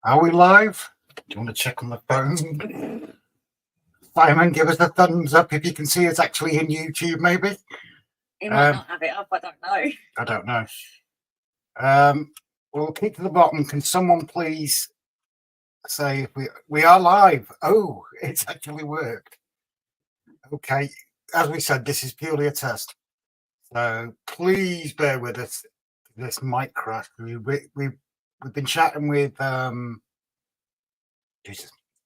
Are we live? Do you want to check on the phone? Simon, give us a thumbs up if you can see us actually in YouTube, maybe. He might not have it up, I don't know. I don't know. We'll keep to the bottom. Can someone please say if we are live? Oh, it's actually worked. Okay. As we said, this is purely a test. So please bear with us. This might crash. We've been chatting with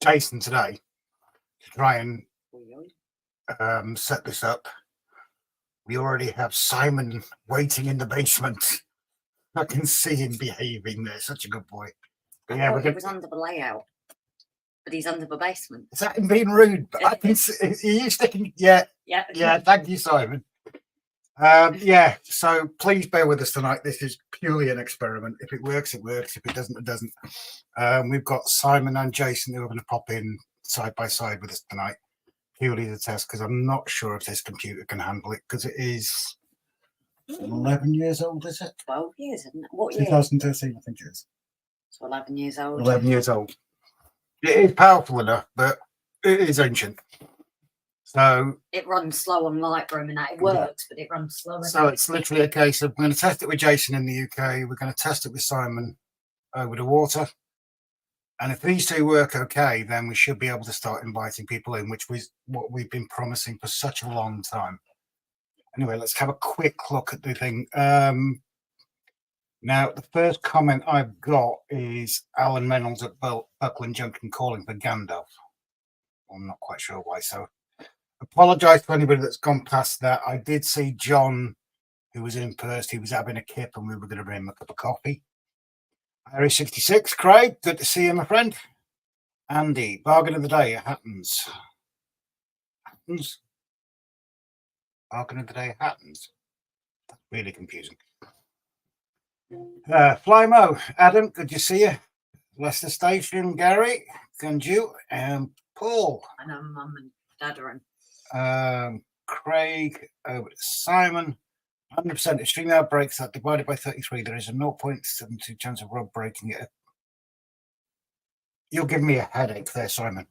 Jason today to try and set this up. We already have Simon waiting in the basement. I can see him behaving there. Such a good boy. But yeah, he was under the layout, but he's under the basement. Is that him being rude? But I can see. Are you sticking? Yeah. Thank you, Simon. Yeah. So please bear with us tonight. This is purely an experiment. If it works, it works. If it doesn't, it doesn't. We've got Simon and Jason who are going to pop in side by side with us tonight. Purely the test, because I'm not sure if this computer can handle it, because it is 11 years old, is it? 12 years, isn't it? What year? 2013, I think it is. So 11 years old. 11 years old. It is powerful enough, but it is ancient. So it runs slow on Lightroom and that. It works, but it runs slow. So it's literally a case of we're going to test it with Jason in the UK. We're going to test it with Simon over the water. And if these two work okay, then we should be able to start inviting people in, which was what we've been promising for such a long time. Anyway, let's have a quick look at the thing. Now, the first comment I've got is Alan Reynolds at Buckland Junction calling for Gandalf. I'm not quite sure why. So apologise to anybody that's gone past that. I did see John, who was in first. He was having a kip and we were going to bring him a cup of coffee. Irish 66, Craig, good to see you, my friend. Andy, bargain of the day, it happens. Bargain of the day, it happens. That's really confusing. Flymo, Adam, good to see you. Leicester Station, Gary, Gunju, and Paul. And Mum and Dad are in. Craig, over to Simon. 100% if Streamyard breaks that divided by 33, there is a 0.72 chance of Rob breaking it. You'll give me a headache there, Simon.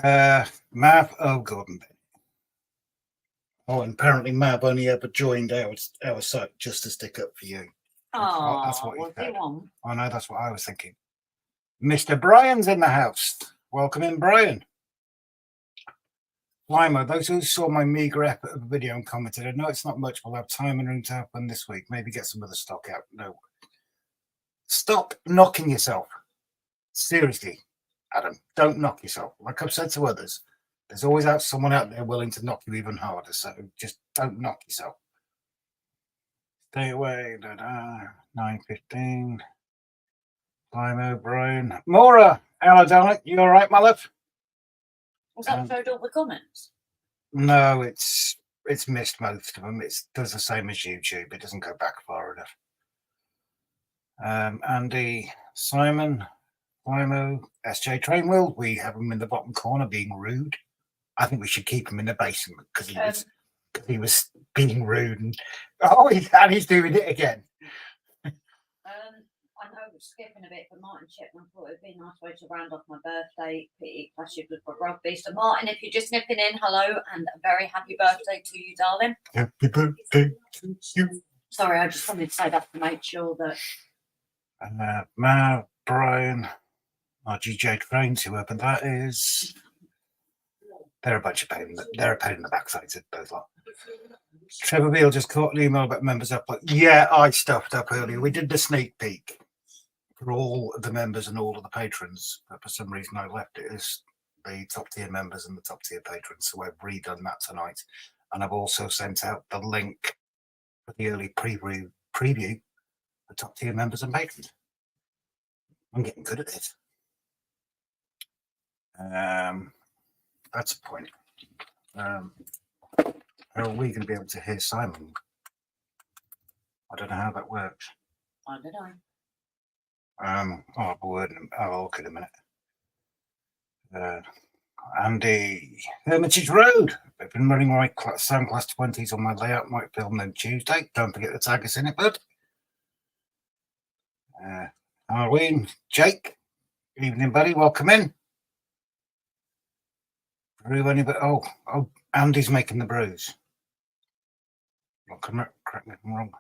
Mav, oh, Gordon. Oh, and apparently Mav only ever joined our site just to stick up for you. Oh, that's what he said. I know, that's what I was thinking. Mr. Brian's in the house. Welcome in, Brian. Lima, those who saw my meager effort of a video and commented, I know it's not much, we'll have time and room to happen this week. Maybe get some other stock out. No. Stop knocking yourself. Seriously, Adam, don't knock yourself. Like I've said to others, there's always someone out there willing to knock you even harder. So just don't knock yourself. Stay away. 9:15. Lima, Brian. Maura, hello, Dominic. You all right, my love? Was that showed all the comments? No, it's missed most of them. It does the same as YouTube. It doesn't go back far enough. Andy, Simon, Limo, SJ Trainwheel. We have him in the bottom corner being rude. I think we should keep him in the basement because he was being rude. And he's doing it again. I know we're skipping a bit, but Martin Chipman thought it'd be a nice way to round off my birthday. Pity clashes with rugby. So Martin, if you're just nipping in, hello and a very happy birthday to you, darling. Happy birthday to you. Sorry, I just wanted to say that to make sure that. Matt, Brian, RGJ Trains, whoever that is. They're a bunch of pain. They're a pain in the backside, those lot. Trevor Beale just caught an email about members up. Yeah, I stuffed up earlier. We did the sneak peek for all of the members and all of the patrons, but for some reason I left it as the top tier members and the top tier patrons. So I've redone that tonight, and I've also sent out the link for the early preview for top tier members and patrons. I'm getting good at it. That's a point. How are we going to be able to hear Simon? I don't know how that works. I don't know. I'll have a word. I'll look in a minute. Andy, Hermitage Road. I've been running my Sound Class 20s on my layout. Might film them Tuesday. Don't forget to tag us in it, bud. Halloween, Jake. Evening, buddy. Welcome in. Brew anybody? Oh, Andy's making the brews. Correct me if I'm wrong.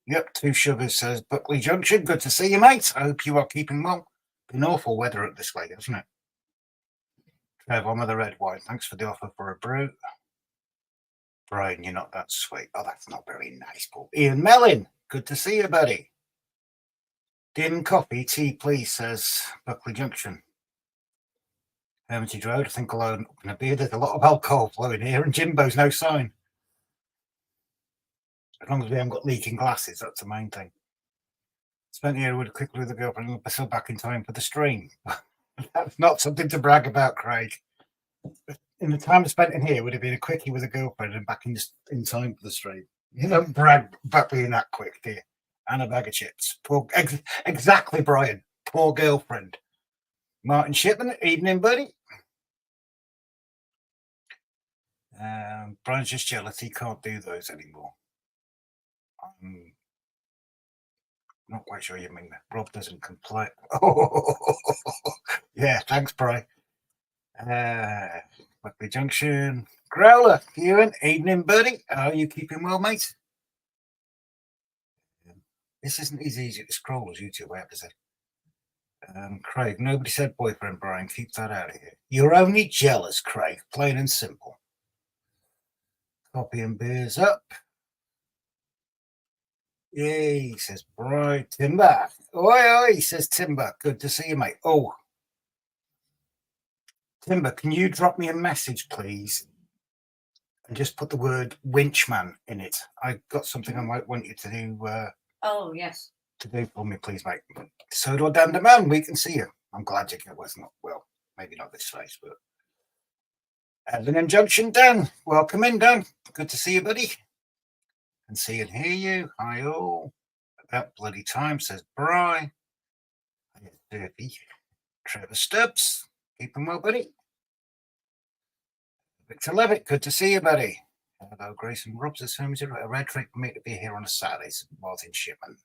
Yep, Two Sugars says Buckley Junction. Good to see you, mate. I hope you are keeping well. Been awful weather at this way, hasn't it? Trev, I'm with the red wine. Thanks for the offer for a brew. Brian, you're not that sweet. Oh, that's not very nice, Paul. Ian Mellin, good to see you, buddy. Dim coffee, tea, please, says Buckley Junction. Hermitage Road, I think I'll open a beer. There's a lot of alcohol flowing here, and Jimbo's no sign. As long as we haven't got leaking glasses, that's the main thing. Spent the year quickly with a girlfriend and still back in time for the stream. That's not something to brag about, Craig. In the time spent in here, would have been a quickie with a girlfriend and back in time for the stream. You don't brag about being that quick, do you? And a bag of chips. Exactly, Brian. Poor girlfriend. Martin Shipman, evening, buddy. Brian's just jealous he can't do those anymore. I'm not quite sure you mean that. Rob doesn't complain. Oh, yeah, thanks, Brian. Buckley Junction. Growler, Ewan, evening, buddy. Are you keeping well, mate? This isn't as easy to scroll as YouTube, I have to say. Craig, nobody said boyfriend, Brian. Keep that out of here. You're only jealous, Craig. Plain and simple. Coffee and beers up. Yay, says Brian. Timber. Oi, oi, says Timber. Good to see you, mate. Oh, Timber, can you drop me a message, please? And just put the word winchman in it. I got something I might want you to do. Oh, yes. To do for me, please, mate. So do Dan the man. We can see you. I'm glad you was not well. Maybe not this face, but Evelyn Junction, Dan. Welcome in, Dan. Good to see you, buddy. Can see and hear you. Hi all. About bloody time, says Bry. Derby. Trevor Stubbs. Keep him well, buddy. Victor Levitt. Good to see you, buddy. Hello, Grayson Robs. It's a red trick for me to be here on a Saturday, says Martin Shipman.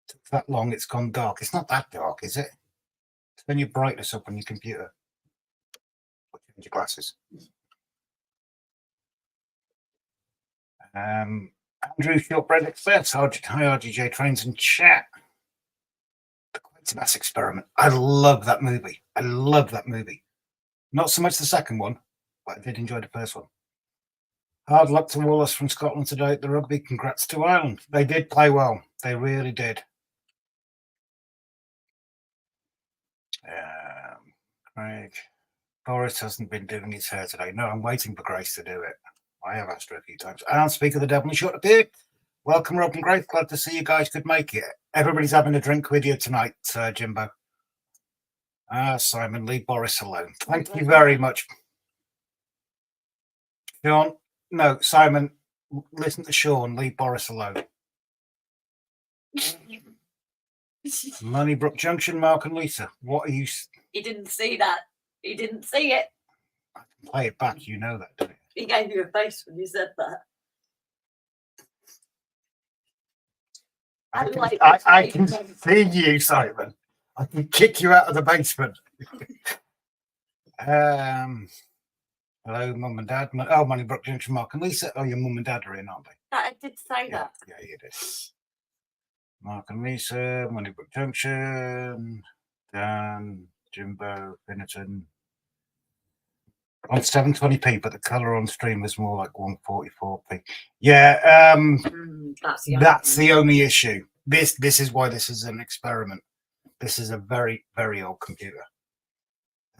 Took that long, it's gone dark. It's not that dark, is it? Turn your brightness up on your computer. Change your glasses. Andrew Shortbread Express. Hi, RGJ Trains and Chat. The Quantum Mass Experiment. I love that movie. I love that movie. Not so much the second one, but I did enjoy the first one. Hard luck to all us from Scotland today at the rugby. Congrats to Ireland. They did play well. They really did. Craig. Boris hasn't been doing his hair today. No, I'm waiting for Grace to do it. I have asked her a few times. And speak of the devil, short appeared. Welcome, Rob and Grace. Glad to see you guys could make it. Everybody's having a drink with you tonight, Jimbo. Simon, leave Boris alone. Thank you very much. Sean, no, Simon, listen to Sean, leave Boris alone. Moneybrook Junction, Mark and Lisa. What are you? He didn't see that. He didn't see it. I can play it back. You know that, don't you? He gave you a face when you said that. I can see you, Simon. I can kick you out of the basement. Hello, Mum and Dad. Oh, Moneybrook Junction, Mark and Lisa. Oh, your Mum and Dad are in, aren't they? I did say that. Yeah, you did. Mark and Lisa, Moneybrook Junction, Dan, Jimbo, Finnerton. On 720p, but the colour on stream is more like 144p. Yeah, that's the only issue. This is why this is an experiment. This is a very, very old computer.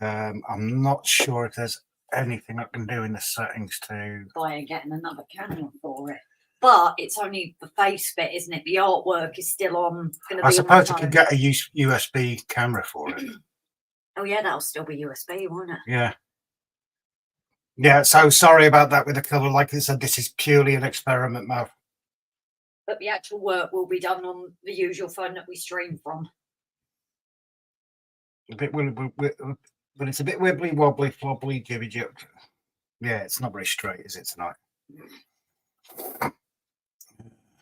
I'm not sure if there's anything I can do in the settings to by getting another camera for it. But it's only the face bit, isn't it? The artwork is still on. I suppose I could get a USB camera for it. Oh yeah, that'll still be USB, won't it? Yeah. Yeah, so sorry about that with the colour. Like I said, this is purely an experiment, Mav. But the actual work will be done on the usual phone that we stream from. A bit but it's a bit wibbly wobbly, flobbly, jibby jib. Yeah, it's not very straight, is it, tonight?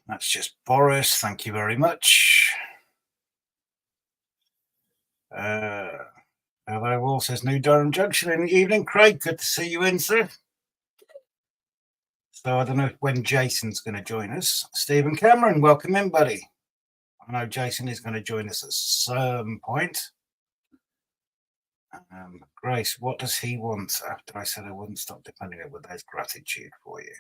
That's just Boris. Thank you very much. Hello, Wall says New Durham Junction in the evening. Craig, good to see you in, sir. So I don't know when Jason's going to join us. Stephen Cameron, welcome in, buddy. I know Jason is going to join us at some point. Grace, what does he want after I said I wouldn't stop defending it with his gratitude for you?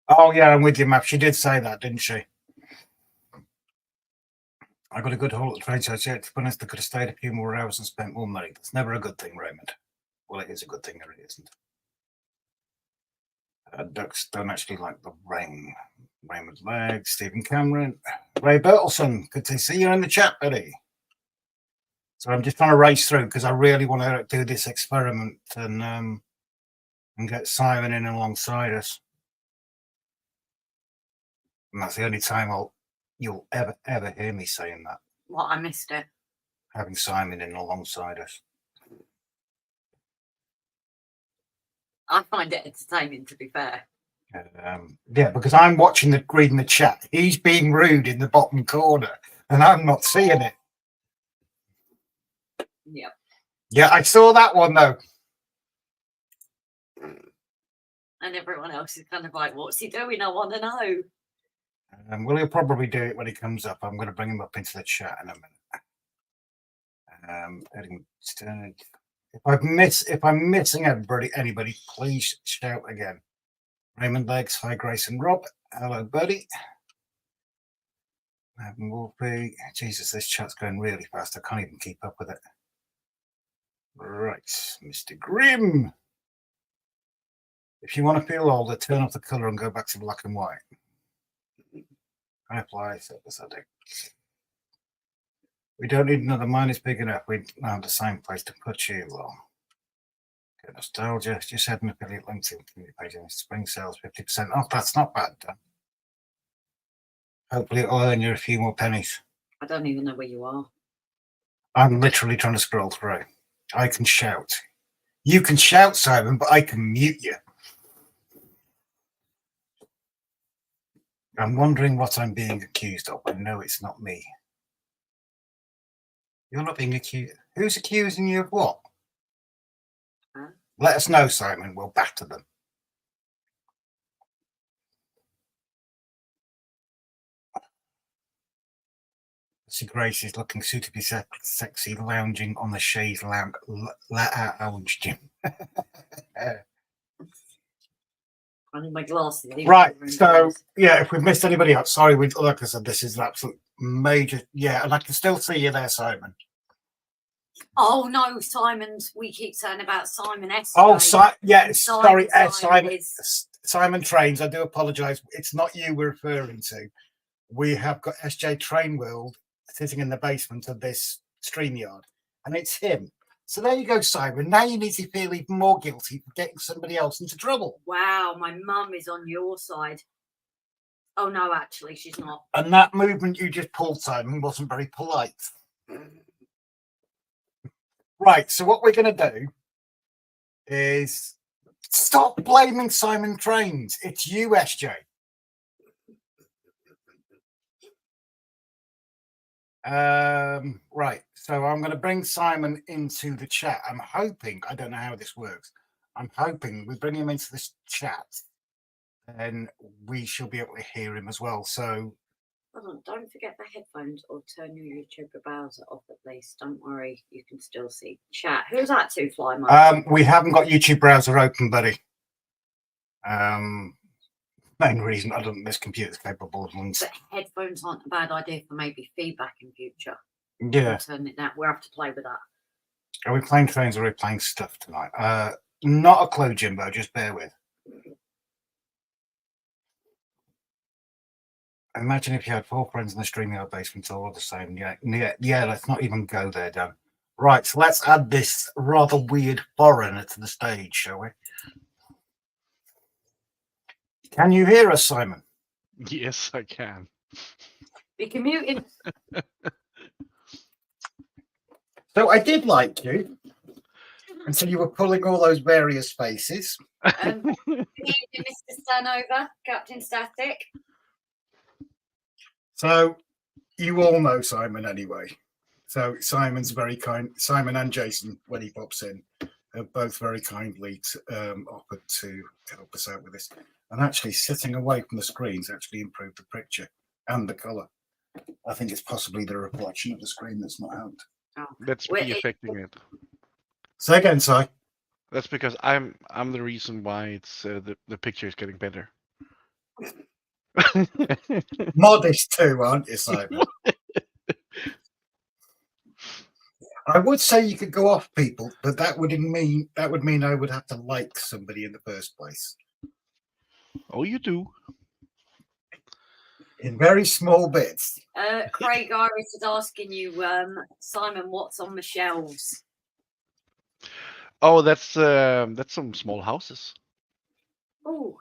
Oh, yeah, I'm with you, Matt. She did say that, didn't she? I got a good haul at the train station. To be honest, I could have stayed a few more hours and spent more money. That's never a good thing, Raymond. Well, it is a good thing, or it isn't. Ducks don't actually like the rain. Raymond Legg, Stephen Cameron, Ray Bertelson. Good to see you in the chat, buddy. So I'm just trying to race through because I really want to do this experiment and get Simon in alongside us. And that's the only time you'll ever hear me saying that. What, I missed it? Having Simon in alongside us. I find it entertaining, to be fair. Yeah, because I'm reading the chat. He's being rude in the bottom corner, and I'm not seeing it. Yep. Yeah, I saw that one though. And everyone else is kind of like, "What's he doing? I want to know." Well, he'll probably do it when he comes up. I'm going to bring him up into the chat in a minute. If I'm missing anybody, please shout again. Raymond Legs, hi Grace and Rob. Hello, buddy. Wolfie. Jesus, this chat's going really fast. I can't even keep up with it. Right, Mr. Grimm. If you want to feel older, turn off the colour and go back to black and white. I apply, so we don't need another mine is big enough. We have the same place to put you. Well, get nostalgia. Just had an affiliate link to the page in spring sales 50% off. That's not bad. Hopefully it'll earn you a few more pennies. I don't even know where you are. I'm literally trying to scroll through. I can shout. You can shout, Simon, but I can mute you. I'm wondering what I'm being accused of. I know it's not me. You're not being accused. Who's accusing you of what? Huh? Let us know, Simon. We'll batter them. See, Grace is looking suitably sexy, lounging on the chaise lounge gym. I need my glasses. Right, so yeah, if we've missed anybody out, sorry. Like I said, this is an absolute major. Yeah, and I can still see you there, Simon. Oh no, Simon's. We keep saying about Simon S. Oh, yeah, sorry, Simon. Simon Trains. I do apologise. It's not you we're referring to. We have got SJ Train World sitting in the basement of this Streamyard, and it's him. So there you go, Simon. Now you need to feel even more guilty for getting somebody else into trouble. Wow, my mum is on your side. Oh no, actually, she's not. And that movement you just pulled, Simon, wasn't very polite. Right, so what we're going to do is stop blaming Simon Trains. It's you, SJ. Right, so I'm going to bring Simon into the chat. I'm hoping, I don't know how this works. I'm hoping we bring him into this chat and we shall be able to hear him as well. So hold on, don't forget the headphones or turn your YouTube browser off at least. Don't worry, you can still see chat. Who's that to, Fly Mike? We haven't got YouTube browser open, buddy. Main reason I don't think this computer's capable of ones. But headphones aren't a bad idea for maybe feedback in future. Yeah. Turn it down. We'll have to play with that. Are we playing trains or are we playing stuff tonight? Not a clue, Jimbo. Just bear with. Imagine if you had 4 friends in the Streamyard basement all the same. Yeah, let's not even go there, Dan. Right, so let's add this rather weird foreigner to the stage, shall we? Can you hear us, Simon? Yes, I can. Be commuting. So I did like you until you were pulling all those various faces. Mr. Stanover, Captain Static. So you all know Simon anyway. So Simon's very kind. Simon and Jason, when he pops in, are both very kindly offered to help us out with this. And actually, sitting away from the screens actually improved the picture and the colour. I think it's possibly the reflection of the screen that's not helped. That's Well, me affecting it. Say again, Si. That's because I'm the reason why it's the picture is getting better. Modest too, aren't you, Simon? I would say you could go off people, but that would mean I would have to like somebody in the first place. Oh, you do. In very small bits. Craig Iris is asking you, Simon, what's on the shelves? Oh, that's some small houses. Oh,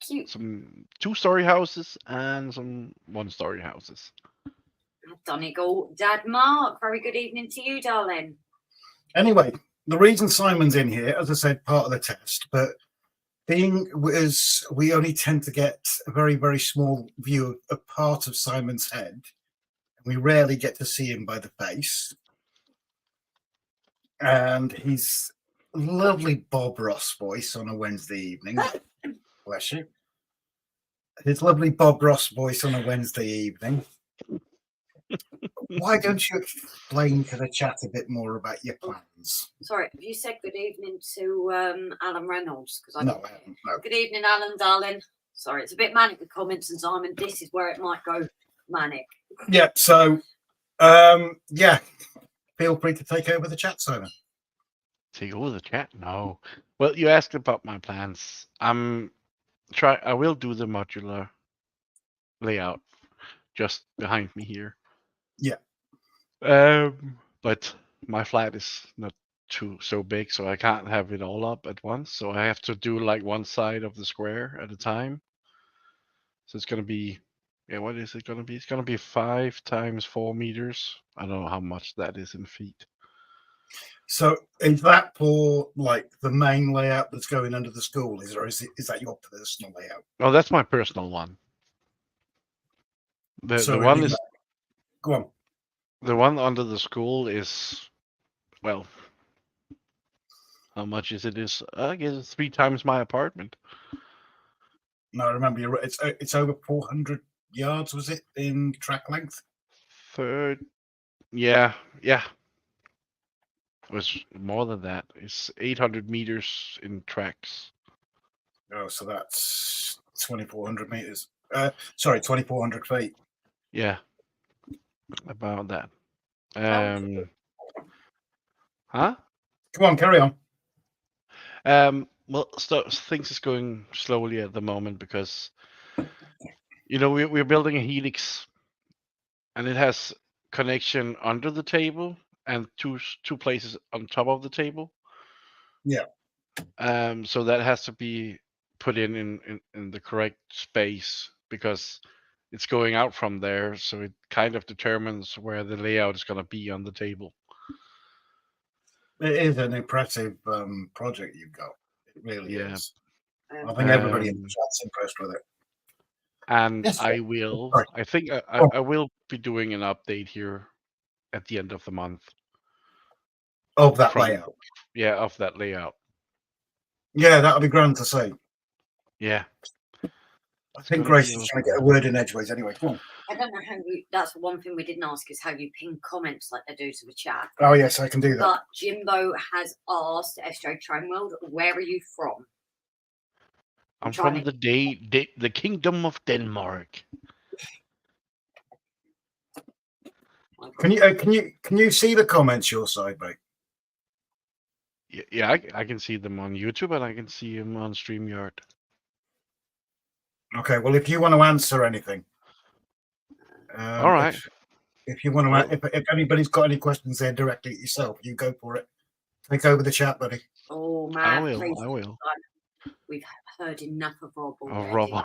cute. Some 2-story houses and some 1-story houses. Donegal. Dad Mark, very good evening to you, darling. Anyway, the reason Simon's in here, as I said, part of the test, but being was we only tend to get a very, very small view of a part of Simon's head. We rarely get to see him by the face. And his lovely Bob Ross voice on a Wednesday evening. Bless you. His lovely Bob Ross voice on a Wednesday evening. Why don't you explain to the chat a bit more about your plans? Sorry, have you said good evening to Alan Reynolds? Because No, I haven't. No. Good evening, Alan, darling. Sorry, it's a bit manic with comments and Simon. This is where it might go manic. Yeah, so yeah, feel free to take over the chat, Simon. Take over the chat? No. Well, you asked about my plans. I will do the modular layout just behind me here. Yeah. But my flat is not so big, so I can't have it all up at once. So I have to do like one side of the square at a time. So it's gonna be, yeah, what is it gonna be? It's gonna be 5 times 4 meters. I don't know how much that is in feet. So is that for like the main layout that's going under the school? Is that your personal layout? Oh, that's my personal one. So The one is go on. the one under the school is, well, how much is it? I guess it's 3 times my apartment. No, I remember you're right. It's over 400 yards, was it, in track length? Yeah. It was more than that. It's 800 meters in tracks. Oh, so that's 2,400 meters. Sorry, 2,400 feet. Yeah, about that. Huh? Come on, carry on. Well, things is going slowly at the moment because, we're building a helix, and it has connection under the table and two places on top of the table. Yeah. So that has to be put in the correct space because it's going out from there, so it kind of determines where the layout is going to be on the table. It is an impressive project you've got. It really Yeah. is. I think everybody in the chat's impressed with it. And Yes, I sir. will. Sorry. I think I will be doing an update here at the end of the month. Of that layout. Yeah, of that layout. Yeah, that'll be grand to see. Yeah. I think Grace is trying to get a word in edgeways anyway. Come on. I don't know how that's one thing we didn't ask is how you pin comments like they do to the chat. Oh, yes, I can do that. But Jimbo has asked SJ Trainworld, where are you from? I'm from the Kingdom of Denmark. Can you see the comments your side, mate? Yeah, I can see them on YouTube and I can see them on Streamyard. Okay, well, if you want to answer anything, all right. If you want to, if anybody's got any questions there directly yourself, you go for it. Take over the chat, buddy. Oh man, I will. We've heard enough of Rob already. Oh, Rob.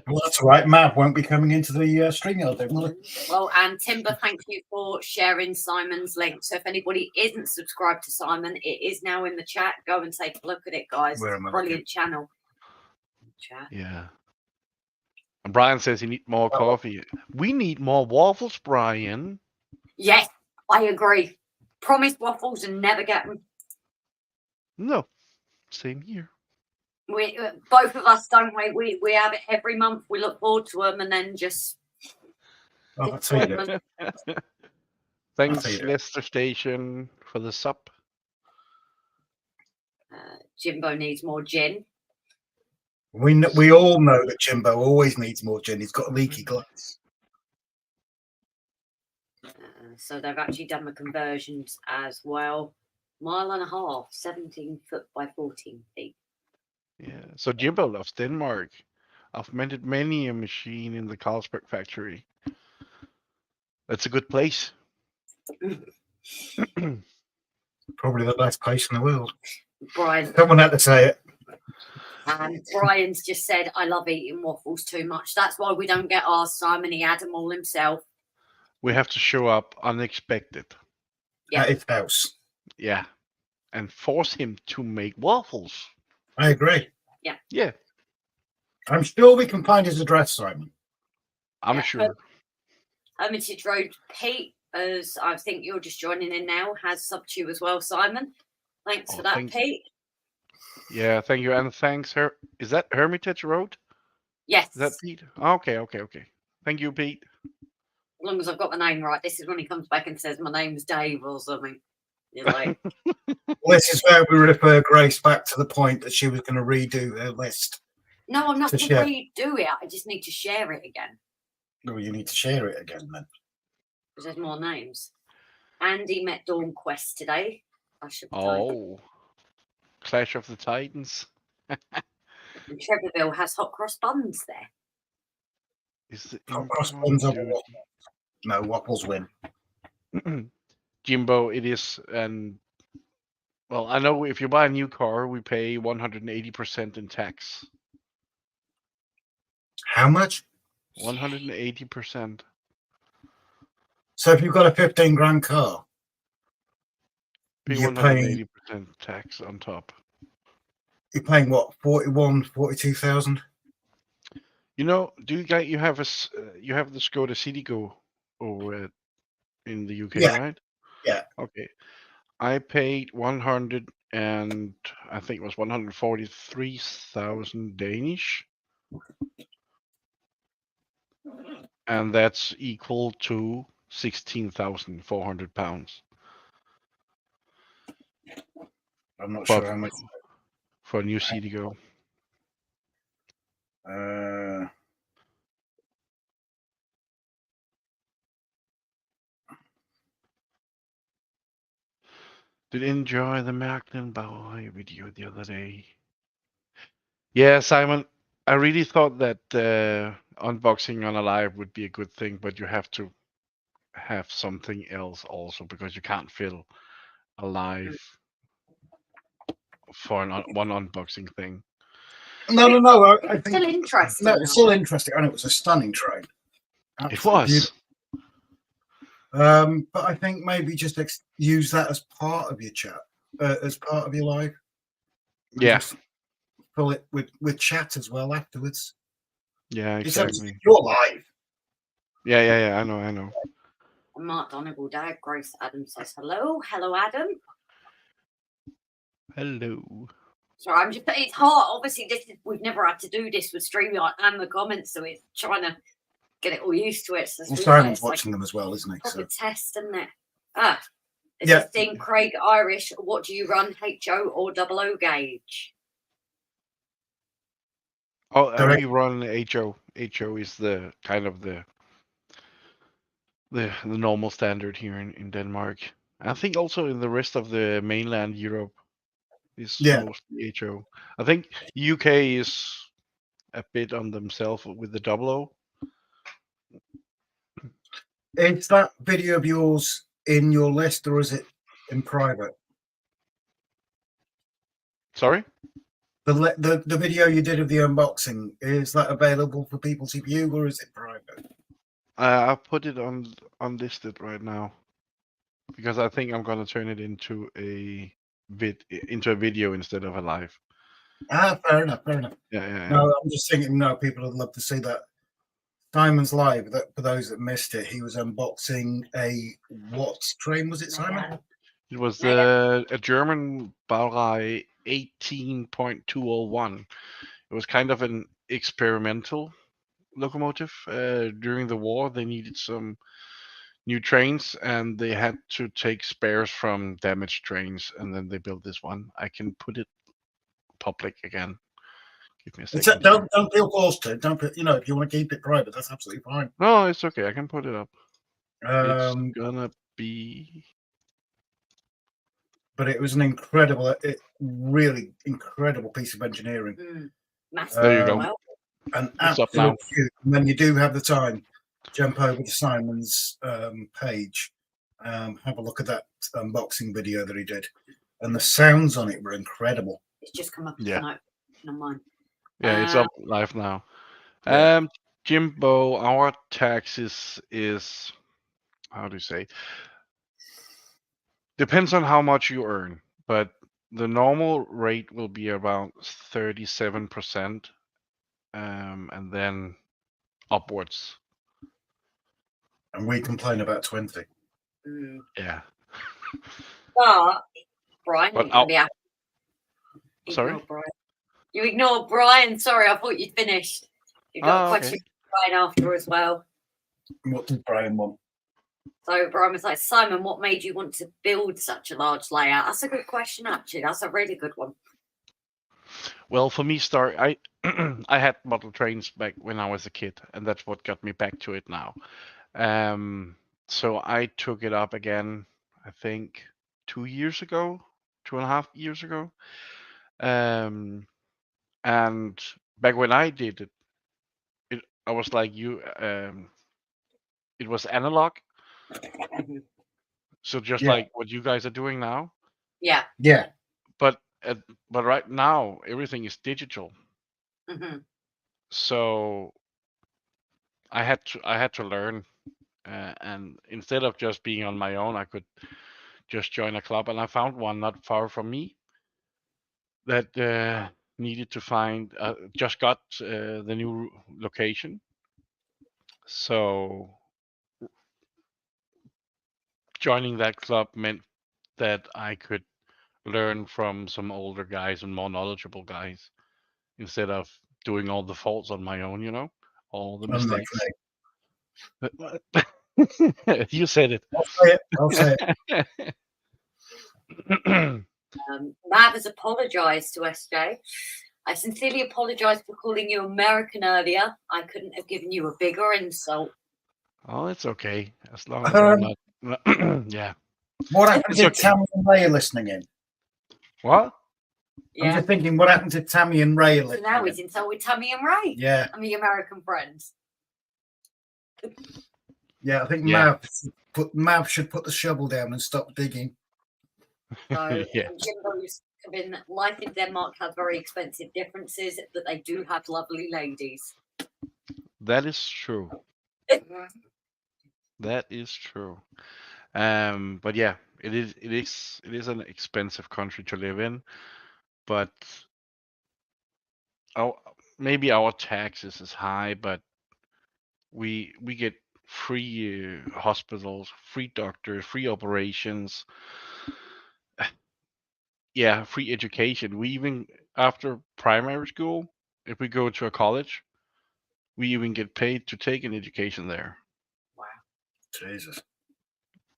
Well, that's all right. Mav won't be coming into the Streamyard, will he? Well, and Timber, thank you for sharing Simon's link. So if anybody isn't subscribed to Simon, it is now in the chat. Go and take a look at it, guys. It's a brilliant channel. Yeah. And Brian says he need more coffee. We need more waffles, Brian. Yes, I agree. Promise waffles and never get them. No, same here. We both of us don't we have it every month. We look forward to them and then just. Oh, that's it. Thanks, see that. Leicester Station, for the sub. Jimbo needs more gin. We all know that Jimbo always needs more gin. He's got a leaky glass. So they've actually done the conversions as well. 1.5 miles, 17 foot by 14 feet. Yeah. So Jimbo loves Denmark. I've mended many a machine in the Carlsberg factory. That's a good place. Probably the best place in the world. Brian. Someone had to say it. And Brian's just said, I love eating waffles too much. That's why we don't get asked, Simon. He had them all himself. We have to show up unexpected. Yeah. At his house. Yeah. And force him to make waffles. I agree. Yeah. Yeah. I'm sure we can find his address, Simon. I'm sure. Hermitage Road, Pete, as I think you're just joining in now, has subbed to you as well, Simon. Thanks for that, Pete. Yeah, thank you. And thanks, is that Hermitage Road? Yes. Is that Pete? Okay. Thank you, Pete. As long as I've got the name right. This is when he comes back and says, my name's Dave or something. You're like... This is where we refer Grace back to the point that she was going to redo her list. No, I'm not going to redo it. I just need to share it again. No, you need to share it again then. Because there's more names. Andy met Dawn Quest today. I should Clash of the Titans. And Trevorville has hot cross buns there. Is it hot cross buns over waffles? No, waffles win. Jimbo, it is, and well, I know if you buy a new car, we pay 180% in tax. How much? 180%. So if you've got a 15 grand car, you're paying 180% tax on top. You're paying what, 42,000? You know, you have the Skoda Citigo over in the UK, right? Yeah. Okay. I paid 100 and I think it was 143,000 Danish. And that's equal to 16,400 pounds. I'm not sure how much for a new Citigo. Did enjoy the Macklin Boy video the other day. Yeah, Simon, I really thought that unboxing on a live would be a good thing, but you have to have something else also because you can't fill a live for one unboxing thing. No. I think still interesting. No, it's still interesting, and it was a stunning train. Absolutely. It was. Beautiful. But I think maybe just use that as part of your chat, as part of your live. Yeah. Fill it with chat as well afterwards. Yeah, exactly. You're live. Yeah. I know. Mark Donegal Dad, Grace Adams says hello. Hello, Adam. Hello. Sorry, it's hard. Obviously, we've never had to do this with Streamyard and the comments, so it's trying to get it all used to it. So Simon's watching them as well, isn't he? Proper test, isn't it? Yeah. Thing, Craig Irish. What do you run, HO or 00 gauge? Oh, we run HO. HO is the kind of the normal standard here in Denmark. I think also in the rest of the mainland Europe is mostly HO. I think UK is a bit on themselves with the 00. Is that video of yours in your list or is it in private? Sorry? The video you did of the unboxing, is that available for people to view or is it private? I put it on unlisted right now because I think I'm gonna turn it into a video instead of a live. Fair enough. Yeah. No, I'm just thinking, people would love to see that Simon's live. For those that missed it, he was unboxing a what train was it, Simon? It was Mega. a German Baureihe 18.201. It was kind of an experimental locomotive. During the war, they needed some new trains, and they had to take spares from damaged trains, and then they built this one. I can put it public again. Give me a second. Don't feel forced to. Don't put, if you want to keep it private, that's absolutely fine. No, it's okay. I can put it up. It's Um, gonna be. but it was really incredible piece of engineering. Massive. There you go. Well, And It's up now. when you do have the time, jump over to Simon's page, have a look at that unboxing video that he did, and the sounds on it were incredible. it's just come up Yeah. tonight on mine. Yeah, it's up live now. Yeah. Jimbo, our taxes is, how do you say? Depends on how much you earn, but the normal rate will be about 37%, and then upwards. And we complain about 20. Yeah. But Brian, But you're gonna be happy. Sorry? Ignore Brian. You ignored Brian. Sorry, I thought you'd finished. You've got a question for Brian after as well. What did Brian want? So Brian was like, Simon, what made you want to build such a large layout? That's a good question, actually. That's a really good one. Well, for me, I I had model trains back when I was a kid, and that's what got me back to it now. So I took it up again, I think 2 years ago, 2.5 years ago. And back when I did it, I was like you. It was analog, so just Yeah. like what you guys are doing now. Yeah. Yeah. But right now everything is digital. So I had to learn, and instead of just being on my own, I could just join a club, and I found one not far from me that needed to find. Just got the new location, so joining that club meant that I could learn from some older guys and more knowledgeable guys instead of doing all the faults on my own, all the Unlike mistakes. You said it. I'll say it. Matt has apologised to SJ. I sincerely apologise for calling you American earlier. I couldn't have given you a bigger insult. Oh, it's okay. As long as I'm not. Yeah. What happened to Tammy and Ray listening in? What? Yeah. I'm just thinking, what happened to Tammy and Ray So listening now in? he's insulted Tammy and Ray. Yeah. And the American friends. Yeah, I think Yeah. Mav should put the shovel down and stop digging. So Yeah. Jimbo's been life in Denmark has very expensive differences, but they do have lovely ladies. That is true. That is true. But yeah, it is an expensive country to live in, but maybe our taxes is high, but we get free hospitals, free doctors, free operations. Yeah, free education. We even, after primary school, if we go to a college, we even get paid to take an education there. Wow. Jesus.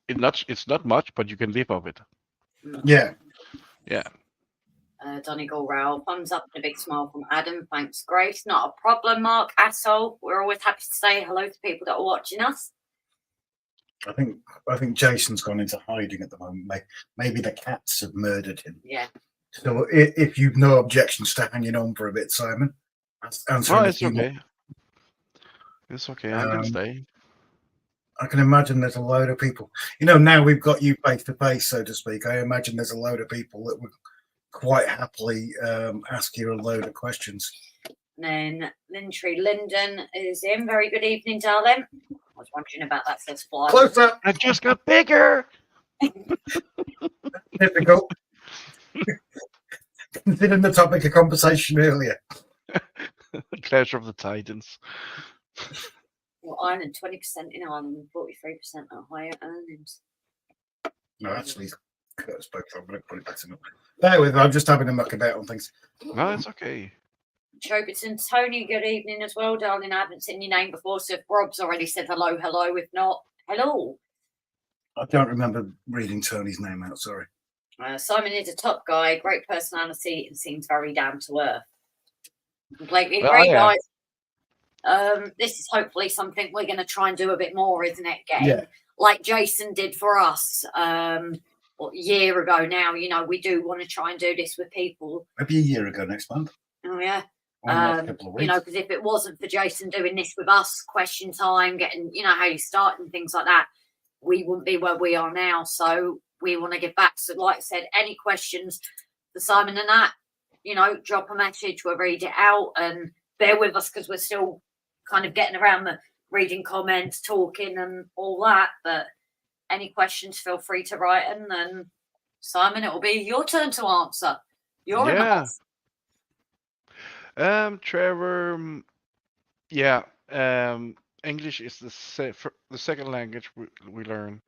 It's not much, but you can live off it. Yeah. Yeah. Donegal Rail, thumbs up and a big smile from Adam. Thanks, Grace. Not a problem, Mark. Asshole. We're always happy to say hello to people that are watching us. I think Jason's gone into hiding at the moment. Maybe the cats have murdered him. Yeah. So if you've no objections to hanging on for a bit, Simon, answer. Oh, it's okay. It's okay. I can stay. I can imagine there's a load of people. Now we've got you face to face, so to speak. I imagine there's a load of people that would quite happily ask you a load of questions. And then Lintree Linden is in. Very good evening, darling. I was wondering about that. Says fly. Close up. I just got bigger. Difficult. Considering the topic of conversation earlier. Clash of the Titans. Well, Ireland 20% in Ireland and 43% at higher earnings. No, actually, Curtis spoke. I'm going to put it back to me. Bear with me. I'm just having a muck about on things. No, it's okay. Choberton, Tony, good evening as well, darling. I haven't seen your name before, so if Rob's already said hello, hello. If not, hello. I don't remember reading Tony's name out. Sorry. Simon is a top guy, great personality, and seems very down to earth. Completely Well, agree, yeah. guys. This is hopefully something we're going to try and do a bit more, isn't it? Getting Yeah. like Jason did for us a year ago now. You know, we do want to try and do this with people. Maybe a year ago next month. Oh, yeah. Or in the last couple of weeks. You know, because if it wasn't for Jason doing this with us, question time, getting, you know, how you start and things like that, we wouldn't be where we are now. So we want to give back. So, like I said, any questions for Simon and that, you know, drop a message. We'll read it out and bear with us because we're still kind of getting around the reading comments, talking and all that. But any questions, feel free to write them. And Simon, it will be your turn to answer. You're in the Yeah. boss. Trevor. Yeah. English is the second language we learn,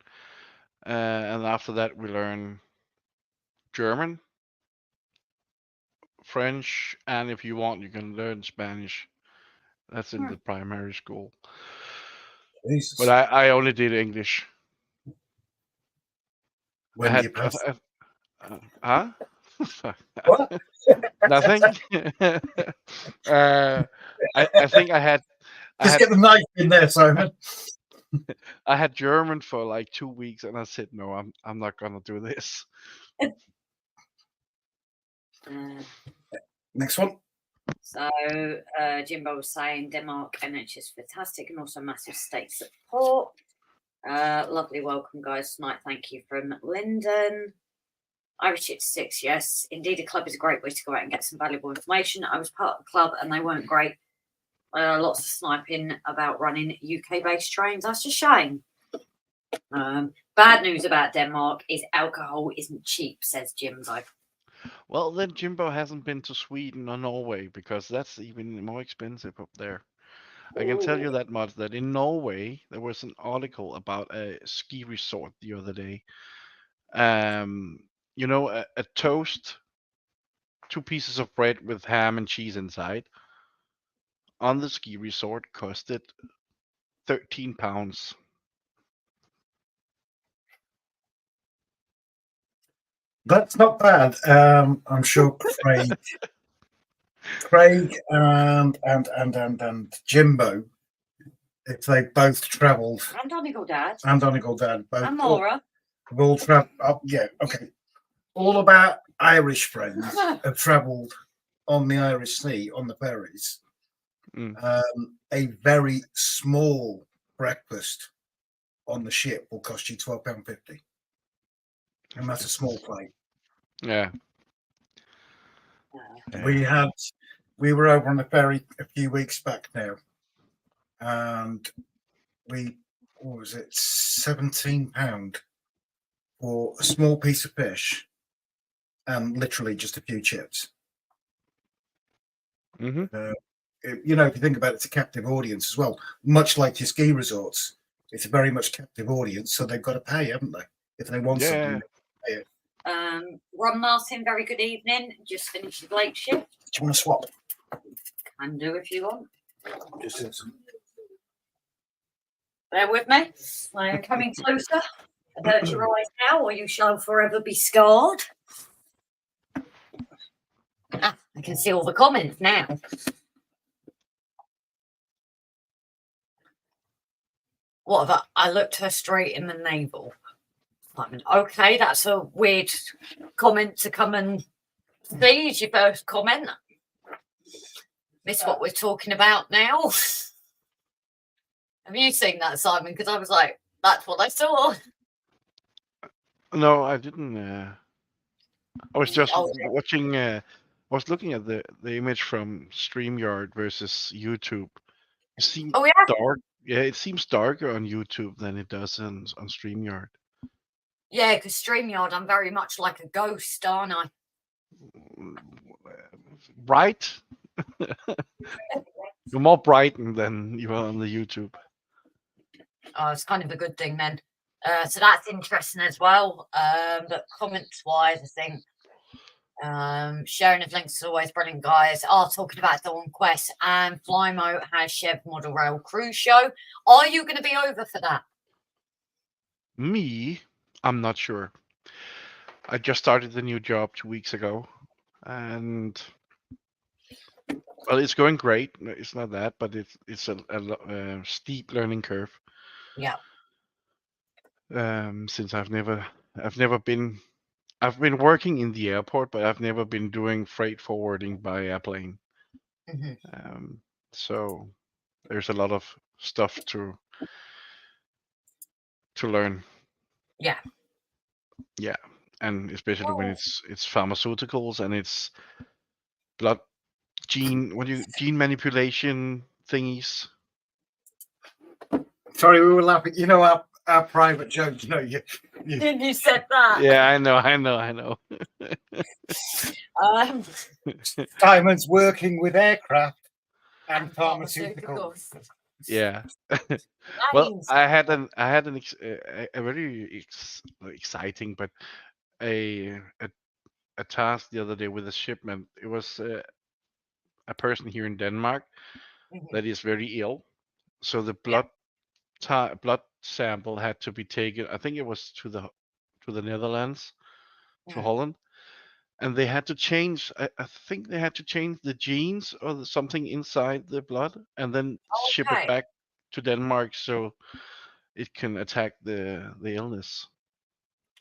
and after that we learn German, French, and if you want, you can learn Spanish. That's in the primary school. Jesus. But I only did English. When I do you had, pass? huh? What? Nothing. I think I had. Just get the knife in there, Simon. I had German for like 2 weeks, and I said, "No, I'm not gonna do this." Next one. So Jimbo was saying Denmark NHS fantastic and also massive state support. Lovely welcome, guys, tonight. Thank you from Lyndon. Irish Hit 6, yes. Indeed, a club is a great way to go out and get some valuable information. I was part of the club and they weren't great. Lots of sniping about running UK-based trains. That's a shame. Bad news about Denmark is alcohol isn't cheap, says Jimbo. Well, then Jimbo hasn't been to Sweden or Norway because that's even more expensive up there. I can tell you that much, that in Norway, there was an article about a ski resort the other day. You know, a toast, 2 pieces of bread with ham and cheese inside on the ski resort costed £13. That's not bad. I'm sure Craig and Jimbo, if they both travelled, And Donegal Dad. and Donegal Dad, both And Maura. have all travelled. Oh, yeah, okay. All of our Irish friends have travelled on the Irish Sea on the ferries. A very small breakfast on the ship will cost you £12.50, and that's a small plate. Yeah. We were over on the ferry a few weeks back now, and what was it, £17 for a small piece of fish and literally just a few chips. Mm-hmm. You know, if you think about it, it's a captive audience as well. Much like your ski resorts, it's a very much captive audience, so they've got to pay, haven't they? If they want something, they pay it. Ron Martin, very good evening. Just finished the late shift. Do you want to swap? Can do if you want. Just in some. Bear with me. I am coming closer. Avert your eyes now, or you shall forever be scarred. I can see all the comments now. What have I looked her straight in the navel. I mean, okay, that's a weird comment to come and see as your first comment. This is what we're talking about now. Have you seen that, Simon? Because I was like, that's what I saw. No, I didn't. I was just watching. I was looking at the image from Streamyard versus YouTube. It seems dark. Yeah, it seems darker on YouTube than it does on Streamyard. Yeah, because Streamyard, I'm very much like a ghost, aren't I? Bright. You're more bright than you are on the YouTube. Oh, it's kind of a good thing then. So that's interesting as well. But comments wise, I think sharing of links is always brilliant, guys. Are talking about Dawn Quest and Flymo has Chev Model Rail Cruise Show. Are you going to be over for that? Me, I'm not sure. I just started the new job 2 weeks ago, and well, it's going great. It's not that, but it's a steep learning curve. Yeah. Since I've never been I've been working in the airport, but I've never been doing freight forwarding by airplane. hmm So there's a lot of stuff to learn. Yeah. Yeah, and especially when it's pharmaceuticals and it's blood gene manipulation thingies. Sorry, we were laughing. You know our private jokes. You know, you You said that. Yeah, I know. Simon's working with aircraft and pharmaceuticals. Yeah. Well, Nice. I had a very exciting, but a task the other day with a shipment. It was a person here in Denmark Mhm. that is very ill, so the Yeah. blood sample had to be taken. I think it was to the Netherlands, to Mm. Holland, and they had to change. I think they had to change the genes or something inside the blood, and then ship it Okay. back to Denmark so it can attack the illness.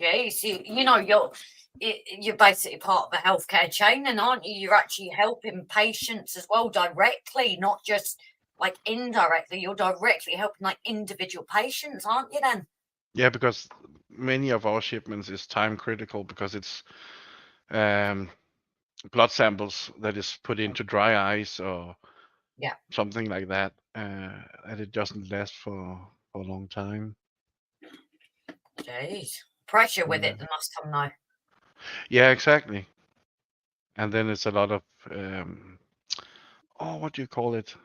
Yeah, you know, you're basically part of the healthcare chain, and aren't you? You're actually helping patients as well directly, not just like indirectly. You're directly helping like individual patients, aren't you? Then. Yeah, because many of our shipments is time critical because it's um, blood samples that is put into dry ice or Yeah. something like that, and it doesn't last for a long time. Jeez, pressure with Yeah. it. There must come now. Yeah, exactly. And then it's a lot of what do you call it?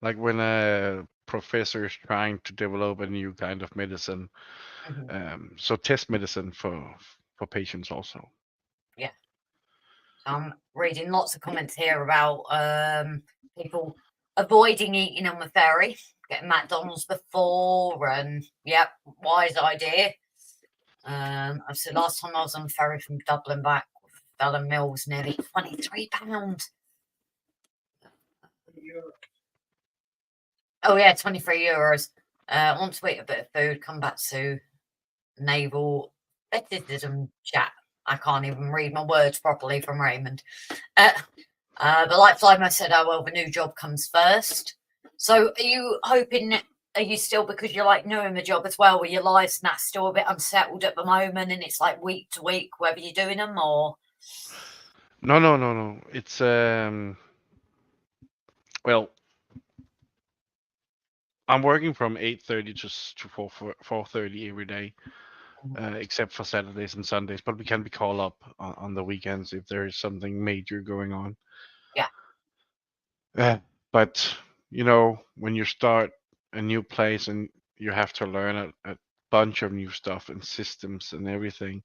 Like when a professor is trying to develop a new kind of medicine, so test medicine for patients also. Yeah. I'm reading lots of comments here about people avoiding eating on the ferry, getting McDonald's before, and yep, wise idea. I said last time I was on the ferry from Dublin back, Dublin Mills, nearly £23. Oh yeah, €23. Want to eat a bit of food, come back to naval fetishism chat. I can't even read my words properly from Raymond. But like Flymo said, oh well, the new job comes first. So are you hoping, are you still, because you're like knowing the job as well, where your life's not still a bit unsettled at the moment and it's like week to week, whether you're doing them or? No. It's well, I'm working from 8:30 to 4:30 every day, except for Saturdays and Sundays. But we can be called up on the weekends if there is something major going on. Yeah. But you know, when you start a new place and you have to learn a bunch of new stuff and systems and everything,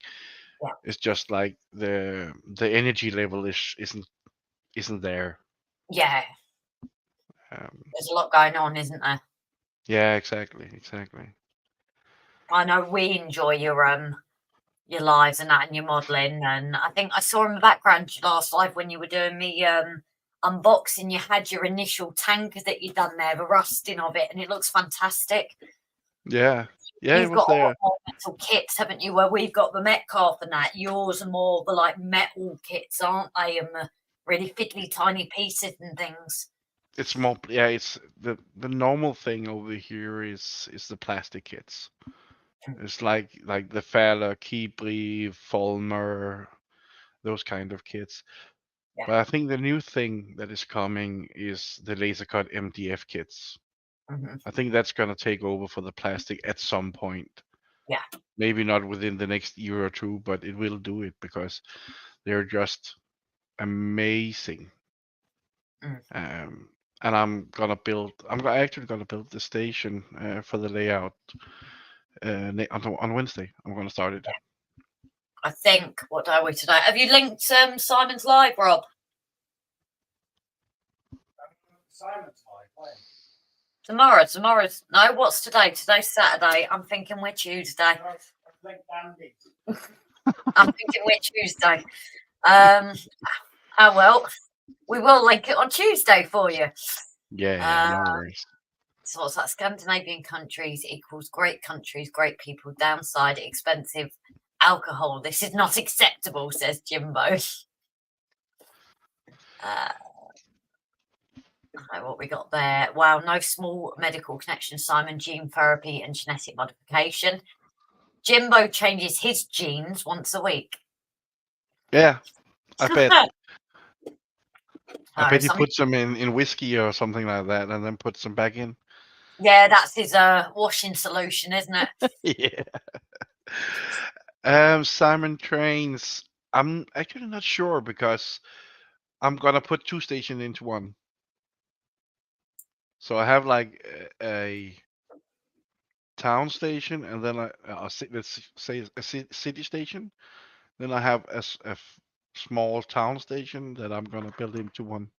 Yeah. it's just like the energy level isn't there. Yeah, Um, there's a lot going on, isn't there? yeah, exactly. I know we enjoy your lives and that and your modelling, and I think I saw in the background last live when you were doing the unboxing, you had your initial tanker that you'd done there, the rusting of it, and it looks fantastic. Yeah, it You've was got a there. lot more metal kits, haven't you? Where we've got the Metcalf and that. Yours are more the like metal kits, aren't they? And the really fiddly tiny pieces and things. It's more, yeah. It's the normal thing over here is the plastic kits. It's like the Faller, Keybrief, Fulmer, those kind of kits. Yeah. But I think the new thing that is coming is the laser cut MDF kits. I think that's gonna take over for the plastic at some point. Yeah. Maybe not within the next year or two, but it will do it because they're just amazing. and I'm actually gonna build the station for the layout on Wednesday. I'm gonna start it. I think, what day are we today? Have you linked Simon's live, Rob? Simon's live, when? Tomorrow's no, what's today? Today's Saturday. I'm thinking we're Tuesday. I'm thinking we're Tuesday. Oh well, we will link it on Tuesday for you. Yeah, no worries. So what's that? Scandinavian countries equals great countries, great people. Downside, expensive alcohol. This is not acceptable, says Jimbo. What we got there? Wow, no small medical connection. Simon, gene therapy and genetic modification. Jimbo changes his genes once a week. Yeah, I bet. I bet he Something- puts them in whiskey or something like that, and then puts them back in. Yeah, that's his washing solution, isn't it? Yeah. Simon trains. I'm actually not sure because I'm gonna put 2 stations into one. So I have like a town station, and then let's say a city station. Then I have a small town station that I'm gonna build into one.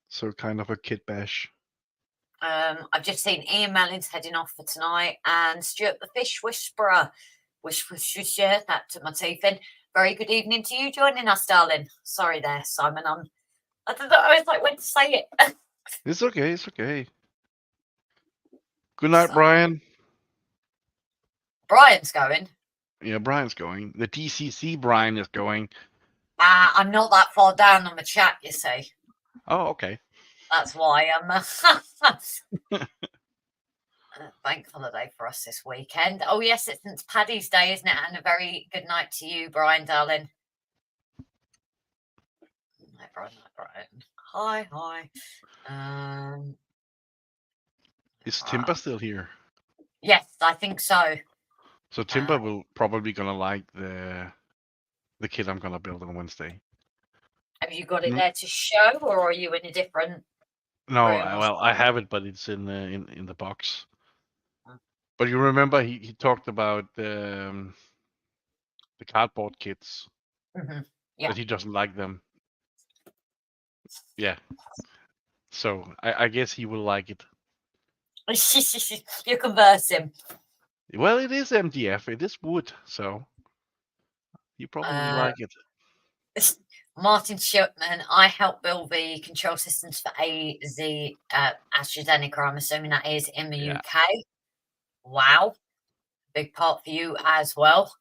So kind of a kit bash. I've just seen Ian Mellon's heading off for tonight, and Stuart the Fish Whisperer. Yeah, that took my teeth in. Very good evening to you joining us, darling. Sorry there, Simon. I don't know. I was like, when to say it. It's okay. It's okay. Good night, So- Brian. Brian's going. Yeah, Brian's going. The DCC Brian is going. I'm not that far down on the chat, you see. Oh, okay. That's why I'm bank holiday for us this weekend. Oh yes, it's St. Paddy's Day, isn't it? And a very good night to you, Brian, darling. Night, Brian. Hi. Is Timber still here? Yes, I think so. So Timber will probably gonna like the kit I'm gonna build on Wednesday. Have you got it there to show, or are you in a different? No, room or well, I have it, but it's in the box. But you remember he talked about the cardboard kits. Yeah. That he doesn't like them. Yeah. So I guess he will like it. You converse him. Well, it is MDF. It is wood, so you probably like it. Martin Shipman, I helped build the control systems for AstraZeneca. I'm assuming that is in the UK. Wow. Big part for you as well.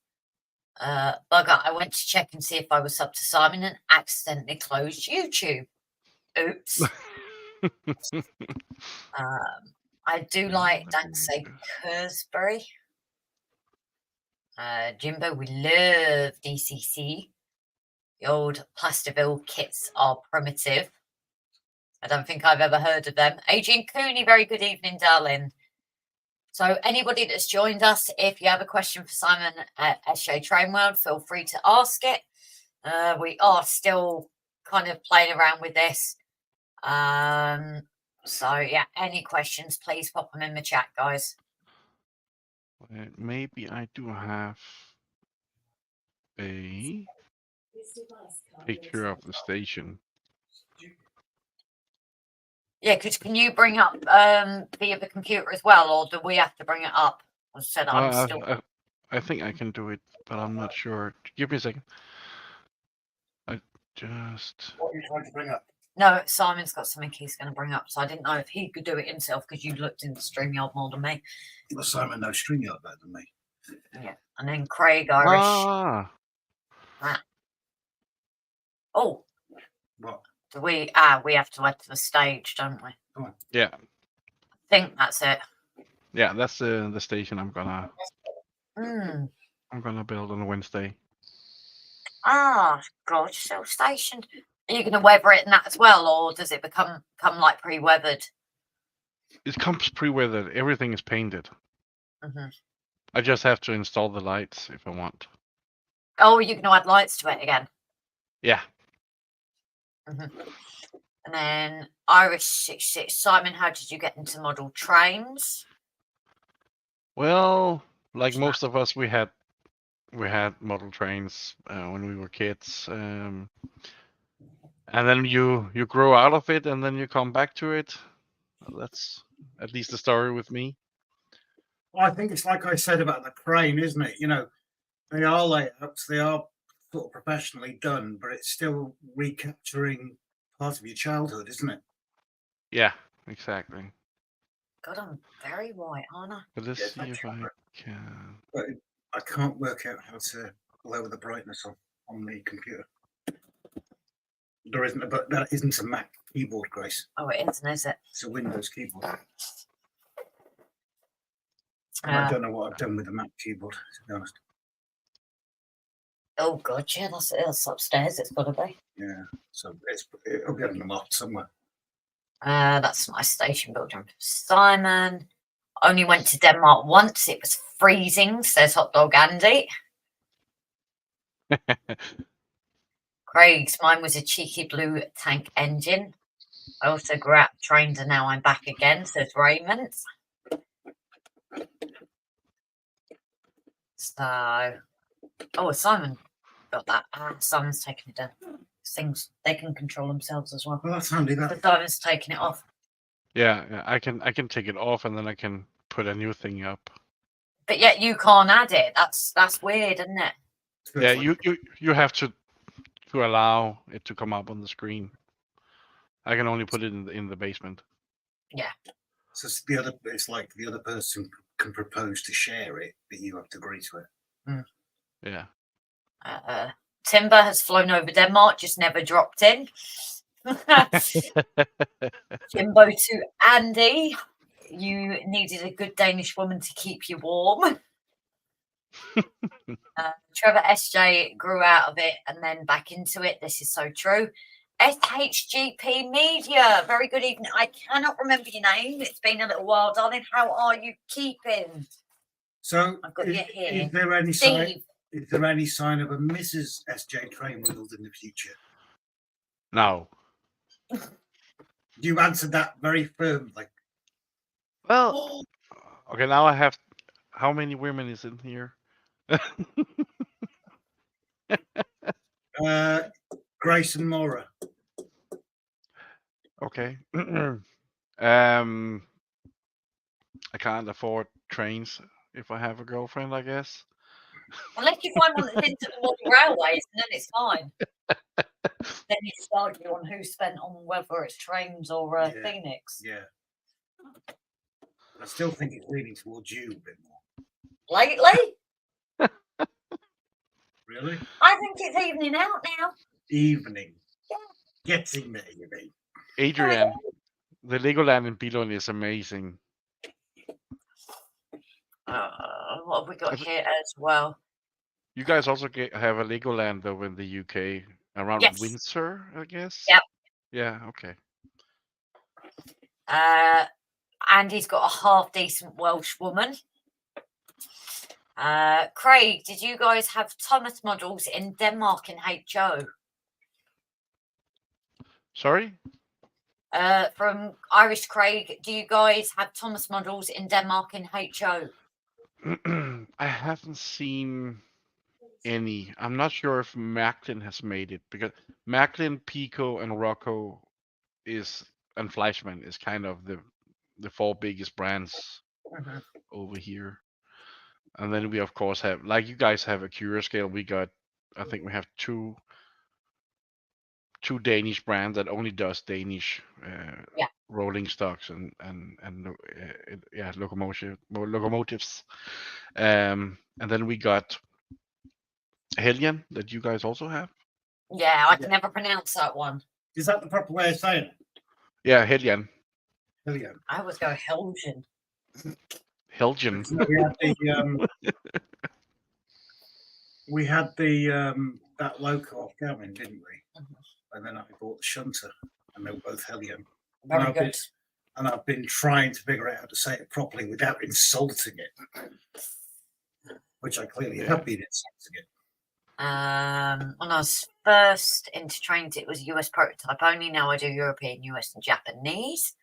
Bugger, I went to check and see if I was sub to Simon and accidentally closed YouTube. Oops. I do like Danksay Kursbury. Jimbo, we love DCC. The old Plasterville kits are primitive. I don't think I've ever heard of them. Adrian Cooney, very good evening, darling. So anybody that's joined us, if you have a question for Simon at SJ Train World, feel free to ask it. We are still kind of playing around with this. So yeah, any questions, please pop them in the chat, guys. Maybe I do have a picture of the station. Yeah, because can you bring up via the computer as well, or do we have to bring it up? I said I think I can do it, but I'm not sure. Give me a second. What are you trying to bring up? No, Simon's got something he's going to bring up, so I didn't know if he could do it himself because you looked into Streamyard more than me. Well, Simon knows Streamyard better than me. Yeah, and then Craig Irish. Oh, what? Do we have to add to the stage, don't we? Come on. Yeah. I think that's it. Yeah, that's the station I'm gonna build on Wednesday. Gorgeous little station. Are you going to weather it in that as well, or does it come like pre-weathered? It comes pre-weathered. Everything is painted. I just have to install the lights if I want. Oh, you're going to add lights to it again? Yeah. And then Irish66, Simon, how did you get into model trains? Well, like most of us, we had model trains when we were kids, and then you grow out of it, and then you come back to it. That's at least the story with me. Well, I think it's like I said about the crane, isn't it? They are layouts, they are sort of professionally done, but it's still recapturing part of your childhood, isn't it? Yeah, exactly. God, I'm very white, aren't I? But let's Yeah, see that's if I right. can. But I can't work out how to lower the brightness on the computer. There isn't, but that isn't a Mac keyboard, Grace. Oh, it isn't, is it? It's a Windows keyboard. And I don't know what I've done with the Mac keyboard, to be honest. Oh, God, yeah, that's upstairs. It's got to be. Yeah, so it'll be on the loft somewhere. That's my station building. Simon only went to Denmark once. It was freezing, says Hot Dog Andy. Craig's, mine was a cheeky blue tank engine. I also grew up trained and now I'm back again, says Raymond. So, oh, Simon got that. Simon's taking it down. Things, they can control themselves as well. Well, that's handy, So that. Simon's taking it off. Yeah, I can take it off, and then I can put a new thing up. But yet you can't add it. That's weird, isn't it? Yeah, you have to allow it to come up on the screen. I can only put it in the basement. Yeah. So it's like the other person can propose to share it, but you have to agree to it. Yeah. Timber has flown over Denmark, just never dropped in. Jimbo to Andy, you needed a good Danish woman to keep you warm. Trevor SJ grew out of it and then back into it. This is so true. SHGP Media, very good evening. I cannot remember your name. It's been a little while, darling. How are you keeping? So I've got you here. Is there any Steve. Is there any sign of a Mrs. SJ Trainwheels in the future? No. You answered that very firmly. Well, okay. Now I have. How many women is in here? Grace and Maura. Okay. I can't afford trains if I have a girlfriend, I guess. Unless you find one that's into the model railways, and then it's fine. Then you start you on who spent on whether it's trains or Phoenix. Yeah. I still think it's leaning towards you a bit more. Lately? Really? I think it's evening out now. Evening. Yeah. Getting there, you mean? Adrian, the Legoland in Billund is amazing. What have we got here as well? You guys also have a Legoland over in the UK around Windsor, I guess. Yep. Yeah. Okay. Andy's got a half decent Welsh woman. Craig, did you guys have Thomas models in Denmark and HO? Sorry? From Irish Craig, do you guys have Thomas models in Denmark and HO? I haven't seen any. I'm not sure if Macklin has made it, because Macklin, Pico, and Rocco and Fleischmann is kind of the four biggest brands over here. And then we of course have, like you guys have a Curious Scale. I think we have two Danish brands that only does Danish rolling stocks and locomotives. And then we got Hellion that you guys also have. Yeah, I can never pronounce that one. Is that the proper way of saying it? Yeah, Hellion. Hellion. I always go Helgen. Helgen. We had that loco off Gavin, didn't we? And then I bought the shunter, and they were both Hellion. Very good. And I've been trying to figure out how to say it properly without insulting it, which I clearly have been insulting it. When I was first into trains, it was US prototype only. Now I do European, US, and Japanese.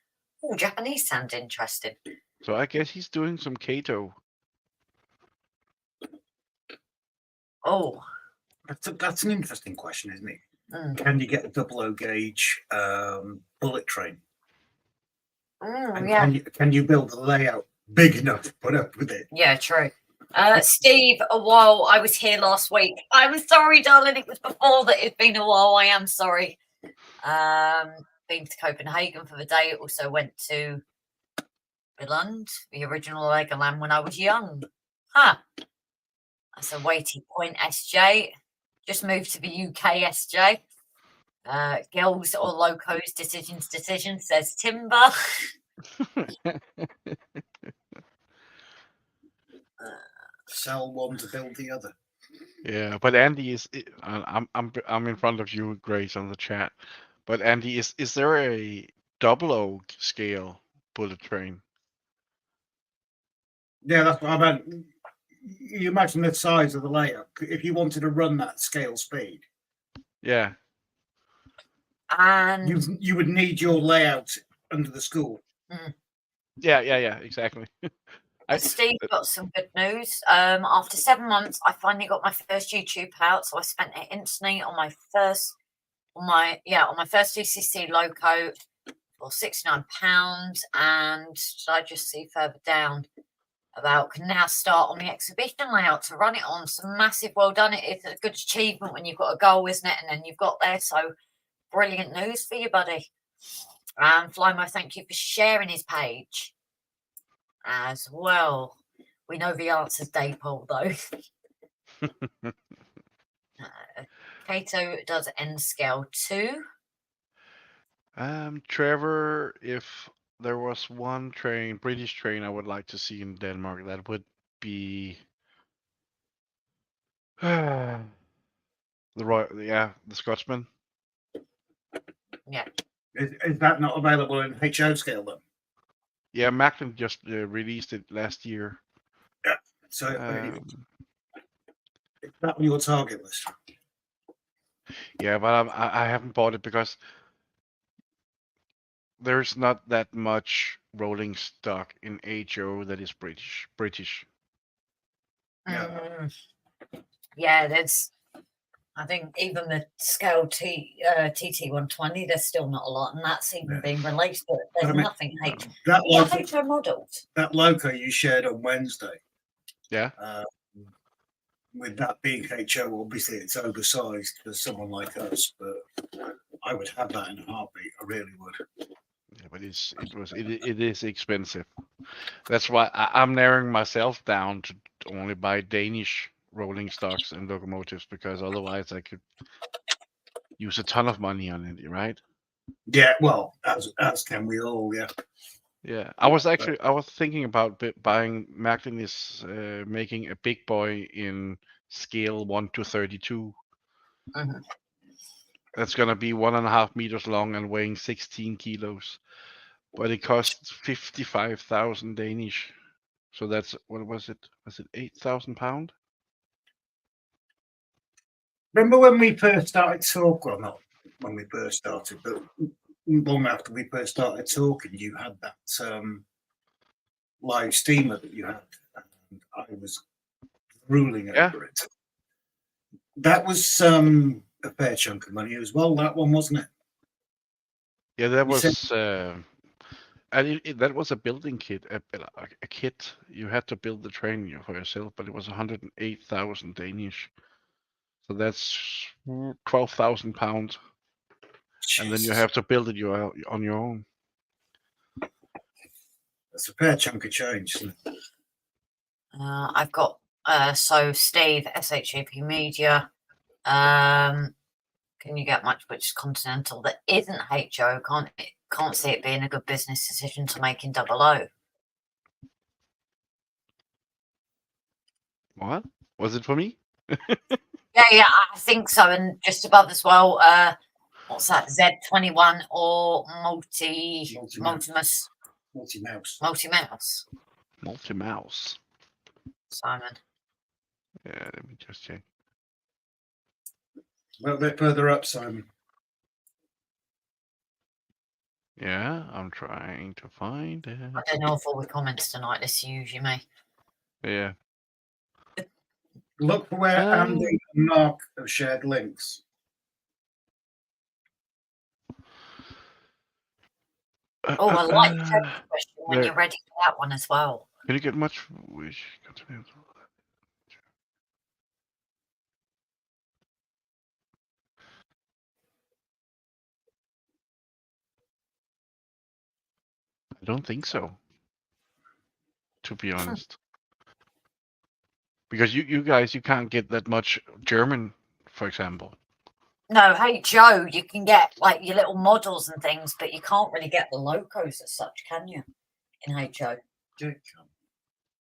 Oh, Japanese sounds interesting. So I guess he's doing some Kato. Oh, That's an interesting question, isn't it? mm. Can you get a 00 gauge bullet train? And Yeah. can you build a layout big enough to put up with it? Yeah, true. Steve, a while I was here last week. I'm sorry, darling. It was before that. It's been a while. I am sorry. Been to Copenhagen for the day. Also went to Billund, the original Legoland when I was young. Huh. That's a weighty point, SJ. Just moved to the UK, SJ. Girls or locos, decisions, says Timber. Sell one to build the other. Yeah, but Andy is. I'm in front of you, Grace, on the chat. But Andy, is there a 00 scale bullet train? Yeah, that's what I meant. You imagine the size of the layout. If you wanted to run that scale speed, Yeah. And you would need your layout under the school. Yeah, exactly. Steve got some good news. After 7 months, I finally got my first YouTube out, so I spent it instantly on my first GCC loco for £69. And should I just see further down about can now start on the exhibition layout to run it on? Some massive well done. It's a good achievement when you've got a goal, isn't it? And then you've got there. So brilliant news for you, buddy. And Flymo, thank you for sharing his page as well. We know the answer's Daypole, though. Kato does N scale 2. Trevor, if there was one train, British train, I would like to see in Denmark, that would be the Scotsman. Yeah. Is that not available in HO scale then? Yeah, Macklin just released it last year. Yeah. So is that on your target list? Yeah, but I haven't bought it because there's not that much rolling stock in HO that is British. Yeah, there's. I think even the scale TT120, there's still not a lot, and that's even being released. But there's nothing HO modelled. That loco you shared on Wednesday. Yeah. With that being HO, obviously it's oversized for someone like us, but I would have that in a heartbeat. I really would. Yeah, but it is expensive. That's why I'm narrowing myself down to only buy Danish rolling stocks and locomotives, because otherwise I could use a ton of money on it, right? Yeah, well, as can we all, yeah. Yeah, I was thinking about buying. Macklin is making a big boy in scale 1 to 32. Mm-hmm. That's gonna be 1.5 meters long and weighing 16 kilos, but it costs 55,000 Danish. So that's, what was it? Was it £8,000? Remember when we first started talking? Well, not when we first started, but long after we first started talking, you had that live steamer that you had, and I was ruling over it. That was a fair chunk of money as well. That one, wasn't it? Yeah, that was. And that was a building kit, a kit. You had to build the train for yourself, but it was 108,000 Danish. So that's £12,000, and then you have to build it on your own. That's a fair chunk of change, isn't it? I've got so Steve, SHAP Media. Can you get much which is continental that isn't HO? Can't see it being a good business decision to make in 00. What was it for me? Yeah, I think so. And just above as well, what's that? Z21 or Multi-Mouse. Multi-Mouse. Simon. Yeah, let me just check. A little bit further up, Simon. Yeah, I'm trying to find it. I don't know if all the comments tonight. This is usually me. Yeah. Look for where Andy and Mark have shared links. Oh, I like the question when there- you're ready for that one as well. Can you get much? I don't think so. To be honest, because you guys, you can't get that much German, for example. No, hey Joe, you can get like your little models and things, but you can't really get the locos as such, can you? In Hey Joe. And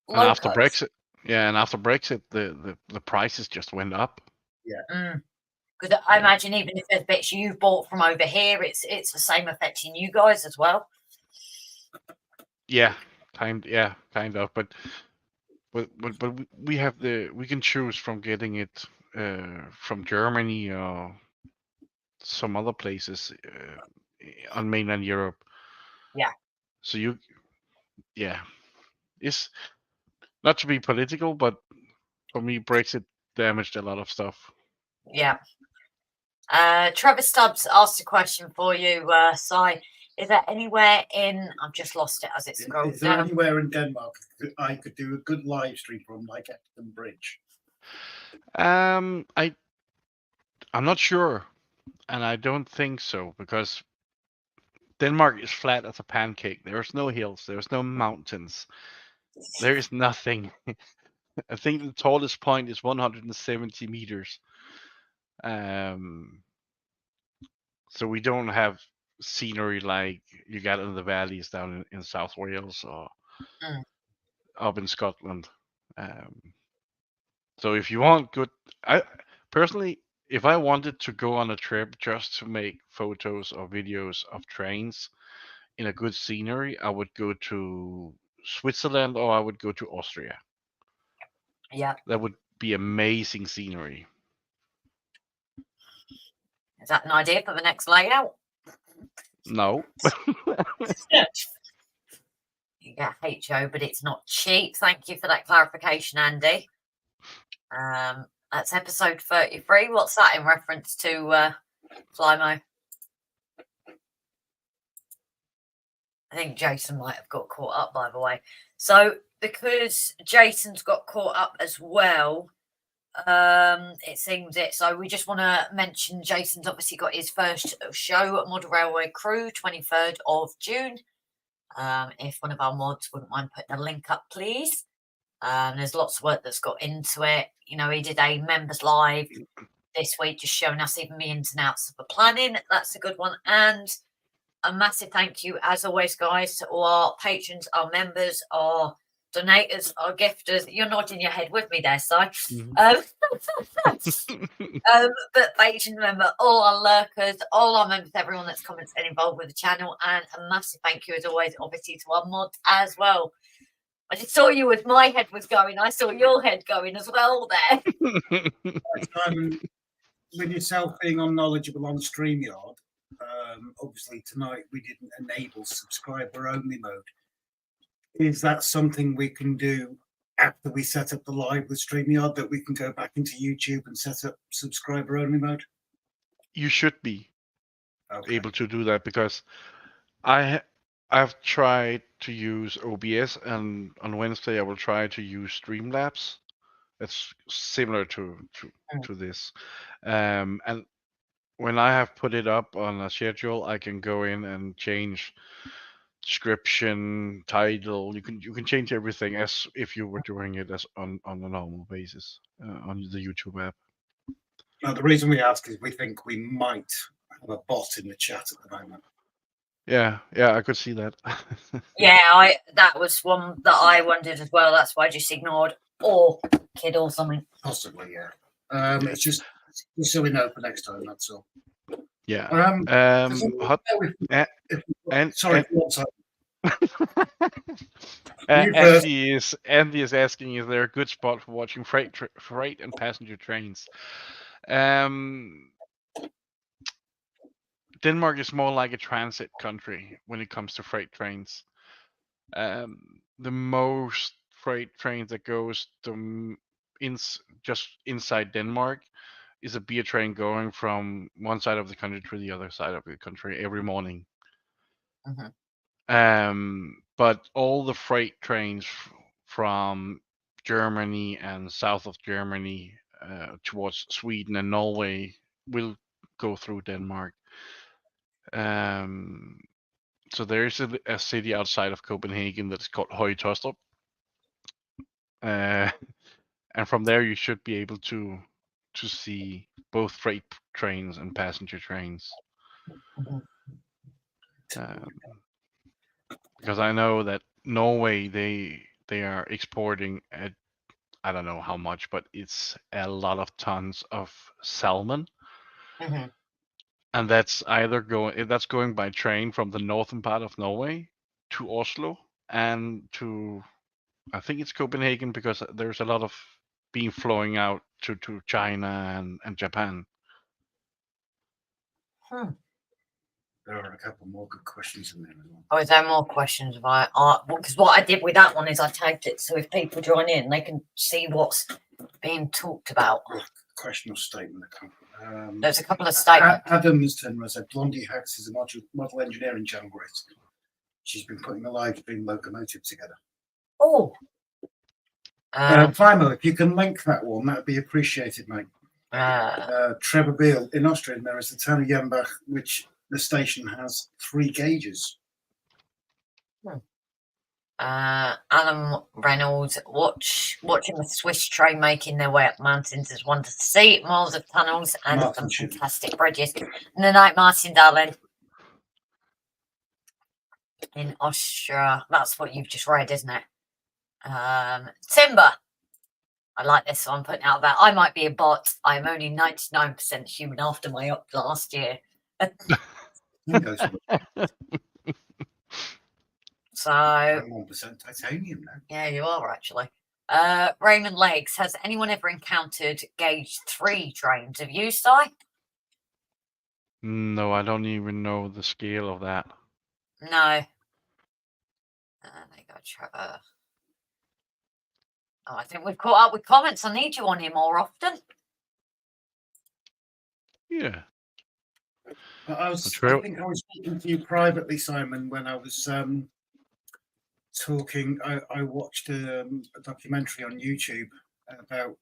after Brexit, the prices just went up. Yeah. Because I imagine even if there's bits you bought from over here, it's the same affecting you guys as well. Yeah, kind of, but we have we can choose from getting it from Germany or some other places on mainland Europe. Yeah. So it's not to be political, but for me, Brexit damaged a lot of stuff. Yeah. Trevor Stubbs asked a question for you, Si. Is there anywhere in? I've just lost it as it scrolls Is there down. anywhere in Denmark I could do a good live stream from, like Epsom Bridge? I'm not sure, and I don't think so, because Denmark is flat as a pancake. There's no hills. There's no mountains. There is nothing. I think the tallest point is 170 meters. So we don't have scenery like you got in the valleys down in South Wales or up in Scotland. So if you want good, I personally, if I wanted to go on a trip just to make photos or videos of trains in a good scenery, I would go to Switzerland or I would go to Austria. Yeah. That would be amazing scenery. Is that an idea for the next layout? No. You get HO, but it's not cheap. Thank you for that clarification, Andy. That's episode 33. What's that in reference to, Flymo? I think Jason might have got caught up, by the way. So because Jason's got caught up as well, it seems it. So we just want to mention Jason's obviously got his first show at Model Railway Crew, 23rd of June. If one of our mods wouldn't mind putting a link up, please. There's lots of work that's got into it. You know, he did a members live this week, just showing us even the ins and outs of the planning. That's a good one. And a massive thank you, as always, guys, to all our patrons, our members, our donators, our gifters. You're nodding your head with me there, Si. But patron member, all our lurkers, all our members, everyone that's commented and involved with the channel, and a massive thank you, as always, obviously, to our mods as well. I just saw you as my head was going. I saw your head going as well there. Simon, with yourself being unknowledgeable on StreamYard, obviously tonight we didn't enable subscriber only mode. Is that something we can do after we set up the live with StreamYard, that we can go back into YouTube and set up subscriber only mode? You should be able to do that, because I've tried to use OBS, and on Wednesday I will try to use Streamlabs. It's similar to this, and when I have put it up on a schedule, I can go in and change description, title. You can change everything as if you were doing it as on a normal basis on the YouTube app. Now, the reason we ask is we think we might have a bot in the chat at the moment. Yeah, I could see that. Yeah, that was one that I wondered as well. That's why I just ignored, or kid or something. Possibly, yeah. It's just so we know for next time. That's all. Yeah. Sorry. Andy is asking, is there a good spot for watching freight and passenger trains? Denmark is more like a transit country when it comes to freight trains. The most freight trains that goes to just inside Denmark is a beer train going from one side of the country to the other side of the country every morning. But all the freight trains from Germany and south of Germany towards Sweden and Norway will go through Denmark. So there is a city outside of Copenhagen that's called Høje-Taastrup. And from there you should be able to see both freight trains and passenger trains. Because I know that Norway they are exporting at, I don't know how much, but it's a lot of tons of salmon. And that's either going by train from the northern part of Norway to Oslo and to, I think it's Copenhagen, because there's a lot of being flowing out to China and Japan. There are a couple more good questions in there as well. Oh, is there more questions about art? Because what I did with that one is I tagged it, so if people join in, they can see what's being talked about. Question or statement. There's a couple of statements. Adam's turn said Blondie Hacks is a model engineering jungle. She's been putting a live stream locomotive together. Oh. Primo, if you can link that one, that would be appreciated, mate. Trevor Beale, in Austria, there is the town of Jambach, which the station has 3 gauges. Alan Reynolds, watching the Swiss train making their way up mountains is wonderful to see. Miles of tunnels and some fantastic bridges. And the night, Martin, darling. In Austria, that's what you've just read, isn't it? Timber. I like this one, putting out that I might be a bot. I'm only 99% human after my up last year. So 1% titanium now. Yeah, you are actually. Raymond Lakes, has anyone ever encountered gauge 3 trains? Have you, Si? No, I don't even know the scale of that. No. There you go, Trevor. Oh, I think we've caught up with comments. I need you on here more often. Yeah. I think I was speaking to you privately, Simon, when I was talking. I watched a documentary on YouTube about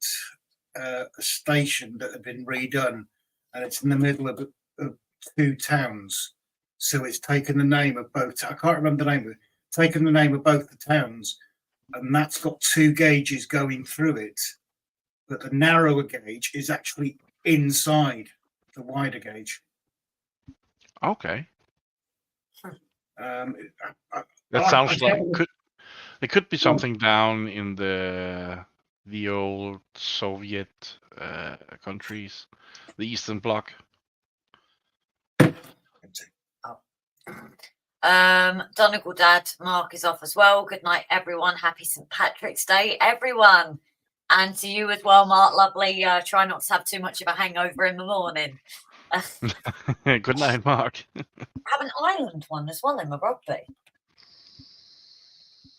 a station that had been redone, and it's in the middle of 2 towns. So it's taken the name of both. I can't remember the name of it. Taken the name of both the towns, and that's got 2 gauges going through it. But the narrower gauge is actually inside the wider gauge. Okay. That sounds like it could be something down in the old Soviet countries, the Eastern Bloc. Donegal Dad, Mark is off as well. Good night, everyone. Happy St. Patrick's Day, everyone. And to you as well, Mark. Lovely. Try not to have too much of a hangover in the morning. Good night, Mark. Have an Ireland one as well in my rugby.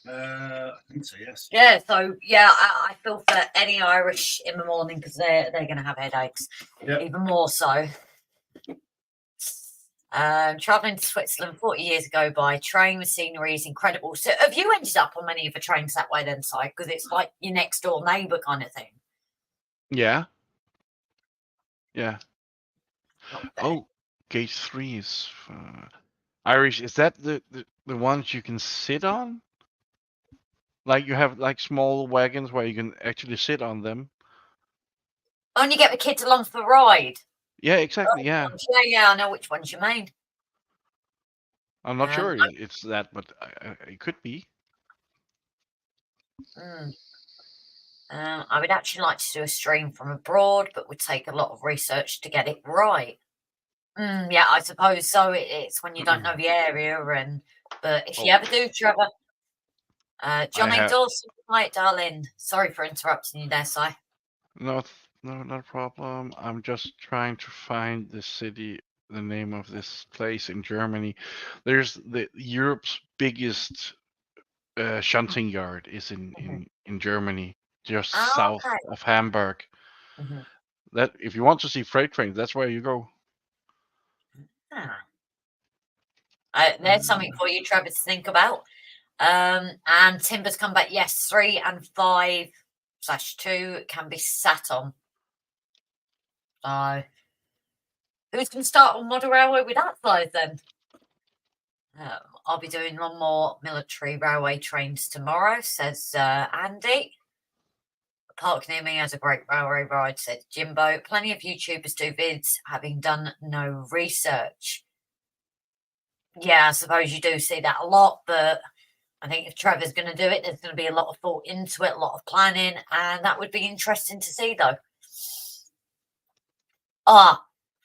I think so, yes. Yeah, so yeah, I feel for any Irish in the morning because they're going to have headaches. Yep. Even more so. Traveling to Switzerland 40 years ago by train, the scenery is incredible. So have you ended up on many of the trains that way then, Si? Because it's like your next door neighbour kind of thing. Yeah. Yeah. Oh, gauge 3 is Irish. Is that the ones you can sit on? Like you have like small wagons where you can actually sit on them. Oh, and you get the kids along for the ride. Yeah, exactly. Yeah. Yeah, I know which ones you mean. I'm not sure it's that, but it could be. I would actually like to do a stream from abroad, but would take a lot of research to get it right. Yeah, I suppose so. It's when you don't know the area, but if you ever do, Trevor. Johnny Dawson, hi, darling. Sorry for interrupting you there, Si. No, not a problem. I'm just trying to find the city the name of this place in Germany. There's the Europe's biggest shunting yard is in Germany, just Oh, south okay. of Hamburg. Mhm. That if you want to see freight trains, that's where you go. Ah. There's something for you, Trevor, to think about. And Timber's come back. Yes, 3 and 5/2 can be sat on. So, who's going to start on model railway with that size then? I'll be doing one more military railway trains tomorrow, says Andy. The park near me has a great railway ride, said Jimbo. Plenty of YouTubers do vids, having done no research. Yeah, I suppose you do see that a lot, but I think if Trevor's going to do it, there's going to be a lot of thought into it, a lot of planning, and that would be interesting to see, though.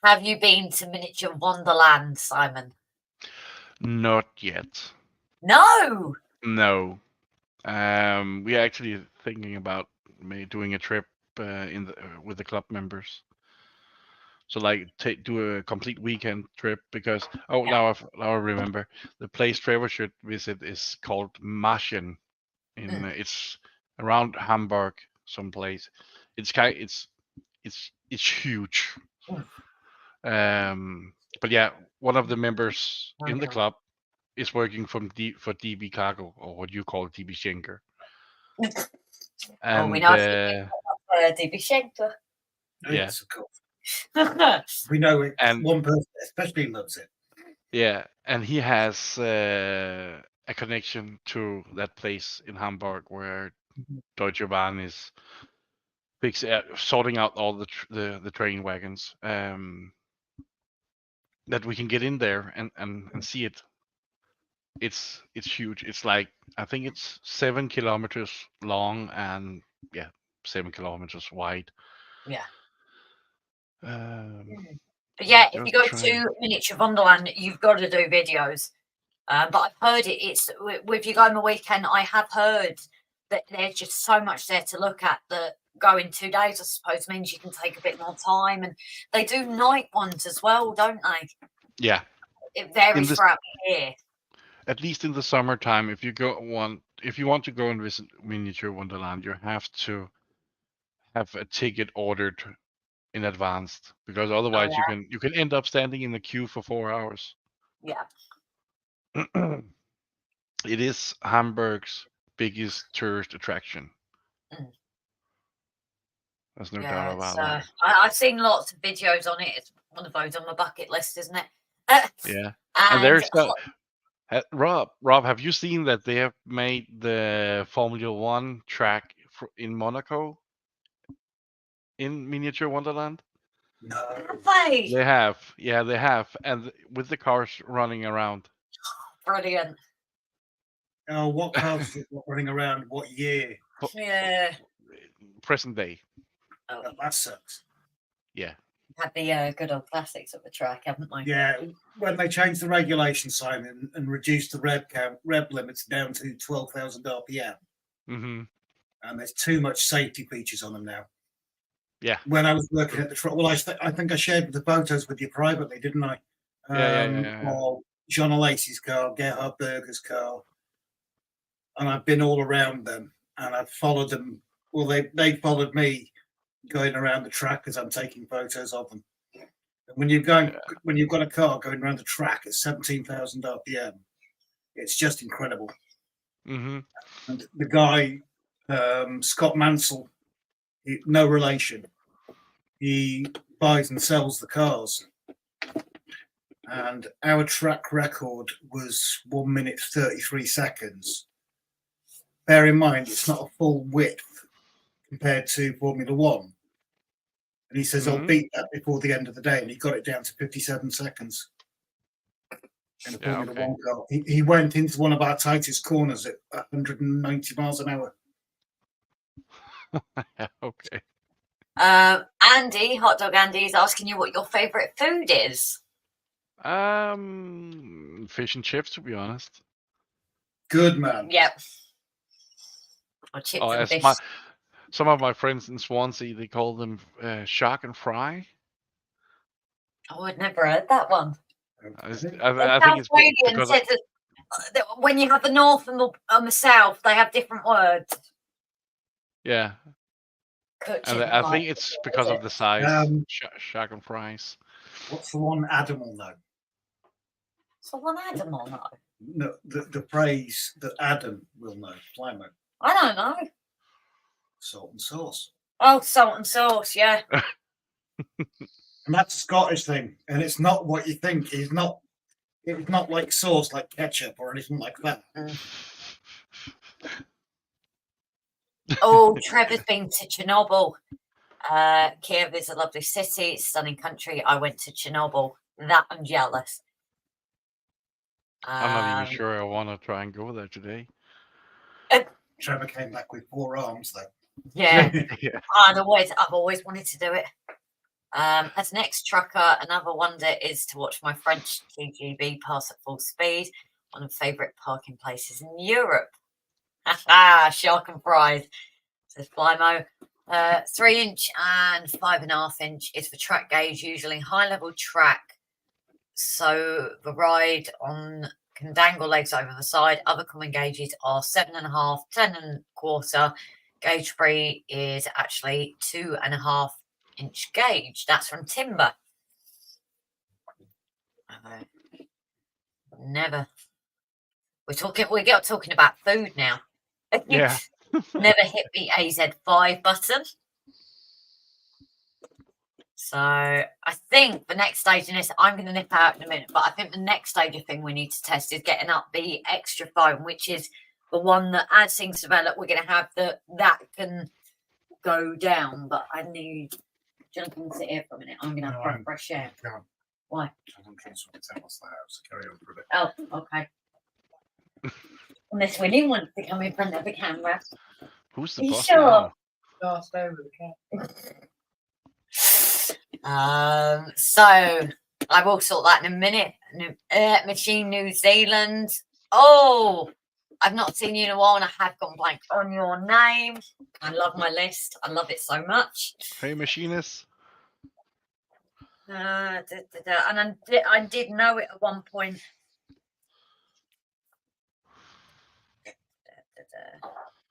Have you been to Miniature Wonderland, Simon? Not yet. No! No. We're actually thinking about doing a trip with the club members. So like do a complete weekend trip because now I remember the place Trevor should visit is called Maschen. It's around Hamburg, someplace. It's huge. But yeah, one of the members in the club is working for DB Cargo, or what you call DB Schenker. And we know DB Schenker. Yes, of course. We know it. And one person especially loves it. Yeah, and he has a connection to that place in Hamburg where Deutsche Bahn is sorting out all the train wagons. That we can get in there and see it. It's huge. It's like, I think it's 7 kilometers long and 7 kilometers wide. Yeah. But yeah, if you go to Miniature Wonderland, you've got to do videos. But I've heard it's with you going the weekend. I have heard that there's just so much there to look at that going 2 days, I suppose, means you can take a bit more time. And they do night ones as well, don't they? Yeah. It varies throughout the year. At least in the summertime, if you want to go and visit Miniature Wonderland, you have to have a ticket ordered in advance, because otherwise you can end up standing in the queue for 4 hours. Yeah. It is Hamburg's biggest tourist attraction. There's no doubt about that. I've seen lots of videos on it. It's one of those on my bucket list, isn't it? Yeah. And there's Rob, have you seen that they have made the Formula 1 track in Monaco in Miniature Wonderland? No. Have they? They have. Yeah, they have. And with the cars running around. Brilliant. Oh, what cars running around? What year? Yeah. Present day. Oh, that sucks. Yeah. Had the good old classics at the track, haven't they? Yeah, when they changed the regulation, Simon, and reduced the rev limits down to 12,000 RPM. Mm-hmm. And there's too much safety features on them now. Yeah. When I was working at the truck, I think I shared the photos with you privately, didn't I? Of John Lacey's car, Gerhard Berger's car, and I've been all around them, and I've followed them. Well, they followed me going around the track as I'm taking photos of them. And when you've got a car going around the track at 17,000 RPM, it's just incredible. Mm-hmm. And the guy, Scott Mansell, no relation, he buys and sells the cars. And our track record was 1 minute 33 seconds. Bear in mind, it's not a full width compared to Formula 1. And he says, I'll beat that before the end of the day. And he got it down to 57 seconds in a Formula 1 car. He went into one of our tightest corners at 190 miles an hour. Okay. Andy, Hot Dog Andy, is asking you what your favourite food is. Fish and chips, to be honest. Good man. Yep. Or chips and fish. Some of my friends in Swansea, they call them shark and fry. Oh, I'd never heard that one. I The think South it's Australian because said that when you have the north and the south, they have different words. yeah, Cutchin, and I like, think it's because of the size. Shark and fries. What's the one Adam will know? So one Adam or no? No, the phrase that Adam will know. Flymo. I don't know. Salt and sauce. Oh, salt and sauce, yeah. And that's a Scottish thing, and it's not what you think. It's not like sauce, like ketchup or anything like that. Oh, Trevor's been to Chernobyl. Kiev is a lovely city. It's a stunning country. I went to Chernobyl. That I'm jealous. I'm not even sure I want to try and go there today. Trevor came back with 4 arms, though. Yeah, Yeah. I've always wanted to do it. As an ex-trucker, another wonder is to watch my French TGV pass at full speed. One of favourite parking places in Europe. Shark and fries, says Flymo. 3-inch and 5.5-inch is for track gauge, usually high-level track. So the ride on can dangle legs over the side. Other common gauges are 7.5, 10.25. Gauge 3 is actually 2.5-inch gauge. That's from Timber. Never. We get talking about food now. Yeah. Never hit the AZ5 button. So I think the next stage in this, I'm going to nip out in a minute, but I think the next stage of thing we need to test is getting up the extra phone, which is the one that as things develop, we're going to have that can go down. But I need, Jonathan, sit here for a minute. I'm going to have fresh air. Why? I'm trying to sort it out. What's the house? Carry on for a bit. Oh, okay. Unless William wants to come in front of the camera. Who's the You boss sure? now? Oh, stay with the cat. So I will sort that in a minute. Machine New Zealand. Oh, I've not seen you in a while, and I have gone blank on your name. I love my list. I love it so much. Hey, machinist. And I did know it at one point.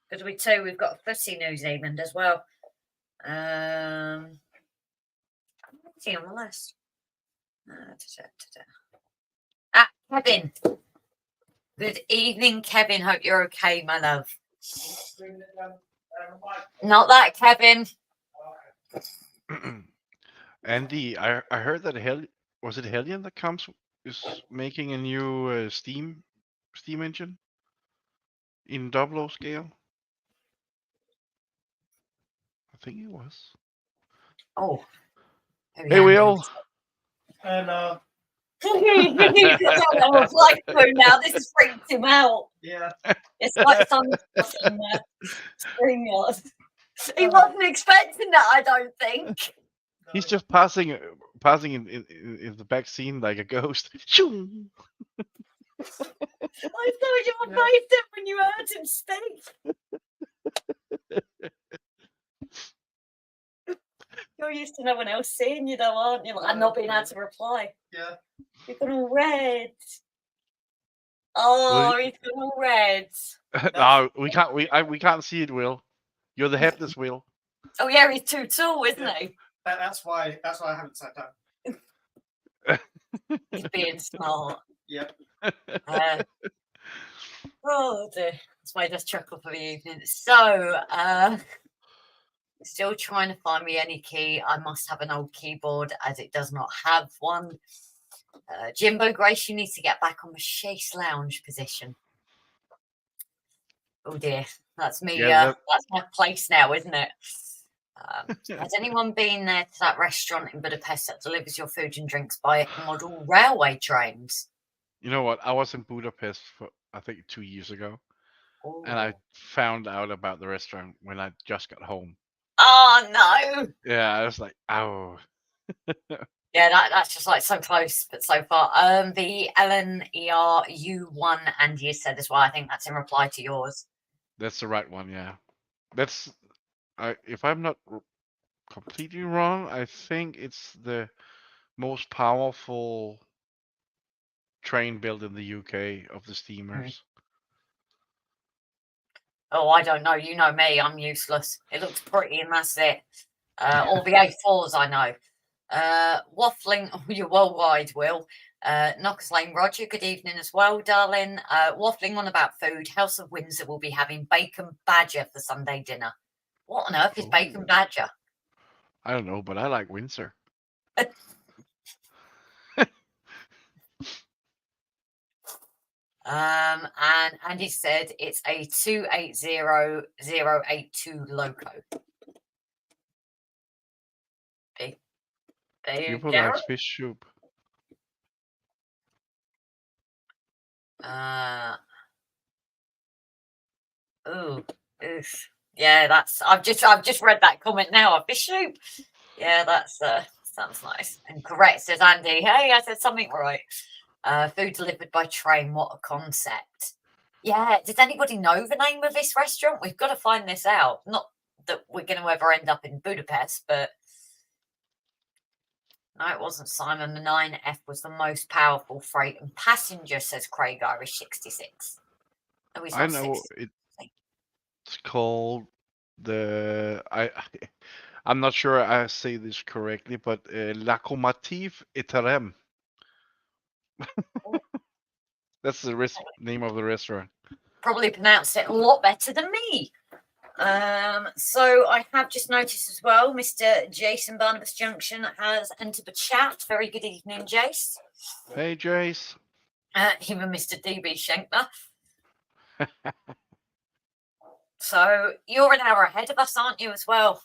Because we've got Footy New Zealand as well. See on the list. Kevin. Good evening, Kevin. Hope you're okay, my love. Not that, Kevin. Andy, I heard that was it Hellion that is making a new steam engine in 00 scale. I think it was. Oh. Hey, Will. Hello. Like through now. This has freaked him out. Yeah. It's like something Streamyard. He wasn't expecting that, I don't think. He's just passing in the back scene like a ghost. Shoo! I saw your face when you heard him speak. You're used to no one else seeing you, though, aren't you? Like, I'm not being able to reply. Yeah. You've gone all red. Oh, he's gone all red. No, we can't see it, Will. You're the headless Will. Oh yeah, he's too tall, isn't he? That's why I haven't sat down. He's being smart. Yep. Oh dear. That's why I just chuckle for the evening. So, still trying to find me any key. I must have an old keyboard as it does not have one. Jimbo Grace, you need to get back on the chaise lounge position. Oh dear, that's me. Yeah, that's my place now, isn't it? Has anyone been there to that restaurant in Budapest that delivers your food and drinks by model railway trains? You know what? I was in Budapest for I think 2 years ago, and I found out about the restaurant when I just got home. Oh no! Yeah, I was like, oh. Yeah, that's just like so close, but so far. The LNERU1, and you said as well. I think that's in reply to yours. That's the right one, yeah. If I'm not completely wrong, I think it's the most powerful train built in the UK of the steamers. Oh, I don't know. You know me. I'm useless. It looks pretty, and that's it. All the A4s I know. Waffling, you're worldwide, Will. Knockers Lane Roger, good evening as well, darling. Waffling on about food. House of Windsor will be having bacon badger for Sunday dinner. What on earth is bacon badger? I don't know, but I like Windsor. And Andy said it's a 280082 loco. People Garrett? like fish soup. Oof. Yeah, that's. I've just read that comment now. A fish soup. Yeah, that's sounds nice. And correct, says Andy. Hey, I said something right. Food delivered by train. What a concept. Yeah. Does anybody know the name of this restaurant? We've got to find this out. Not that we're going to ever end up in Budapest, but no, it wasn't Simon. The 9F was the most powerful freight and passenger, says Craig Irish 66. No, he's I not know 60. it's called the I'm not sure I say this correctly, but Locomotive Eterem. That's the name of the restaurant. Probably pronounced it a lot better than me. So I have just noticed as well, Mr. Jason Barnabas Junction has entered the chat. Very good evening, Jace. Hey, Jace. Even Mr. DB Schenkner. So you're an hour ahead of us, aren't you, as well?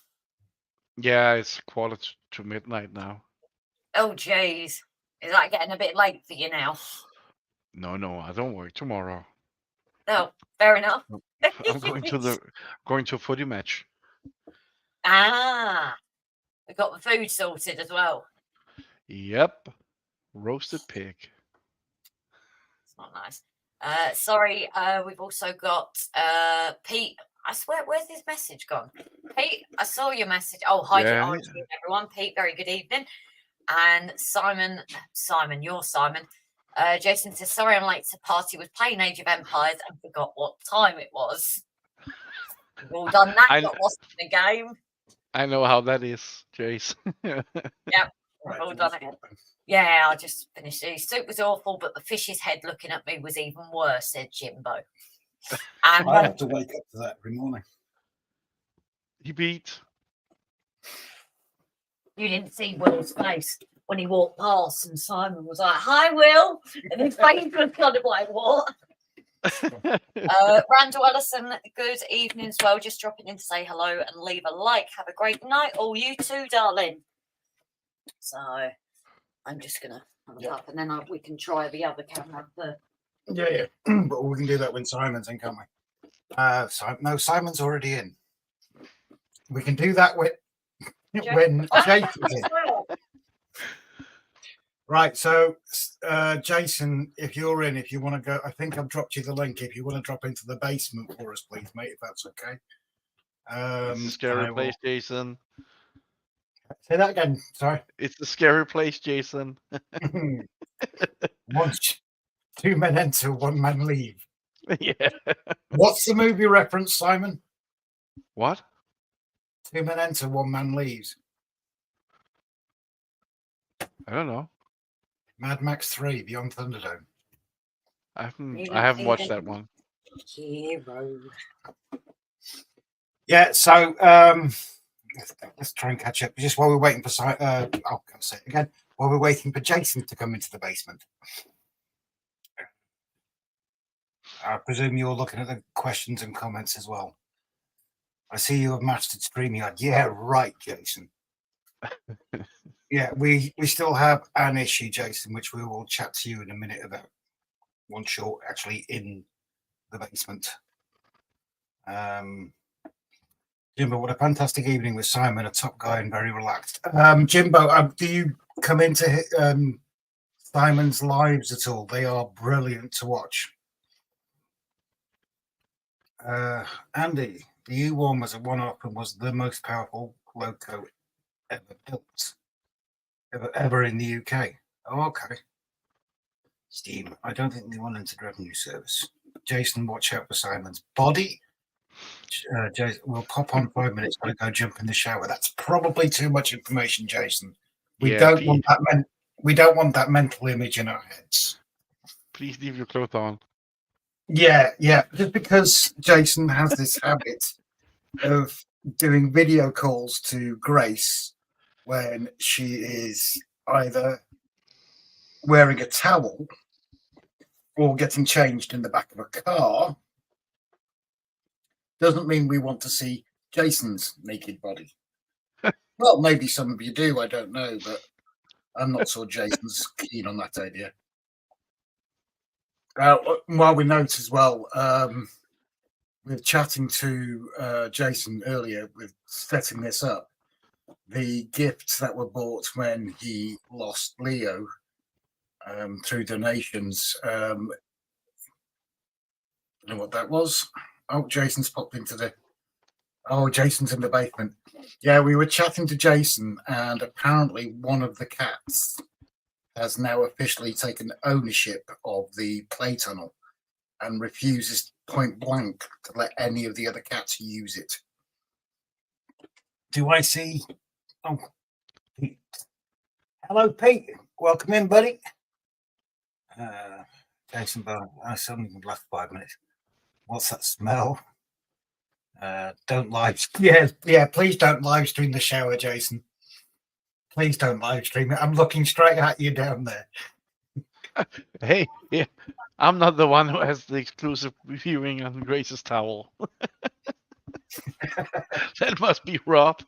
Yeah, it's quarter to midnight now. Oh, jeez. Is that getting a bit late for you now? No, I don't work tomorrow. Oh, fair enough. I'm going to a footy match. Ah, we got the food sorted as well. Yep, roasted pig. It's not nice. Sorry, we've also got Pete. I swear, where's this message gone? Pete, I saw your message. Oh, hi, Yeah. everyone. Pete, very good evening. And Simon, you're Simon. Jason says, sorry I'm late to party, was playing Age of Empires and forgot what time it was. We've all done that, got lost in the game. I know how that is, Jace. Yep, we've all done it. Yeah, I just finished. The soup was awful, but the fish's head looking at me was even worse, said Jimbo. And I have to wake up to that every morning. You beat. You didn't see Will's face when he walked past, and Simon was like, "Hi, Will," and his face was kind of like, "What?" Randall Ellison, good evening as well. Just dropping in to say hello and leave a like. Have a great night, all you too, darling. So I'm just gonna have a up, and then we can try the other camera. Yeah. But we can do that when Simon's in, can't we? No, Simon's already in. We can do that when Jason's in. Right, so Jason, if you're in, if you want to go, I think I've dropped you the link. If you want to drop into the basement for us, please, mate, if that's okay. It's a scary place, Jason. Say that again. Sorry. It's a scary place, Jason. Once 2 men enter, 1 man leave. Yeah. What's the movie reference, Simon? What? 2 men enter, 1 man leaves. I don't know. Mad Max 3, Beyond Thunderdome. I haven't watched that one. Hero. Yeah, so let's try and catch up. Just while we're waiting for I'll say it again. While we're waiting for Jason to come into the basement. I presume you're looking at the questions and comments as well. I see you have mastered Streamyard. Yeah, right, Jason. Yeah, we still have an issue, Jason, which we will chat to you in a minute about. One short, actually, in the basement. Jimbo, what a fantastic evening with Simon, a top guy and very relaxed. Jimbo, do you come into Simon's lives at all? They are brilliant to watch. Andy, the U1 was a one-off and was the most powerful loco ever built. ever in the UK. Oh, okay. Steam. I don't think they want entered revenue service. Jason, watch out for Simon's body. Jason, we'll pop on 5 minutes. Gotta go jump in the shower. That's probably too much information, Jason. We Yeah, don't want that. We don't want that mental image in our heads. Please leave your clothes on. Yeah. Just because Jason has this habit of doing video calls to Grace when she is either wearing a towel or getting changed in the back of a car doesn't mean we want to see Jason's naked body. Well, maybe some of you do, I don't know, but I'm not sure Jason's keen on that idea. While we note as well, with chatting to Jason earlier with setting this up, the gifts that were bought when he lost Leo through donations. I don't know what that was. Oh, Jason's popped into the. Oh, Jason's in the basement. Yeah, we were chatting to Jason, and apparently one of the cats has now officially taken ownership of the play tunnel and refuses point blank to let any of the other cats use it. Do I see? Oh, Pete. Hello, Pete. Welcome in, buddy. Jason Bone. I only left 5 minutes. What's that smell? Don't live. Yeah. Please don't live stream the shower, Jason. Please don't live stream it. I'm looking straight at you down there. Hey, yeah, I'm not the one who has the exclusive viewing on Grace's towel. That must be Rob.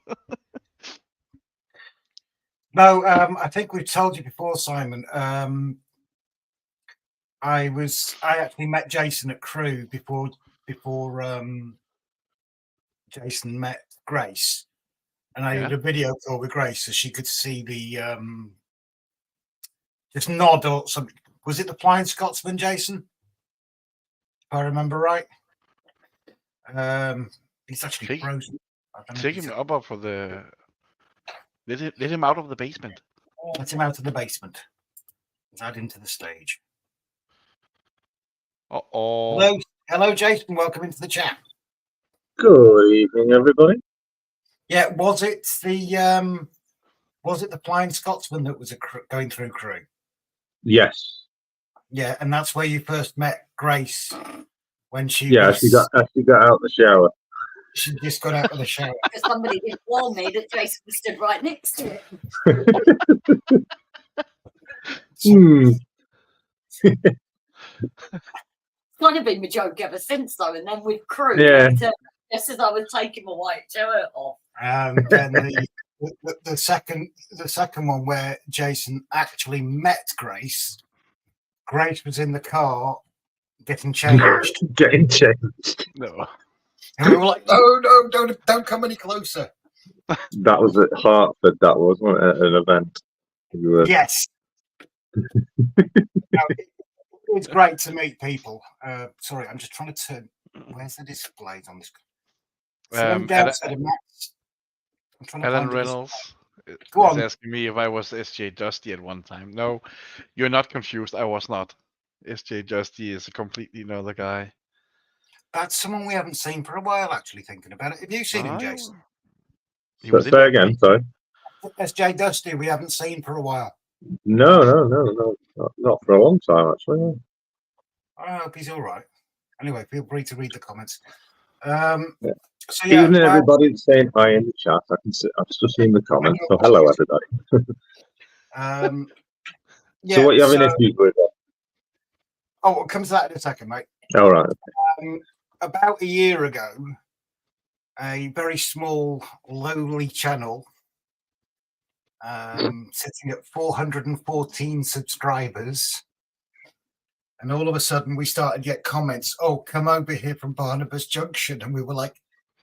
No, I think we've told you before, Simon. I actually met Jason at Crew before Jason met Grace, and I did a video call with Grace so she could see the just nod or something. Was it the Flying Scotsman, Jason? If I remember right. He's actually frozen. Take him up for the. Let him out of the basement. Let him out of the basement. Add him to the stage. Uh-oh. Hello, Jason. Welcome into the chat. Good evening, everybody. Yeah, was it the Flying Scotsman that was going through Crew? Yes. Yeah, and that's where you first met Grace when she she got out of the shower. She just got out of the shower. Because somebody didn't warn me that Jason was stood right next to it. It's kind of been my joke ever since, though. And then with Crew, just as I was taking my white shirt off. And then the second one where Jason actually met Grace. Grace was in the car getting changed. No. And we were like, no, don't come any closer. That was at Hartford, that was, wasn't it? An event. Yes. It's great to meet people. Sorry, I'm just trying to turn. Where's the displays on this? Alan Reynolds is asking me if I was SJ Dusty at one time. No, you're not confused. I was not. SJ Dusty is a completely another guy. That's someone we haven't seen for a while, actually, thinking about it. Have you seen him, Jason? Say again, sorry. SJ Dusty, we haven't seen for a while. No. Not for a long time, actually. I hope he's all right. Anyway, feel free to read the comments. So Even everybody that's saying hi in the chat, I've just seen the comments. So hello, everybody. So what are you having issues with? Oh, we'll come to that in a second, mate. All right. About a year ago, a very small, lowly channel, sitting at 414 subscribers, and all of a sudden we started to get comments, oh, come over here from Barnabas Junction, and we were like,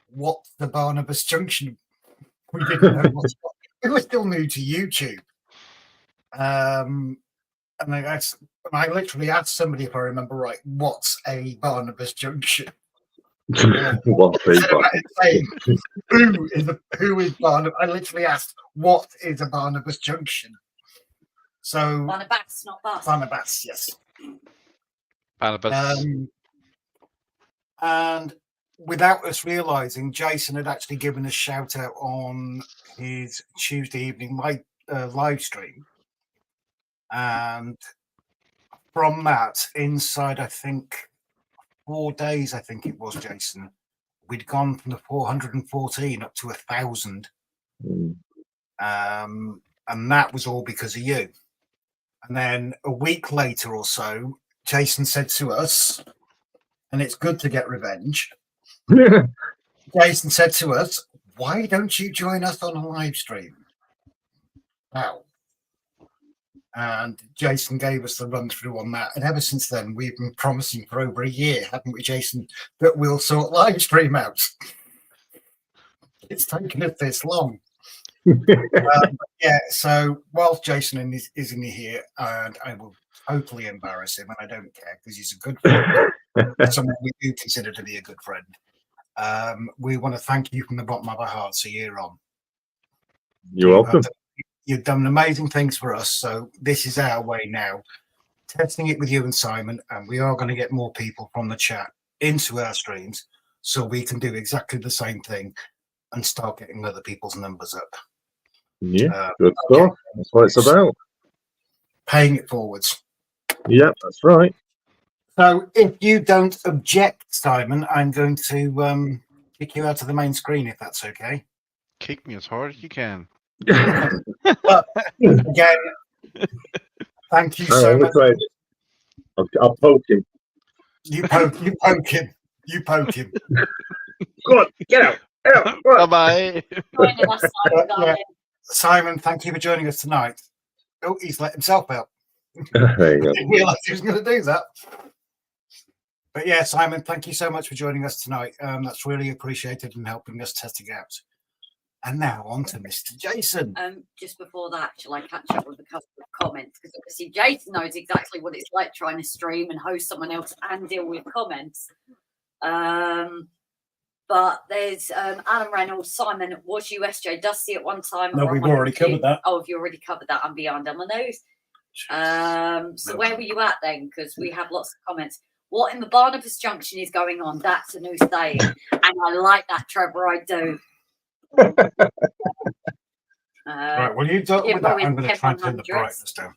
what's the Barnabas Junction? We didn't know what we were still new to YouTube. And I literally asked somebody, if I remember right, what's a Barnabas Junction? What's who is Barnabas? I literally asked, what is a Barnabas Junction? So Barnabas, not bus. Barnabas, yes. Barnabas, not bus. Barnabas, yes. Barnabas. And without us realizing, Jason had actually given a shout out on his Tuesday evening live stream. And from that, inside, I think 4 days, I think it was, Jason, we'd gone from the 414 up to 1,000. And that was all because of you. And then a week later or so, Jason said to us, and it's good to get revenge. Jason said to us, "Why don't you join us on a live stream?" Wow. And Jason gave us the run through on that. And ever since then, we've been promising for over a year, haven't we, Jason, that we'll sort live stream out. It's taken us this long. Yeah, so whilst Jason isn't here, and I will totally embarrass him, and I don't care because he's a good friend, someone we do consider to be a good friend. We want to thank you from the bottom of our hearts a year on. You're welcome. You've done amazing things for us, so this is our way now, testing it with you and Simon, and we are going to get more people from the chat into our streams so we can do exactly the same thing and start getting other people's numbers up. Yeah, good stuff. That's what it's about. Paying it forwards. Yep, that's right. So if you don't object, Simon, I'm going to kick you out of the main screen, if that's okay. Kick me as hard as you can. But again, thank you so much. I'll poke him. You poke him. You poke him. Go on, get out. Bye-bye. Yeah. Simon, thank you for joining us tonight. Oh, he's let himself out. There you go. I didn't realise he was going to do that. But yeah, Simon, thank you so much for joining us tonight. That's really appreciated and helping us test it out. And now on to Mr. Jason. Just before that, shall I catch up with a couple of comments? Because obviously Jason knows exactly what it's like trying to stream and host someone else and deal with comments. But there's Alan Reynolds, Simon, was USJ Dusty at one time? No, we've already covered that. Oh, have you already covered that? I'm behind on my nose. So where were you at then? Because we have lots of comments. What in the Barnabas Junction is going on? That's a new saying. And I like that, Trevor, I do. Right, well, you talk with that. I'm going to try and turn the 100s. brightness down.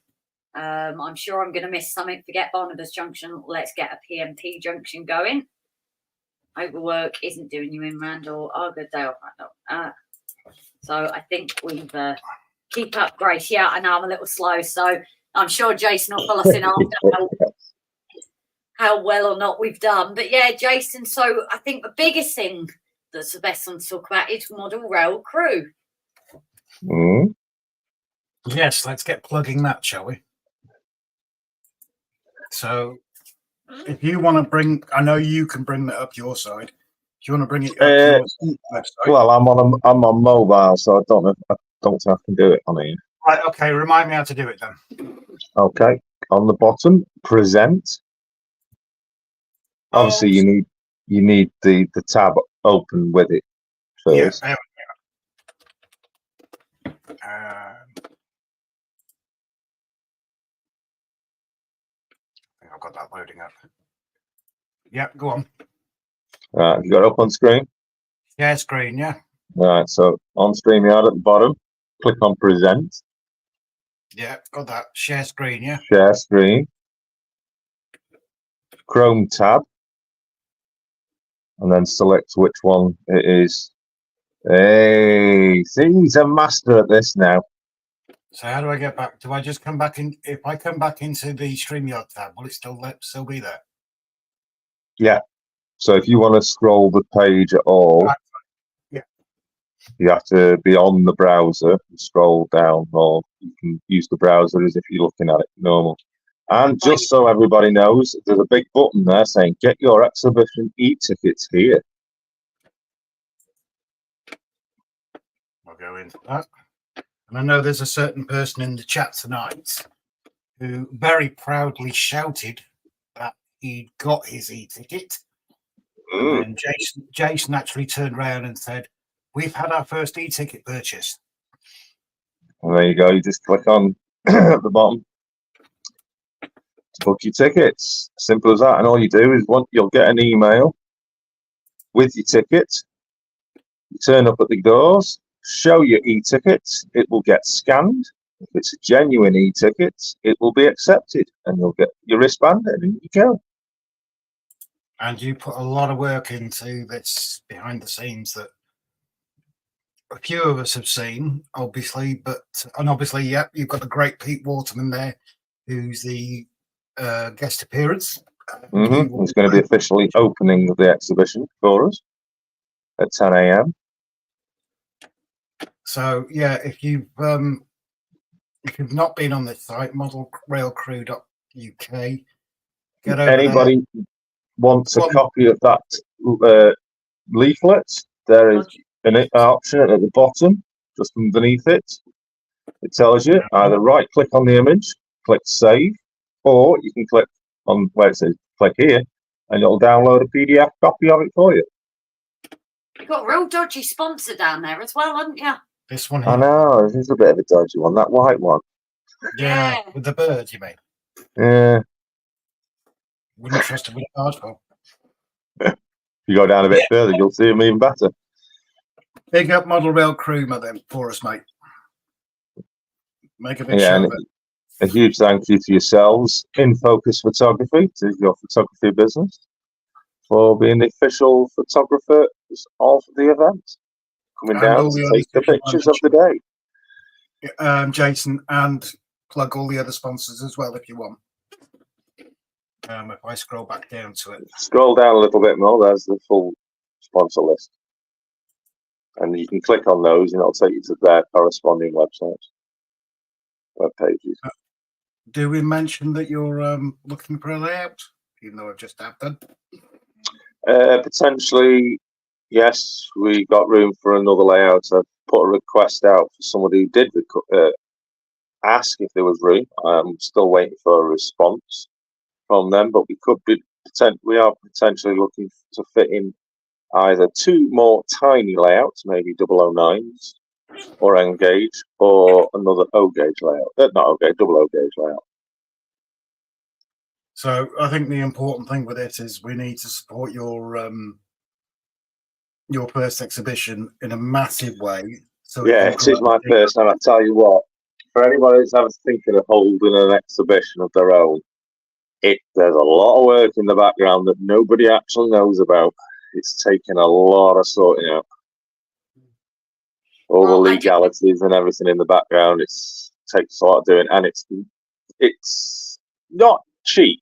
I'm sure I'm going to miss something. Forget Barnabas Junction. Let's get a PMT junction going. Overwork isn't doing you in, Randall. Oh, good day off, Randall. So I think we've keep up, Grace. Yeah, I know I'm a little slow, so I'm sure Jason will fill us in after how well or not we've done. But yeah, Jason. So I think the biggest thing that's the best one to talk about is model rail crew. Yes, let's get plugging that, shall we? So, if you want to bring, I know you can bring that up your side. Do you want to bring it up your website? Well, I'm on mobile, so I don't think I can do it on here. Right, okay, remind me how to do it then. Okay, on the bottom, present. Obviously, you need the tab open with it first. Yeah, I think I've got that loading up. Yeah, go on. You got it up on screen? Yeah, screen, yeah. Right, so on Streamyard at the bottom, click on present. Yeah, got that. Share screen, yeah. Share screen. Chrome tab. And then select which one it is. Hey, see, he's a master at this now. So how do I get back? Do I just come back in? If I come back into the StreamYard tab, will it still be there? Yeah. So if you want to scroll the page at all, yeah, you have to be on the browser and scroll down, or you can use the browser as if you're looking at it normal. And just so everybody knows, there's a big button there saying "Get your exhibition e-tickets here." I'll go into that. And I know there's a certain person in the chat tonight who very proudly shouted that he got his e-ticket. And Jason actually turned around and said, "We've had our first e-ticket purchase." Well, there you go. You just click on at the bottom to book your tickets. Simple as that. And all you do is you'll get an email with your ticket. You turn up at the doors, show your e-ticket, it will get scanned. If it's a genuine e-ticket, it will be accepted, and you'll get your wristband, and in you go. And you put a lot of work into this behind the scenes that a few of us have seen, obviously, and obviously, yeah, you've got the great Pete Waterman there, who's the guest appearance. He's going to be officially opening the exhibition for us at 10 a.m. So yeah, if you've not been on this site, modelrailcrew.uk, get over Anybody there. wants a copy of that leaflet? There is an option at the bottom, just underneath it. It tells you either right click on the image, click save, or you can click on where it says click here, and it'll download a PDF copy of it for you. You've got a real dodgy sponsor down there as well, haven't you? This one here. I know, this is a bit of a dodgy one, that white one. Yeah, with the bird, you mean? Yeah. Wouldn't trust it with a hardcore. If you go down a bit further, you'll see them even better. Big up Model Rail Crew, for us, mate. Make a big show of it. A huge thank you to yourselves, In Focus Photography, to your photography business, for being the official photographers of the event. Coming down to take the pictures of the day. Jason, and plug all the other sponsors as well if you want. If I scroll back down to it. Scroll down a little bit more, there's the full sponsor list. And you can click on those and it'll take you to their corresponding websites, web pages. Do we mention that you're looking for a layout, even though I've just have done? Potentially, yes, we got room for another layout. I've put a request out for somebody who did ask if there was room. I'm still waiting for a response from them, but we are potentially looking to fit in either two more tiny layouts, maybe 009s or N gauge, or another O gauge layout. Not O gauge, double O gauge layout. So I think the important thing with it is we need to support your first exhibition in a massive way. So yeah, it is my first, and I tell you what, for anybody that's ever thinking of holding an exhibition of their own, there's a lot of work in the background that nobody actually knows about. It's taken a lot of sorting out. All the legalities and everything in the background. It takes a lot of doing, and it's not cheap.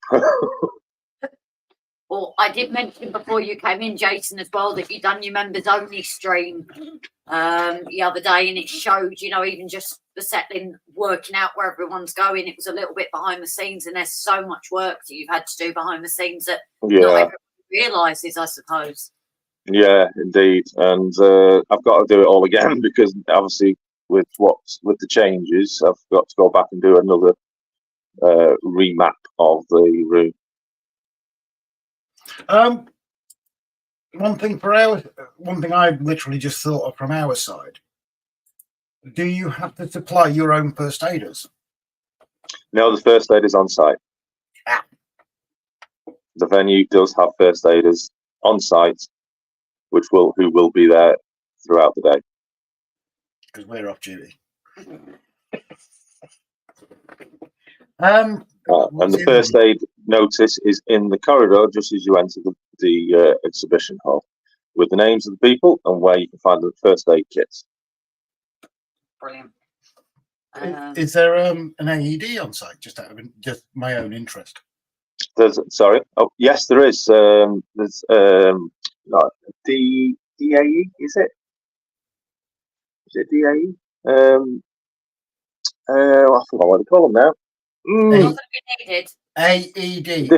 Well, I did mention before you came in, Jason, as well, that you've done your members only stream the other day, and it showed, even just the settling, working out where everyone's going. It was a little bit behind the scenes, and there's so much work that you've had to do behind the scenes that not everyone realises, I suppose. Yeah, indeed. And I've got to do it all again because obviously with the changes, I've got to go back and do another remap of the room. One thing I've literally just thought of from our side. Do you have to supply your own first aiders? No, the first aid is on site. The venue does have first aiders on site, who will be there throughout the day. Because we're off duty. And the first aid notice is in the corridor just as you enter the exhibition hall, with the names of the people and where you can find the first aid kits. Brilliant. Is there an AED on site? Just out of my own interest. Sorry. Oh, yes, there is. There's DAE. Is it? Is it DAE? I forgot what they call them now. AED.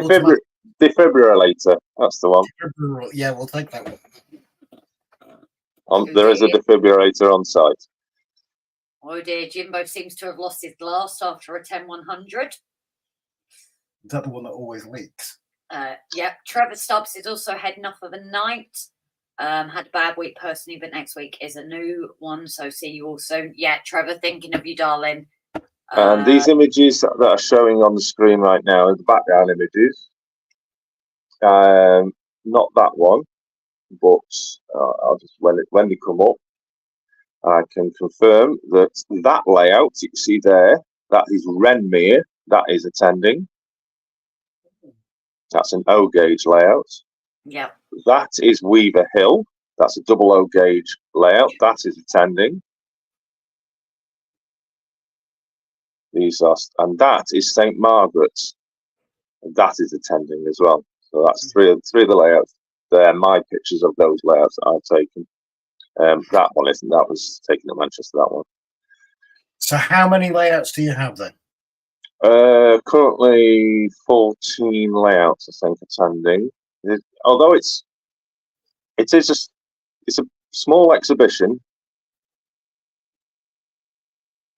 Defibrillator. That's the one. Yeah, we'll take that one. There is a defibrillator on site. Oh dear, Jimbo seems to have lost his glass after a 10-100. Is that the one that always leaks? Yep. Trevor Stubbs is also heading off of a night. Had a bad week personally, but next week is a new one. So see you all soon. Yeah, Trevor, thinking of you, darling. And these images that are showing on the screen right now are the background images. Not that one, but I'll just when they come up, I can confirm that that layout you can see there, that is Renmere, that is attending. That's an O gauge layout. Yeah. That is Weaver Hill. That's a double O gauge layout. That is attending. These are, and that is St Margaret's. And that is attending as well. So that's three of the layouts. They're my pictures of those layouts that I've taken. That one isn't. That was taken at Manchester. That one. So how many layouts do you have then? Currently 14 layouts, I think, attending. Although it's a small exhibition,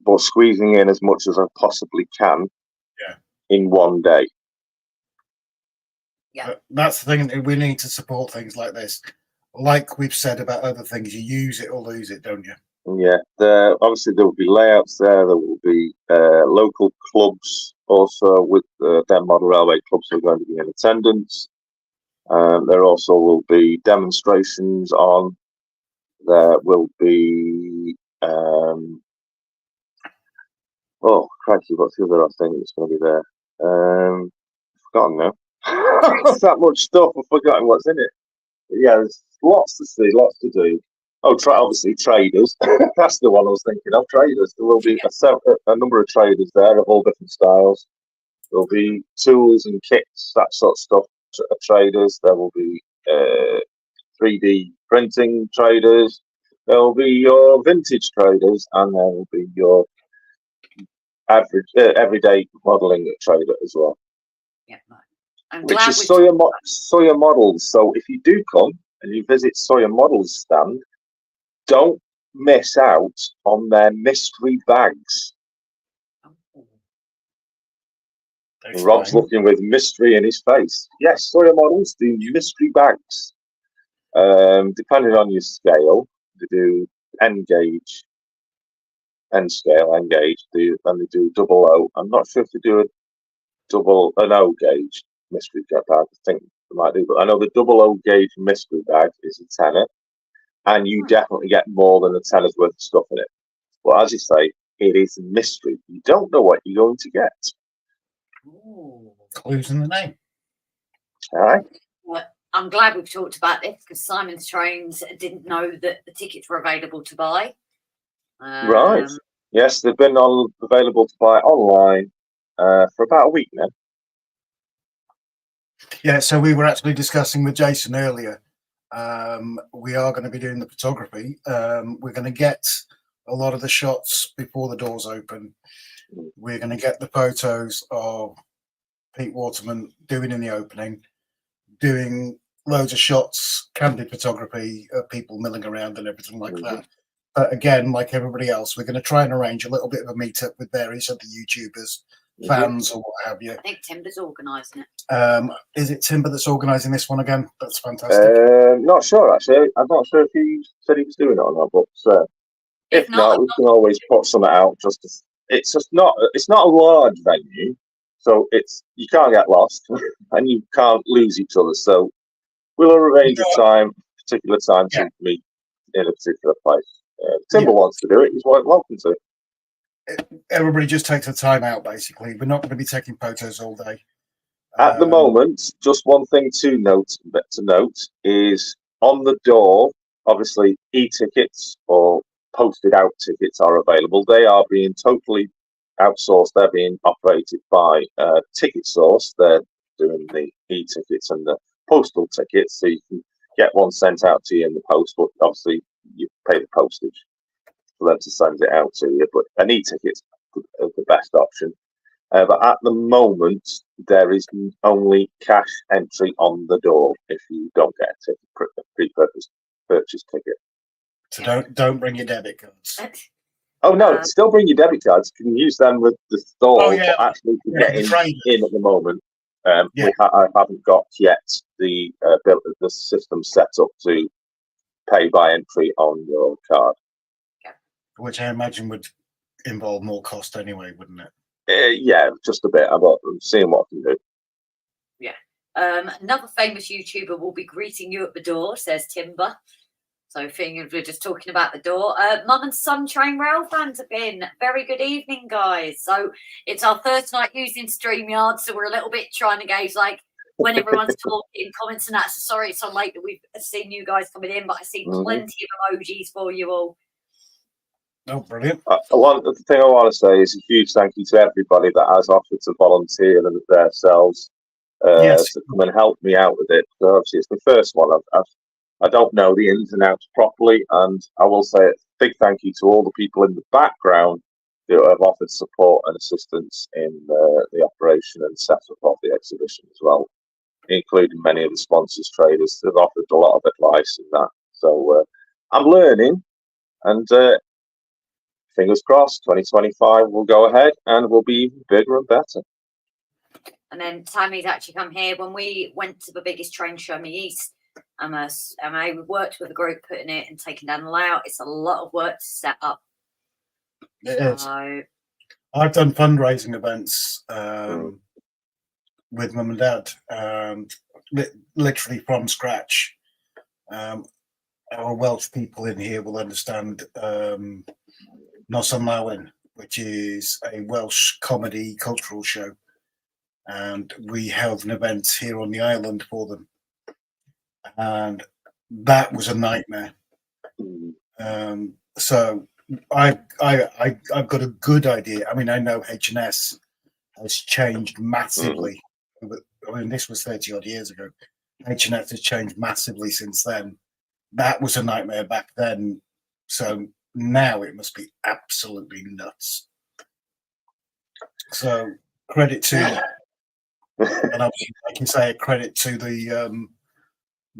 but squeezing in as much as I possibly can in one day. Yeah, that's the thing. We need to support things like this. Like we've said about other things, you use it or lose it, don't you? Yeah, obviously there will be layouts there. There will be local clubs also with their model railway clubs who are going to be in attendance. There also will be demonstrations on. There will be oh crikey, what's the other thing that's going to be there? I've forgotten now. That much stuff. I've forgotten what's in it. Yeah, there's lots to see, lots to do. Oh, obviously traders. That's the one I was thinking of. Traders. There will be a number of traders there of all different styles. There'll be tools and kits, that sort of stuff. Traders. There will be 3D printing traders. There will be your vintage traders, and there will be your average everyday modelling trader as well. Yeah, which is Sawyer Models. So if you do come and you visit Sawyer Models stand, don't miss out on their mystery bags. Rob's looking with mystery in his face. Yes, Sawyer Models do mystery bags. Depending on your scale, they do N gauge, N scale, N gauge, and they do double O. I'm not sure if they do an O gauge mystery bag. I think they might do, but I know the double O gauge mystery bag is a tenner, and you definitely get more than a tenner's worth of stuff in it. But as you say, it is a mystery. You don't know what you're going to get. Ooh. Clues in the name. All right. Well, I'm glad we've talked about this because Simon's Trains didn't know that the tickets were available to buy. Right. Yes, they've been available to buy online for about a week now. Yeah, so we were actually discussing with Jason earlier. We are going to be doing the photography. We're going to get a lot of the shots before the doors open. We're going to get the photos of Pete Waterman doing in the opening, doing loads of shots, candid photography of people milling around and everything like that. But again, like everybody else, we're going to try and arrange a little bit of a meetup with various other YouTubers, fans or what have you. I think Timber's organising it. Is it Timber that's organising this one again? That's fantastic. Not sure actually. I'm not sure if he said he was doing it or not, but if not, we can always put something out. It's not a large venue, so you can't get lost and you can't lose each other. So we'll arrange a particular time to meet in a particular place. Timber wants to do it. He's welcome to. Everybody just takes the time out. Basically, we're not going to be taking photos all day. At the moment, just one thing to note is on the door. Obviously, e-tickets or posted out tickets are available. They are being totally outsourced. They're being operated by Ticket Source. They're doing the e-tickets and the postal tickets, so you can get one sent out to you in the post. But obviously, you pay the postage for them to send it out to you. But an e-ticket's the best option. But at the moment, there is only cash entry on the door if you don't get a pre-purchase ticket. So don't bring your debit cards. Oh no, still bring your debit cards. You can use them with the store, but actually to get in at the moment, I haven't got yet the system set up to pay by entry on your card. Which I imagine would involve more cost anyway, wouldn't it? Yeah, just a bit. I'm seeing what I can do. Another famous YouTuber will be greeting you at the door, says Timber. So, thinking we're just talking about the door. Mum and Son Train Rail fans have been. Very good evening, guys. So, it's our first night using StreamYard, so we're a little bit trying to gauge like when everyone's talking, comments and that. So, sorry it's so late that we've seen you guys coming in, but I see plenty of emojis for you all. Oh, brilliant. The thing I want to say is a huge thank you to everybody that has offered to volunteer themselves to come and help me out with it. So obviously, it's the first one. I don't know the ins and outs properly, and I will say a big thank you to all the people in the background who have offered support and assistance in the operation and setup of the exhibition as well, including many of the sponsors, traders that have offered a lot of advice in that. So I'm learning, and fingers crossed, 2025 will go ahead and will be even bigger and better. And then Tammy's actually come here when we went to the biggest train show in the East. I worked with a group putting it and taking down the layout. It's a lot of work to set up. It is. I've done fundraising events with Mum and Dad, literally from scratch. Our Welsh people in here will understand Nos Ymlaen, which is a Welsh comedy cultural show. And we held an event here on the island for them. And that was a nightmare. So I've got a good idea. I mean, I know H&S has changed massively. I mean, this was 30 odd years ago. H&S has changed massively since then. That was a nightmare back then. So now it must be absolutely nuts. So credit to, and obviously I can say a credit to the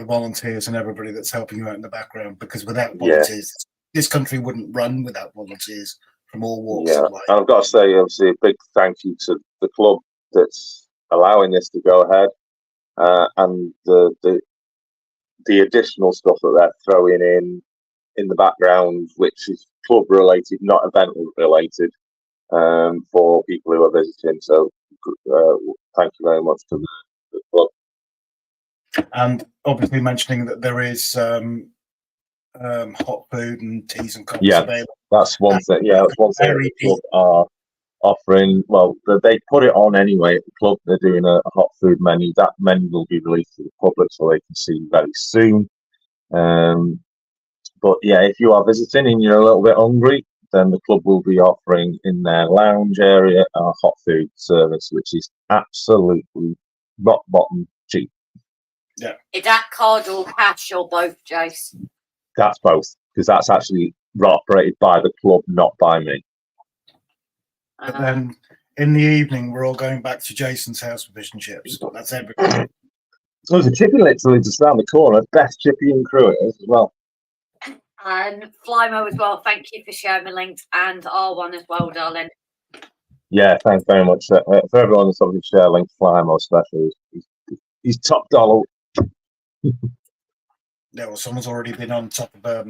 volunteers and everybody that's helping you out in the background, because without volunteers, this country wouldn't run without volunteers from all walks of life. And I've got to say, obviously, a big thank you to the club that's allowing this to go ahead, and the additional stuff that they're throwing in the background, which is club related, not event related, for people who are visiting. So thank you very much to the club. And obviously mentioning that there is hot food and teas and coffee available. That's one thing. Yeah, that's one thing the club are offering. Well, they put it on anyway at the club. They're doing a hot food menu. That menu will be released to the public so they can see very soon. But yeah, if you are visiting and you're a little bit hungry, then the club will be offering in their lounge area a hot food service, which is absolutely rock bottom cheap. Yeah. Is that card or cash or both, Jace? That's both, because that's actually operated by the club, not by me. But then in the evening, we're all going back to Jason's house for fish and chips. That's everything. There's a chippy literally just around the corner. Best chippy and crew it is as well. And Flymo as well. Thank you for sharing the links, and R1 as well, darling. Yeah, thanks very much. For everyone that's obviously share links, Flymo especially, he's top dollar. Yeah, well, someone's already been on top of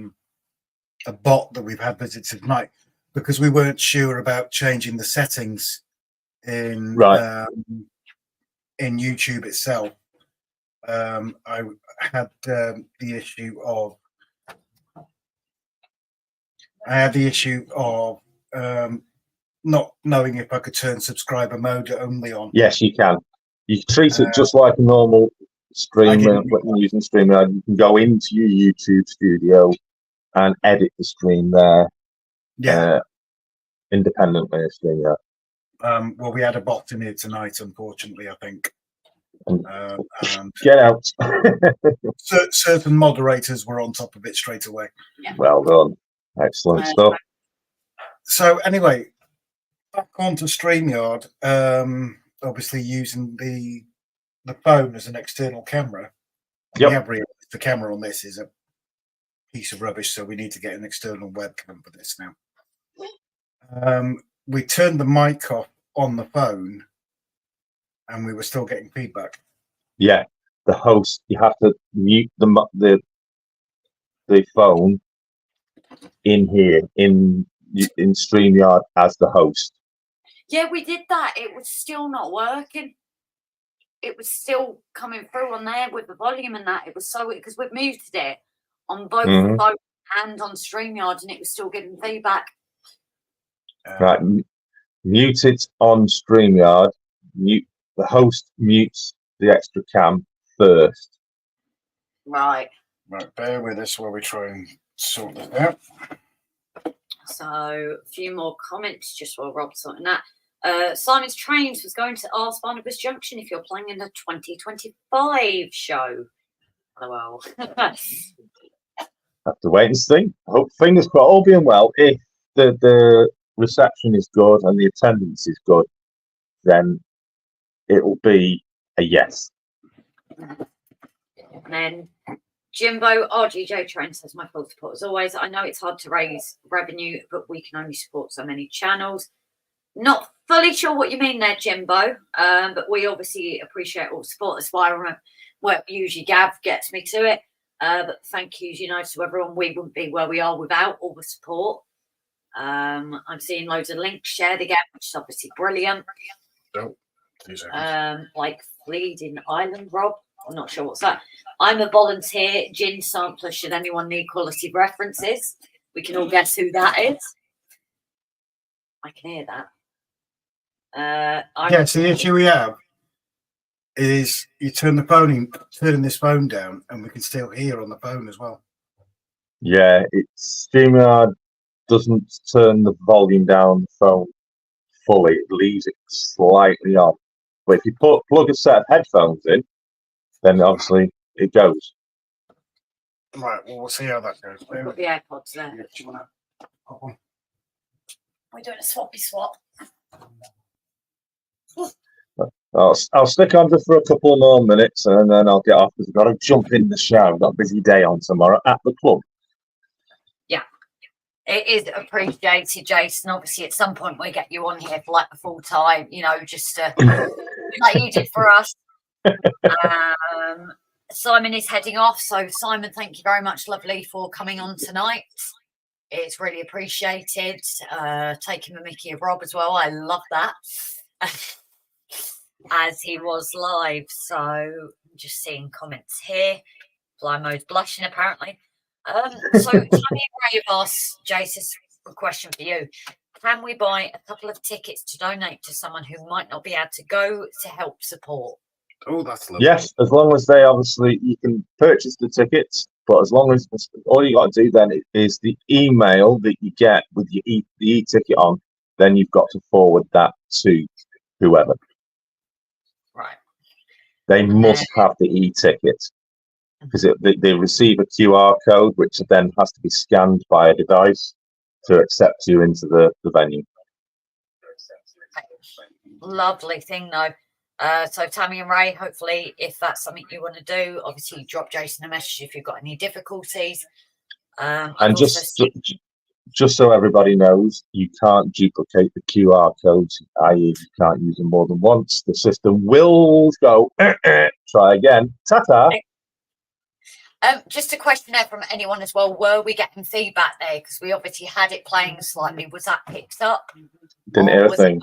a bot that we've had visited tonight, because we weren't sure about changing the settings in YouTube itself. I had the issue of not knowing if I could turn subscriber mode only on. Yes, you can. You treat it just like a normal streamer using Streamyard. You can go into your YouTube studio and edit the stream there. Yeah. Independently of Streamyard. Well, we had a bot in here tonight, unfortunately, I think. And get out. Certain moderators were on top of it straight away. Yeah. Well done. Excellent stuff. So anyway, back onto StreamYard, obviously using the phone as an external camera. Yep. We have realized the camera on this is a piece of rubbish, so we need to get an external webcam for this now. We turned the mic off on the phone and we were still getting feedback. Yeah, the host, you have to mute the phone in here, in in Streamyard as the host. Yeah, we did that. It was still not working. It was still coming through on there with the volume and that. It was so weird because we've muted it on both the phone and on StreamYard, and it was still giving feedback. Right, mute it on StreamYard. The host mutes the extra cam first. Right. Right, bear with us while we try and sort this out. So a few more comments just while Rob's sorting that. Simon's Trains was going to ask Barnabas Junction if you're playing in the 2025 show. Well, Have to wait and see. Hope, fingers crossed, all being well. If the reception is good and the attendance is good, then it will be a yes. and then Jimbo RGJ Train says, my full support as always. I know it's hard to raise revenue, but we can only support so many channels. Not fully sure what you mean there, Jimbo, but we obviously appreciate all the support. That's why I remember, well, usually Gav gets me to it. But thank you, to everyone. We wouldn't be where we are without all the support. I'm seeing loads of links shared again, which is obviously brilliant. Oh, 2 seconds. Like Bleeding Island, Rob. I'm not sure what's that. I'm a volunteer gin sampler. Should anyone need quality references, we can all guess who that is. I can hear that. Yeah, so the issue we have is you turn this phone down, and we can still hear on the phone as well. Yeah, it's StreamYard doesn't turn the volume down on the phone fully. It leaves it slightly on. But if you plug a set of headphones in, then obviously it goes. Right, well, we'll see how that goes. We've got the AirPods there. Yeah, do you wanna pop on? We're doing a swappy swap. I'll stick on just for a couple more minutes and then I'll get off because I've got to jump in the shower. I've got a busy day on tomorrow at the club. Yeah, it is appreciated, Jason. Obviously, at some point we get you on here for like the full time, just like you did for us. Simon is heading off, so Simon, thank you very much, lovely, for coming on tonight. It's really appreciated. Taking the mickey of Rob as well. I love that. As he was live. So I'm just seeing comments here. Fly mode's blushing apparently. So Tammy and Ray have asked Jason a question for you. Can we buy a couple of tickets to donate to someone who might not be able to go to help support? Oh, that's lovely. Yes, as long as you can purchase the tickets, but as long as all you got to do then is the email that you get with the e-ticket on, then you've got to forward that to whoever. Right. They must have the e-ticket because they receive a QR code, which then has to be scanned by a device to accept you into the venue. Lovely thing, though. So Tammy and Ray, hopefully, if that's something you want to do, obviously drop Jason a message if you've got any difficulties. And just so everybody knows, you can't duplicate the QR codes, i.e. you can't use them more than once. The system will go, try again, ta-ta. Just a question there from anyone as well. Were we getting feedback there? Because we obviously had it playing slightly. Was that picked up? Didn't hear a thing.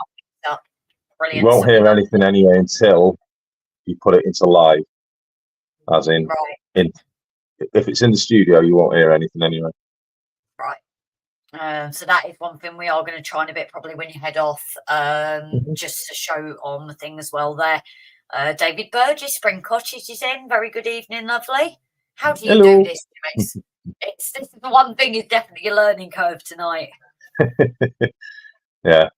Brilliant. You won't hear anything anyway until you put it into live. As in, right. If it's in the studio, you won't hear anything anyway. Right. So that is one thing we are going to try in a bit, probably when you head off, just to show on the thing as well there. David Burgess, Spring Cottage is in. Very good evening, lovely. How do you do this, Grace? This is the one thing is definitely a learning curve tonight. Yeah.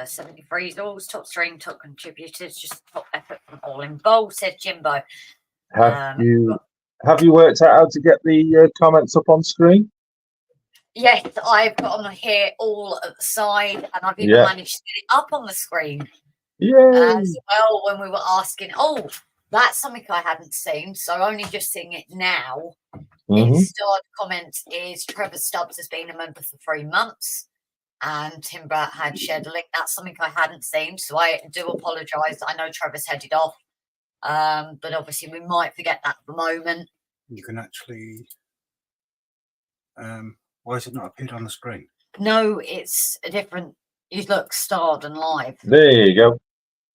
73 is always top stream, top contributors, just top effort from all involved, said Jimbo. Have you worked out how to get the comments up on screen? Yes, I've got them here all at the side, and I've even managed to get it up on the screen. Yeah. As well, when we were asking, that's something I hadn't seen, so only just seeing it now. Starred comment is Trevor Stubbs has been a member for 3 months, and Timber had shared a link. That's something I hadn't seen, so I do apologise. I know Trevor's headed off, but obviously we might forget that at the moment. You can actually, Why has it not appeared on the screen? No, it's a different. You look starred and live. There you go.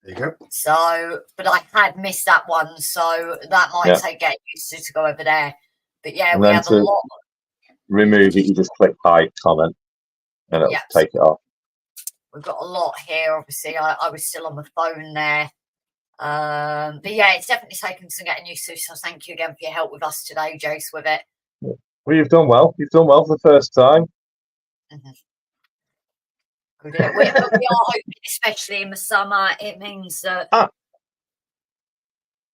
There you go. So, but I had missed that one, so that might Yeah. take getting used to go over there. But yeah, And we then have a to lot. remove it, you just click hide comment, and it'll Yes. take it off. We've got a lot here. Obviously, I was still on the phone there. But yeah, it's definitely taken some getting used to. So thank you again for your help with us today, Jace, with it. Well, you've done well. You've done well for the first time. Good. We are hoping, especially in the summer, it means that.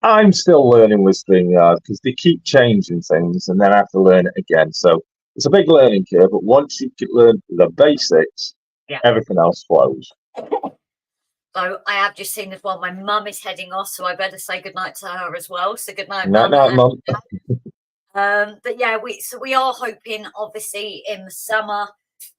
I'm still learning with Streamyard because they keep changing things, and then I have to learn it again. So it's a big learning curve. But once you learn the basics, Yeah. everything else flows. So I have just seen as well. My mum is heading off, so I better say goodnight to her as well. So good night, Night, Mum. night, Mum. But yeah, we are hoping, obviously, in the summer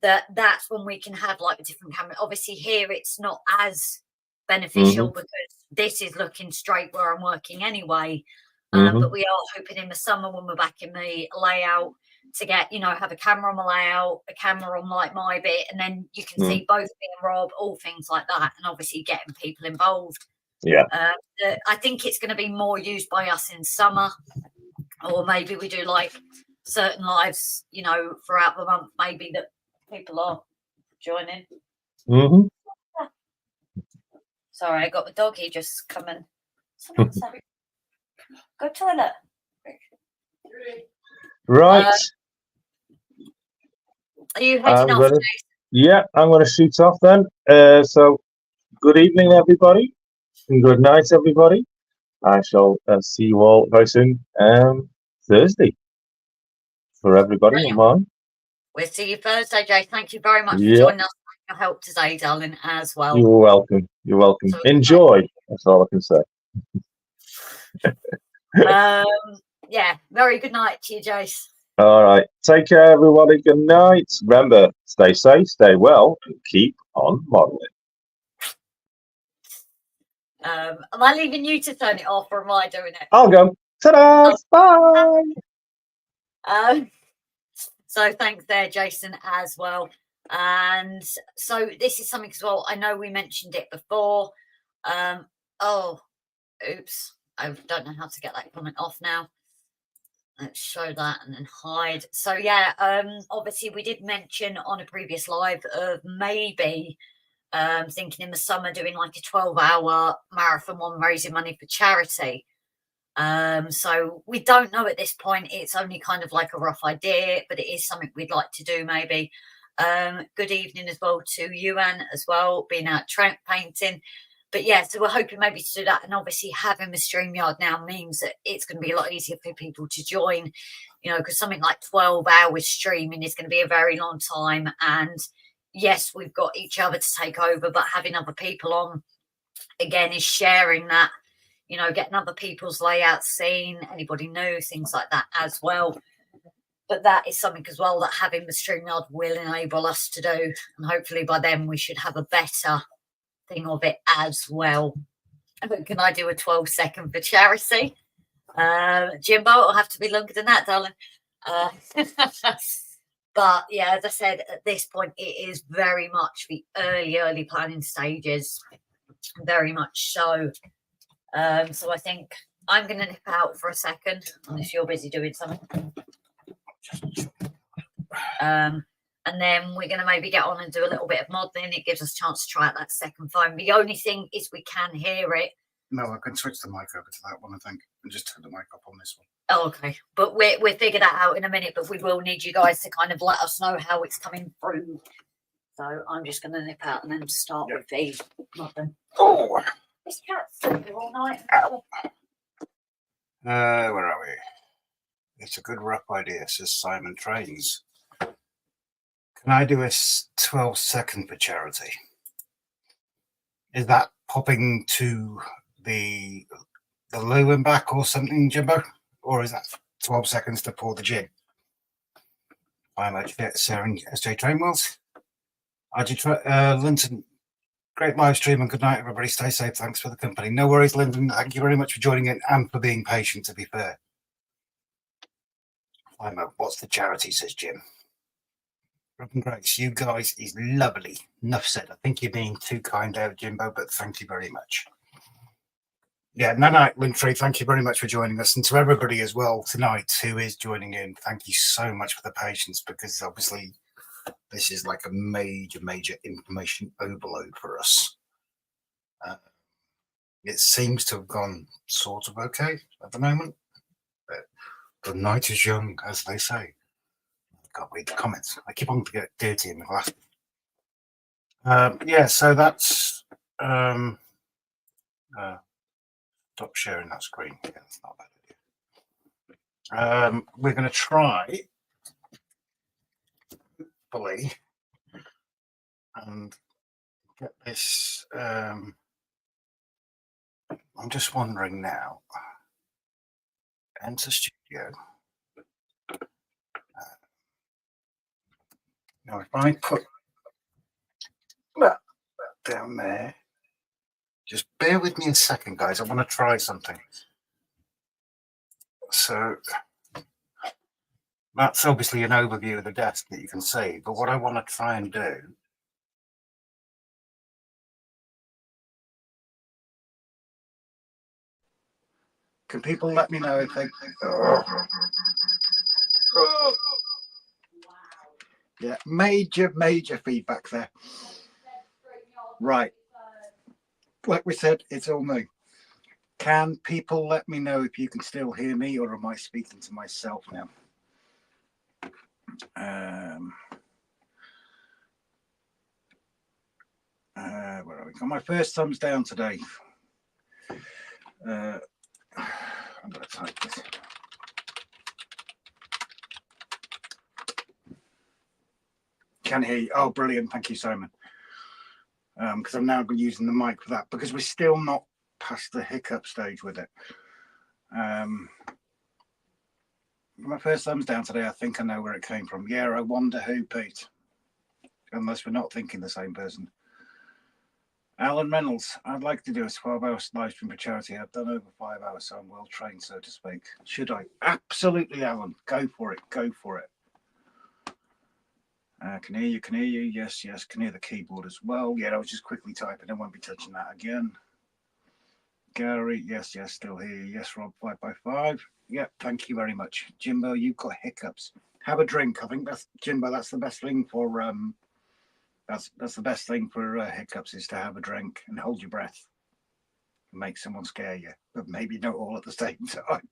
that's when we can have like a different camera. Obviously, here it's not as beneficial because this is looking straight where I'm working anyway. But we are hoping in the summer when we're back in the layout to get, have a camera on the layout, a camera on like my bit, and then you can see both me and Rob, all things like that, and obviously getting people involved. Yeah. I think it's going to be more used by us in summer, or maybe we do like certain lives, throughout the month, maybe that people are joining. Sorry, I got the doggy just coming. Sorry. Go toilet. Right. Are you heading off? Yeah, I'm going to shoot off then. So, good evening, everybody, and good night, everybody. I shall see you all very soon, Thursday, for everybody on mine. We'll see you Thursday, Jay. Thank you very much for joining us and your help today, darling, as well. You're welcome. You're welcome. So, enjoy. That's all I can say. Yeah, very good night to you, Jace. All right. Take care, everybody. Good night. Remember, stay safe, stay well, and keep on modeling. Am I leaving you to turn it off, or am I doing it? I'll go. Ta-da! Bye! So thanks there, Jason, as well. And so this is something as well. I know we mentioned it before. Oops. I don't know how to get that comment off now. Let's show that and then hide. So yeah, obviously we did mention on a previous live of maybe thinking in the summer doing like a 12-hour marathon one, raising money for charity. So we don't know at this point. It's only kind of like a rough idea, but it is something we'd like to do maybe. Good evening as well to Yuan as well, being out trout painting. But yeah, so we're hoping maybe to do that. And obviously having the StreamYard now means that it's going to be a lot easier for people to join, because something like 12 hours streaming is going to be a very long time. And yes, we've got each other to take over, but having other people on, again, is sharing that, getting other people's layouts seen, anybody new, things like that as well. But that is something as well that having the StreamYard will enable us to do. And hopefully by then we should have a better thing of it as well. Can I do a 12-second for charity? Jimbo, it'll have to be longer than that, darling. But yeah, as I said, at this point, it is very much the early planning stages, very much so. So I think I'm going to nip out for a second, unless you're busy doing something. And then we're going to maybe get on and do a little bit of modelling. It gives us a chance to try out that second phone. The only thing is we can hear it. No, I can switch the mic over to that one, I think, and just turn the mic up on this one. Oh, okay. But we'll figure that out in a minute, but we will need you guys to kind of let us know how it's coming through. So I'm just going to nip out and then start with the modelling. Oh! This cat's sleeping all night. Where are we? It's a good rough idea, says Simon Trains. Can I do a 12-second for charity? Is that popping to the loo and back or something, Jimbo? Or is that 12 seconds to pour the gin? I'm actually Sarah and SJ Trainwells. RGJ, Linton, great live stream and good night, everybody. Stay safe. Thanks for the company. No worries, Linton. Thank you very much for joining in and for being patient, to be fair. What's the charity, says Jim. Rob and Grace, you guys is lovely. Enough said. I think you're being too kind there, Jimbo, but thank you very much. Yeah, Nana Winfrey, thank you very much for joining us. And to everybody as well tonight who is joining in, thank you so much for the patience, because obviously this is like a major, major information overload for us. It seems to have gone sort of okay at the moment. But the night is young, as they say. I can't read the comments. I keep on to get dirty in the glass. Yeah, so that's stop sharing that screen. Yeah, that's not a bad idea. We're going to try, hopefully, and get this. I'm just wondering now. Enter studio. Now, if I put that down there, just bear with me a second, guys. I want to try something. So that's obviously an overview of the desk that you can see. But what I want to try and do can people let me know if they yeah, major feedback there. Right. Like we said, it's all new. Can people let me know if you can still hear me, or am I speaking to myself now? Where are we? Got my first thumbs down today. I'm going to type this. Can hear you. Oh, brilliant. Thank you, Simon. Because I'm now using the mic for that, because we're still not past the hiccup stage with it. My first thumbs down today. I think I know where it came from. Yeah, I wonder who, Pete. Unless we're not thinking the same person. Alan Reynolds, I'd like to do a 12-hour live stream for charity. I've done over 5 hours, so I'm well trained, so to speak. Should I? Absolutely, Alan. Go for it. Go for it. Can hear you. Can hear you. Yes, yes. Can hear the keyboard as well. Yeah, I was just quickly typing. I won't be touching that again. Gary, yes, yes. Still here. Yes, Rob, 5x5. Yep. Thank you very much. Jimbo, you've got hiccups. Have a drink. I think that's Jimbo. That's the best thing for That's the best thing for hiccups, is to have a drink and hold your breath. Make someone scare you, but maybe not all at the same time.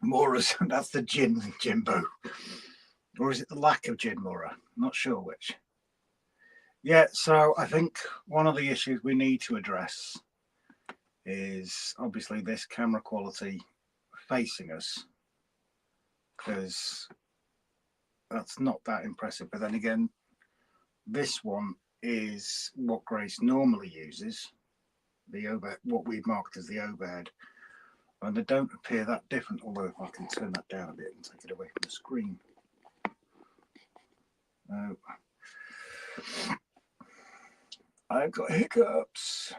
Mora's, that's the gin, Jimbo. Or is it the lack of gin, Mora? Not sure which. Yeah, so I think one of the issues we need to address is obviously this camera quality facing us, because that's not that impressive. But then again, this one is what Grace normally uses, what we've marked as the overhead, and they don't appear that different, although if I can turn that down a bit and take it away from the screen. I've got hiccups.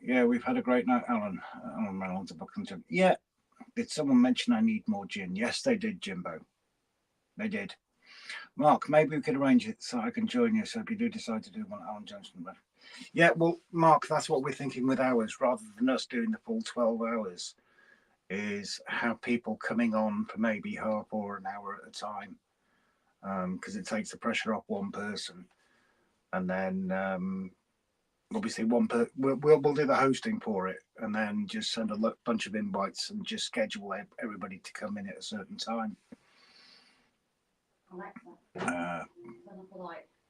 Yeah, we've had a great night, Alan Reynolds of Buckington. Yeah, did someone mention I need more gin? Yes, they did, Jimbo. They did. Mark, maybe we could arrange it so I can join you. So if you do decide to do one, Alan Johnson. Yeah, well, Mark, that's what we're thinking with ours, rather than us doing the full 12 hours, is have people coming on for maybe half or an hour at a time, because it takes the pressure off one person. And then obviously we'll do the hosting for it, and then just send a bunch of invites and just schedule everybody to come in at a certain time.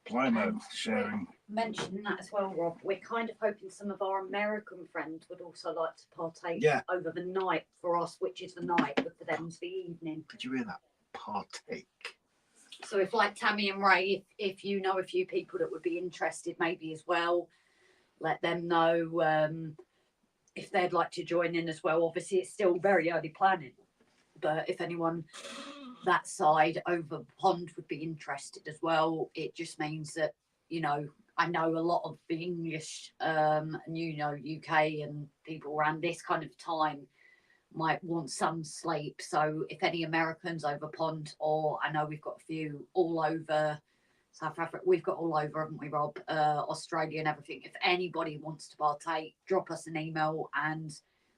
Plymo sharing. Mentioning that as well, Rob. We're kind of hoping some of our American friends would also like to partake over the night for us, which is the night, but for them's the evening. Did you hear that? Partake. So if, like Tammy and Ray, if you know a few people that would be interested maybe as well, let them know if they'd like to join in as well. Obviously, it's still very early planning, but if anyone that side over the pond would be interested as well, it just means that, you know, I know a lot of the English and, you know, UK and people around this kind of time might want some sleep. So if any Americans over pond, or I know we've got a few all over South Africa, we've got all over, haven't we, Rob? Australia and everything. If anybody wants to partake, drop us an email, and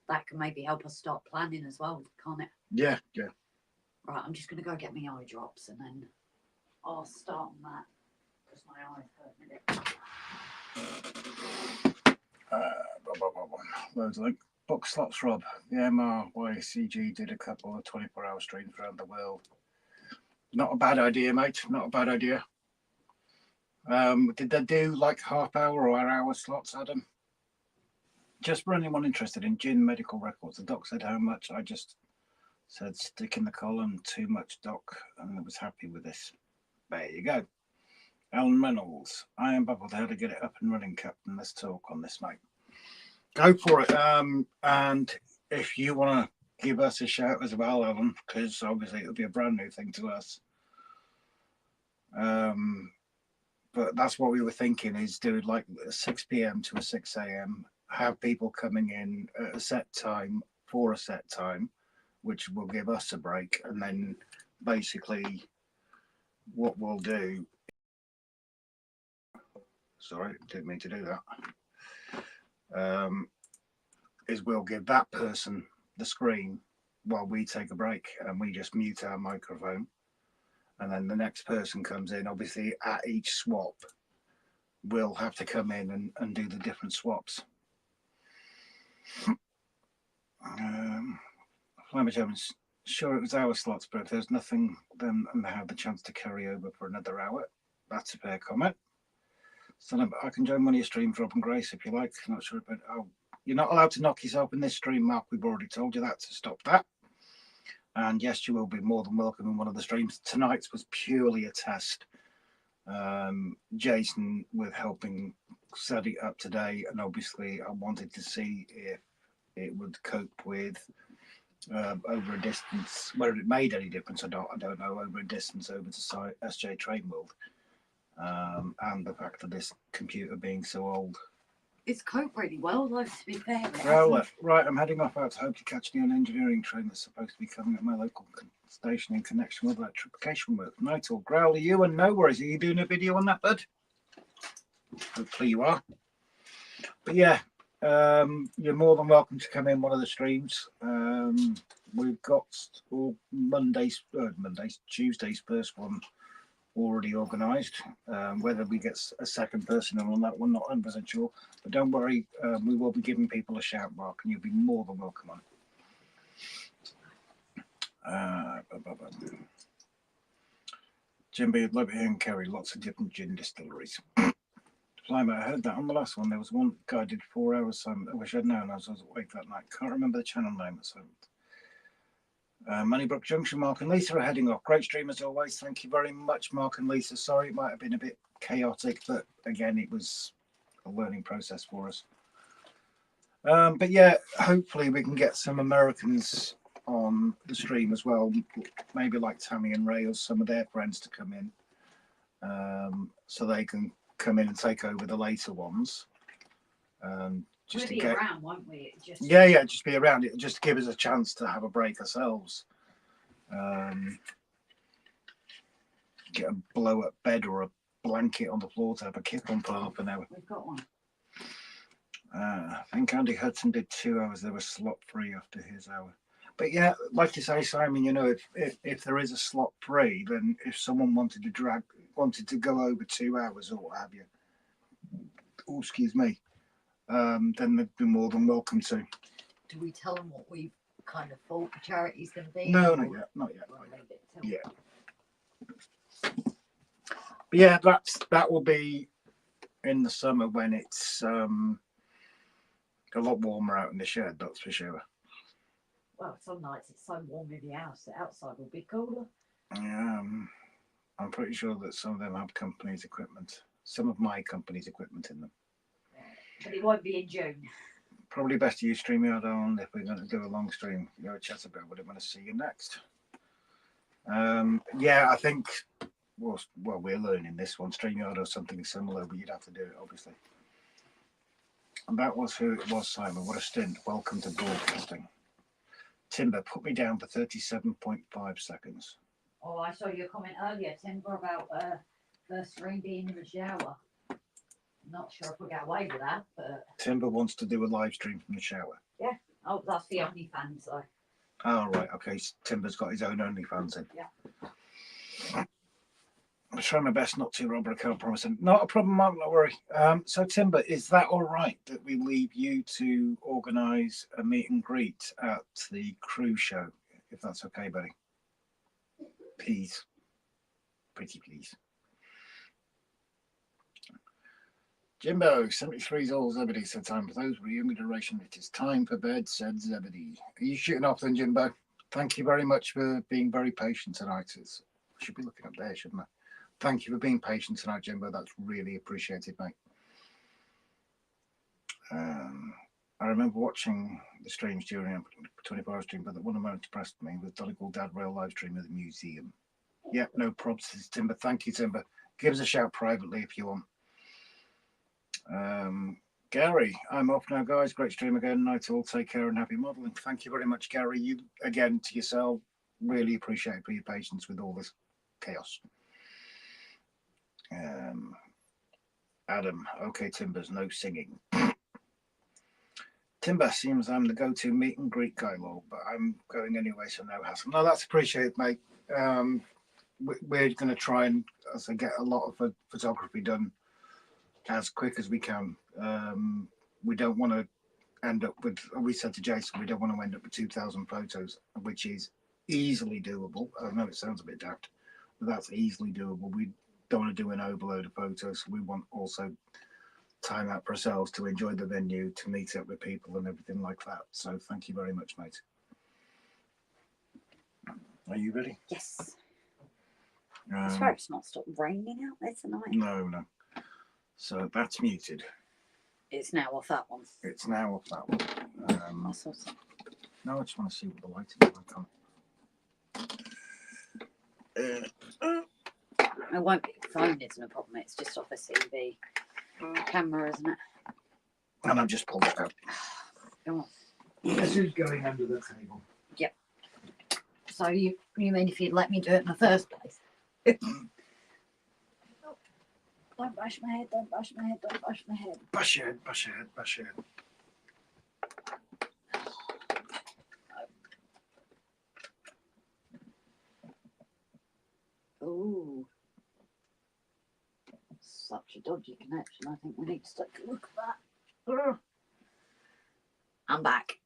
that can maybe help us start planning as well, can't it? Yeah. Right, I'm just going to go get my eye drops, and then I'll start on that because my eyes hurt me. Loads of like book slots, Rob. The MRYCG did a couple of 24-hour streams around the world. Not a bad idea, mate. Not a bad idea. Did they do like half-hour or hour slots, Adam? Just for anyone interested in gin medical records, the doc said how much. I just said stick in the column, too much, doc, and I was happy with this. There you go. Alan Reynolds, I am baffled how to get it up and running, Captain. Let's talk on this, mate. Go for it. And if you want to give us a shout as well, Alan, because obviously it'll be a brand new thing to us. But that's what we were thinking, is do like a 6 p.m. to a 6 a.m. Have people coming in at a set time for a set time, which will give us a break. And then basically what we'll do, sorry, didn't mean to do that, is we'll give that person the screen while we take a break, and we just mute our microphone. And then the next person comes in, obviously at each swap, we'll have to come in and do the different swaps. Flemish Evans, sure it was hour slots, but if there's nothing, then they have the chance to carry over for another hour. That's a fair comment. So I can join one of your streams, Rob and Grace, if you like. Not sure about. Oh, you're not allowed to knock yourself in this stream, Mark. We've already told you that to stop that. And yes, you will be more than welcome in one of the streams. Tonight's was purely a test. Jason with helping set it up today, and obviously I wanted to see if it would cope with over a distance, whether it made any difference or not, I don't know, over a distance over to SJ Train World, and the fact of this computer being so old. It's coped really well, though, to be fair. Well, right, I'm heading off out to hope to catch the engineering train that's supposed to be coming at my local station in connection with electrification work. Night or Growl, are you? And no worries, are you doing a video on that, bud? Hopefully you are. But yeah, you're more than welcome to come in one of the streams. We've got Tuesday's first one already organised. Whether we get a second person on that one, not 100% sure. But don't worry, we will be giving people a shout, Mark, and you'll be more than welcome on. Jim B, Liberty and Kerry, lots of different gin distilleries. Flymer, I heard that on the last one. There was one guy did 4 hours. So I wish I'd known. I was awake that night. Can't remember the channel name. So, Moneybrook Junction, Mark and Lisa are heading off. Great stream as always. Thank you very much, Mark and Lisa. Sorry, it might have been a bit chaotic, but again, it was a learning process for us. But yeah, hopefully we can get some Americans on the stream as well. Maybe like Tammy and Ray or some of their friends to come in, so they can come in and take over the later ones. Just we'll be around, won't we? Yeah, just be around it, just to give us a chance to have a break ourselves. Get a blow up bed or a blanket on the floor to have a kick on for half an hour. We've got one. I think Andy Hudson did 2 hours. They were slot free after his hour. But yeah, like you say, Simon, you know, if there is a slot free, then if someone wanted to go over 2 hours or what have you, oh, excuse me, then they'd be more than welcome to. Do we tell them what we kind of thought the charity's going to be? No, not yet. But yeah, that will be in the summer when it's a lot warmer out in the shed, that's for sure. Well, some nights it's so warm in the house, the outside will be cooler. Yeah, I'm pretty sure that some of them have company's equipment. Some of my company's equipment in them. But it won't be in June. Probably best to use Streamyard on if we're going to do a long stream. You know, chat about what I want to see you next. Yeah, I think, well, we're learning this one, Streamyard or something similar, but you'd have to do it, obviously. And that was who it was, Simon. What a stint. Welcome to broadcasting. Timber, put me down for 37.5 seconds. Oh, I saw your comment earlier, Timber, about first stream being in the shower. Not sure if we get away with that, but Timber wants to do a live stream from the shower. oh, that's the OnlyFans though. Oh, right. Okay. Timber's got his own OnlyFans in. Yeah. I'm trying my best not to, Robert. I can't promise him. Not a problem, Mark. Don't worry. So, Timber, is that all right that we leave you to organise a meet and greet at the cruise show? If that's okay, buddy. Please. Pretty please. Jimbo, 73's all Zebedee, said time for those with a younger duration. It is time for bed, said Zebedee. Are you shooting off then, Jimbo? Thank you very much for being very patient tonight. I should be looking up there, shouldn't I? Thank you for being patient tonight, Jimbo. That's really appreciated, mate. I remember watching the streams during a 24-hour stream, but the one that most impressed me was Donegal Dad Rail live stream at the museum. Yep, no props, Timber. Thank you, Timber. Give us a shout privately if you want. Gary, I'm off now, guys. Great stream again. Night all. Take care and happy modeling. Thank you very much, Gary. You again to yourself. Really appreciate for your patience with all this chaos. Adam, okay, Timbers, no singing. Timber seems I'm the go-to meet and greet guy, lol, but I'm going anyway, so no hassle. No, that's appreciated, mate. We're going to try and, as I get a lot of photography done as quick as we can. We don't want to end up with, we said to Jason, we don't want to end up with 2,000 photos, which is easily doable. I know it sounds a bit daft, but that's easily doable. We don't want to do an overload of photos. We want also time out for ourselves to enjoy the venue, to meet up with people and everything like that. So thank you very much, mate. Are you ready? Yes. I swear it's not stopped raining out there tonight. No. So that's muted. It's now off that one. It's now off that one. I saw some. No, I just want to see what the lighting is like on. It won't be. The phone isn't a problem. It's just off a CV camera, isn't it? And I've just pulled it out. Come on. This is going under the table. Yep. So you mean if you'd let me do it in the first place? Don't bash my head, don't bash my head, don't bash my head. Bash your head, bash your head, bash your head. Ooh. Such a dodgy connection. I think we need to take a look at that. I'm back.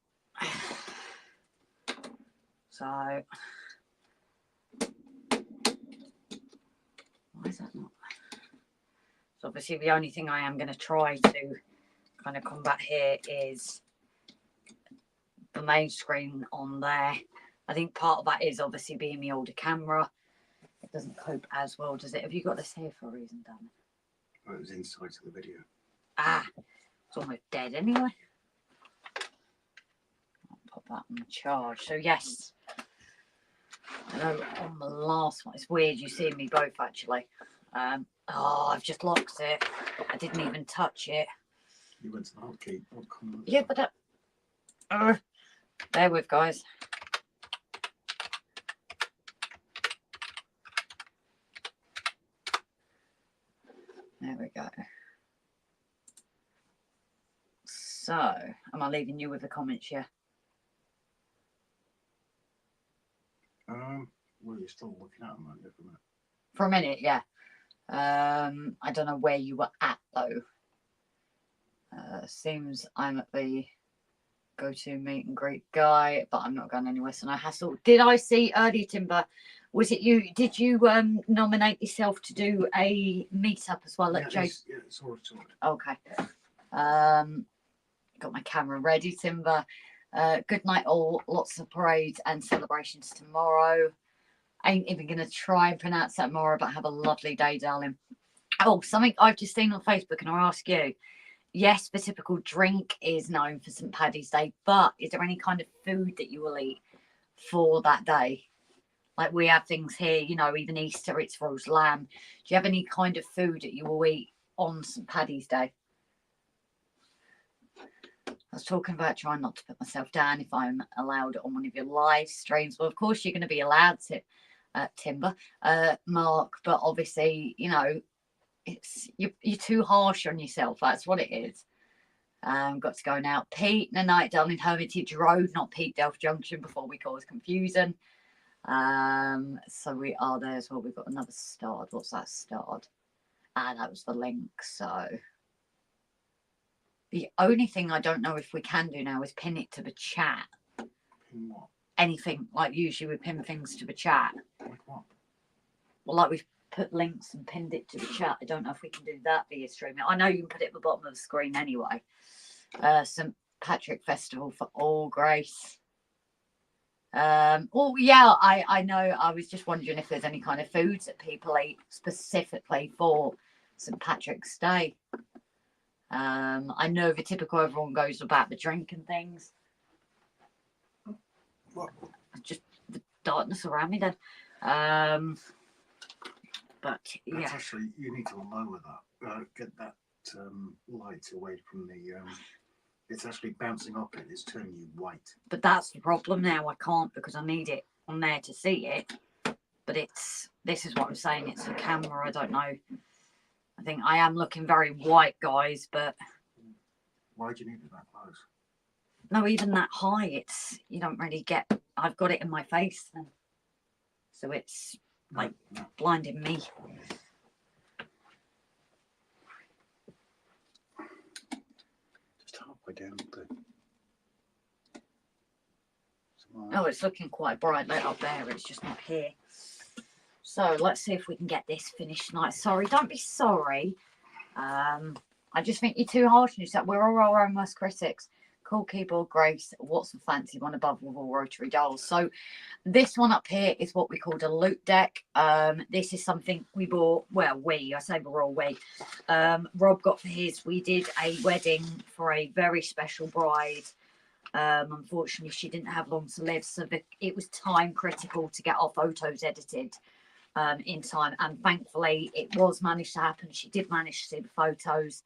So, why is that not? So obviously the only thing I am going to try to kind of combat here is the main screen on there. I think part of that is obviously being the older camera. It doesn't cope as well, does it? Have you got this here for a reason, Dan? Oh, it was inside of the video. Ah, it's almost dead anyway. I'll pop that on charge. So yes, I know on the last one, it's weird you see me both actually. Oh, I've just locked it. I didn't even touch it. You went to the hotkey. Yeah, but bear with, guys. There we go. So, am I leaving you with the comments? Yeah. Well, you're still looking at them, aren't you, For a minute, yeah. I don't know where you were at though. Seems I'm at the go-to meet and greet guy, but I'm not going anywhere, so no hassle. Did I see earlier, Timber? Was it you? Did you nominate yourself to do a meetup as well? Yeah, it's all sorted. Okay. Got my camera ready, Timber. Good night all. Lots of parades and celebrations tomorrow. Ain't even going to try and pronounce that tomorrow, but have a lovely day, darling. Oh, something I've just seen on Facebook, and I'll ask you. Yes, the typical drink is known for St. Paddy's Day, but is there any kind of food that you will eat for that day? Like we have things here, you know, even Easter, it's roast lamb. Do you have any kind of food that you will eat on St. Paddy's Day? I was talking about trying not to put myself down if I'm allowed on one of your live streams. Well, of course you're going to be allowed to, Timber, Mark, but obviously, you know, you're too harsh on yourself. That's what it is. Got to go now. Pete, the night down in Hermitage Road, not Pete Delft Junction, before we cause confusion. So we are there as well. We've got another starred. What's that starred? That was the link. So the only thing I don't know if we can do now is pin it to the chat. Pin what? Anything, like usually we pin things to the chat. Like what? Well, like we've put links and pinned it to the chat. I don't know if we can do that via streaming. I know you can put it at the bottom of the screen anyway. St. Patrick Festival for all, Grace. Oh yeah, I know. I was just wondering if there's any kind of foods that people eat specifically for St. Patrick's Day. I know the typical everyone goes about the drink and things. What? Just the darkness around me then. But yeah. That's actually, you need to lower that. Get that light away from the. It's actually bouncing off it. It's turning you white. But that's the problem now. I can't because I need it on there to see it. But this is what I'm saying. It's the camera. I don't know. I think I am looking very white, guys. But why do you need it that close? No, even that high. You don't really get. I've got it in my face, then. So it's like blinding me. Down the... Oh, it's looking quite bright lit up there. It's just not here. So let's see if we can get this finished tonight. Sorry, don't be sorry. I just think you're too harsh on yourself. We're all our own worst critics. Cool keyboard, Grace. What's the fancy one above with all rotary dials? So this one up here is what we called a loop deck. This is something we bought. Well, I say we're all we. Rob got for his. We did a wedding for a very special bride. Unfortunately, she didn't have long to live, so it was time critical to get our photos edited in time. And thankfully, it was managed to happen. She did manage to see the photos.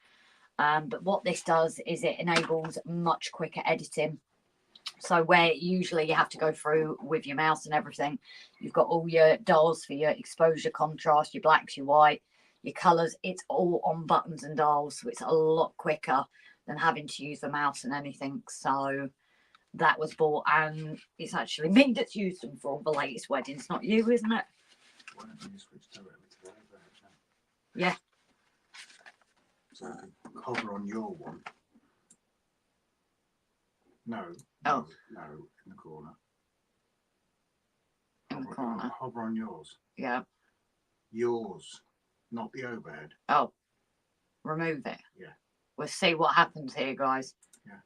But what this does is it enables much quicker editing. So where usually you have to go through with your mouse and everything, you've got all your dials for your exposure, contrast, your blacks, your white, your colours. It's all on buttons and dials, so it's a lot quicker than having to use the mouse and anything. So that was bought, and it's actually me that's used them for all the latest weddings, not you, isn't it? Why don't you switch directly to that? Yeah. So hover on your one. No. Oh. No, in the corner. In the corner. Hover on yours. Yeah. Yours, not the overhead. Oh. Remove it. Yeah. We'll see what happens here, guys. Yeah.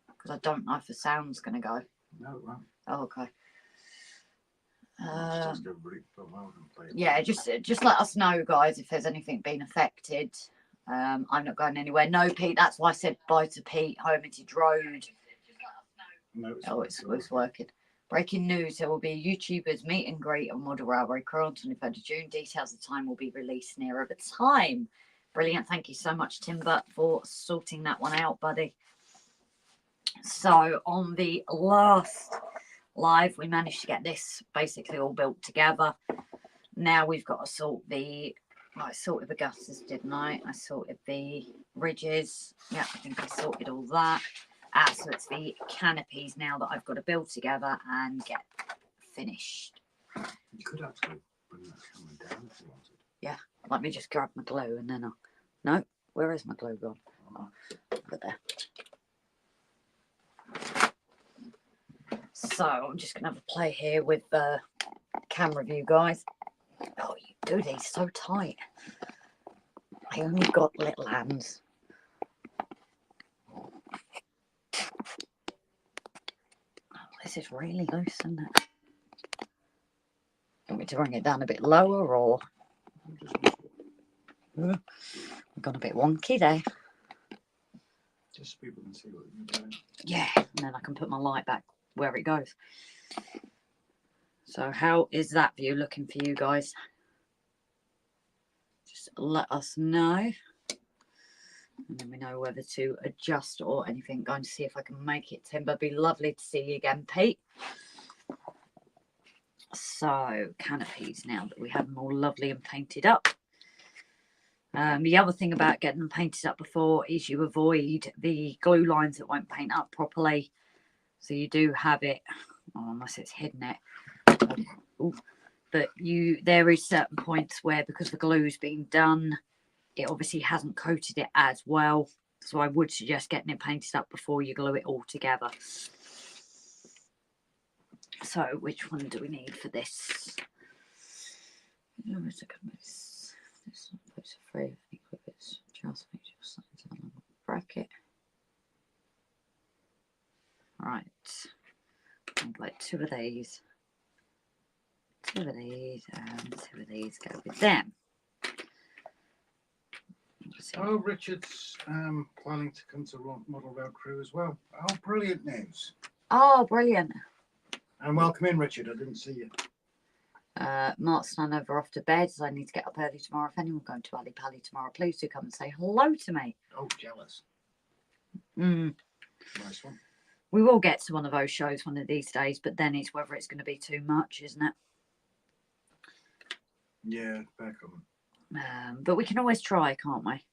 Because I don't know if the sound's going to go. No, it won't. Oh, okay. Just go really promote and play. Yeah, just let us know, guys, if there's anything being affected. I'm not going anywhere. No, Pete, that's why I said bye to Pete, Hermitage Road. No, it's working. Breaking news, there will be a YouTubers meet and greet on Model Railway Crew on 23rd of June. Details of time will be released nearer the time. Brilliant. Thank you so much, Timber, for sorting that one out, buddy. So on the last live, we managed to get this basically all built together. Now we've got to sort the... I sorted the gutters, didn't I? I sorted the ridges. Yeah, I think I sorted all that. So it's the canopies now that I've got to build together and get finished. You could actually bring that camera down if you wanted. Yeah, let me just grab my glue and then I'll... No, where is my glue gone? Oh, over there. So I'm just going to have a play here with the camera view, guys. Oh, you do these so tight. I only got little hands. Oh, this is really loose, isn't it? Want me to bring it down a bit lower, or? I've gone a bit wonky there. Just so people can see what you're doing. Yeah, and then I can put my light back where it goes. So how is that view looking for you guys? Just let us know. And then we know whether to adjust or anything. Going to see if I can make it timber. Be lovely to see you again, Pete. So canopies, now that we have them all lovely and painted up. The other thing about getting them painted up before is you avoid the glue lines that won't paint up properly. So you do have it, unless it's hidden it. But there is certain points where, because the glue's been done, it obviously hasn't coated it as well. So I would suggest getting it painted up before you glue it all together. So which one do we need for this? This one puts a free, I think it's just make sure something's on the bracket. Right, I'd like 2 of these, 2 of these, and 2 of these go with them. Oh, Richard's planning to come to Model Rail Crew as well. Oh, brilliant news. Oh, brilliant. And welcome in, Richard. I didn't see you. Mark's none over off to bed, so I need to get up early tomorrow. If anyone going to Ali Pally tomorrow, please do come and say hello to me. Oh, jealous. Nice one. We will get to one of those shows one of these days, but then it's whether it's going to be too much, isn't it? Yeah, fair comment. But we can always try, can't we?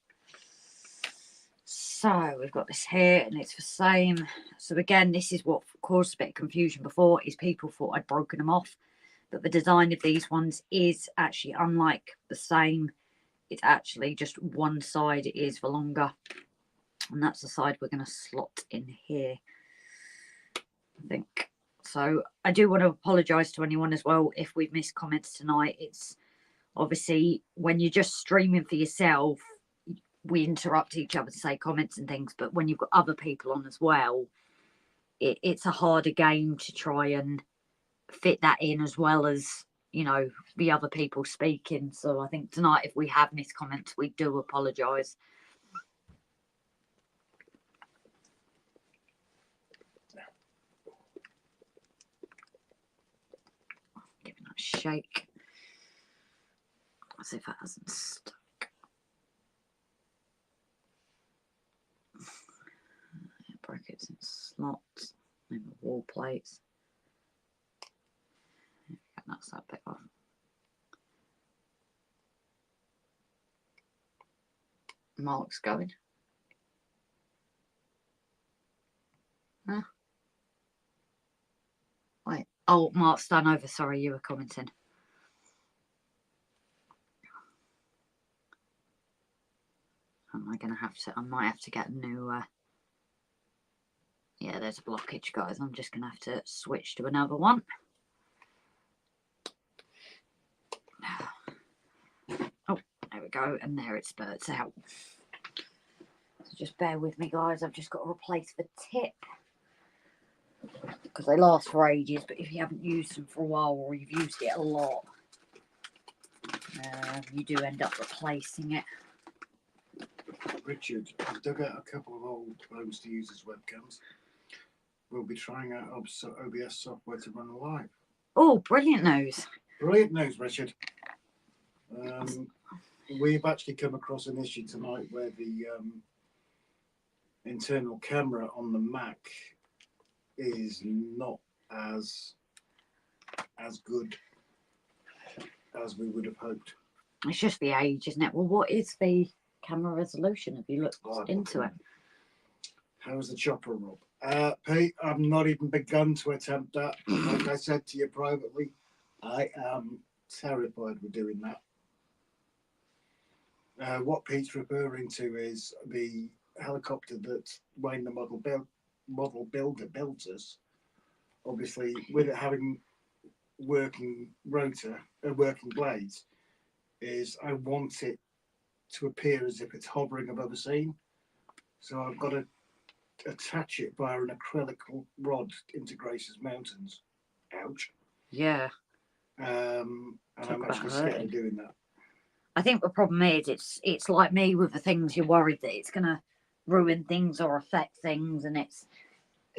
So we've got this here, and it's the same. So again, this is what caused a bit of confusion before, is people thought I'd broken them off. But the design of these ones is actually unlike the same. It's actually just one side is the longer. And that's the side we're going to slot in here, I think. So I do want to apologise to anyone as well if we've missed comments tonight. It's obviously when you're just streaming for yourself, we interrupt each other to say comments and things. But when you've got other people on as well, it's a harder game to try and fit that in, as well as, you know, the other people speaking. So I think tonight, if we have missed comments, we do apologise. Giving that a shake. As if it hasn't stuck. Brackets and slots, and the wall plates. That's that bit off. Mark's going. Huh? Wait. Oh, Mark's done over. Sorry, you were commenting. Am I going to have to? I might have to get a new. Yeah, there's a blockage, guys. I'm just going to have to switch to another one. Oh, there we go. And there it spurts out. So just bear with me, guys. I've just got to replace the tip, because they last for ages. But if you haven't used them for a while, or you've used it a lot, you do end up replacing it. Richard, I've dug out a couple of old phones to use as webcams. We'll be trying out OBS software to run live. Oh, brilliant news. Brilliant news, Richard. We've actually come across an issue tonight where the internal camera on the Mac is not as good as we would have hoped. It's just the age, isn't it? Well, what is the camera resolution? Have you looked into it? How's the chopper, Rob? Pete, I've not even begun to attempt that. Like I said to you privately, I am terrified with doing that. What Pete's referring to is the helicopter that Wayne, the model builder, built us. Obviously, with it having working rotor, working blades, is I want it to appear as if it's hovering above a scene. So I've got to attach it via an acrylic rod into Grace's Mountains. Ouch. Yeah. And I'm actually scared of doing that. I think the problem is it's like me with the things you're worried that it's going to ruin things or affect things, and it's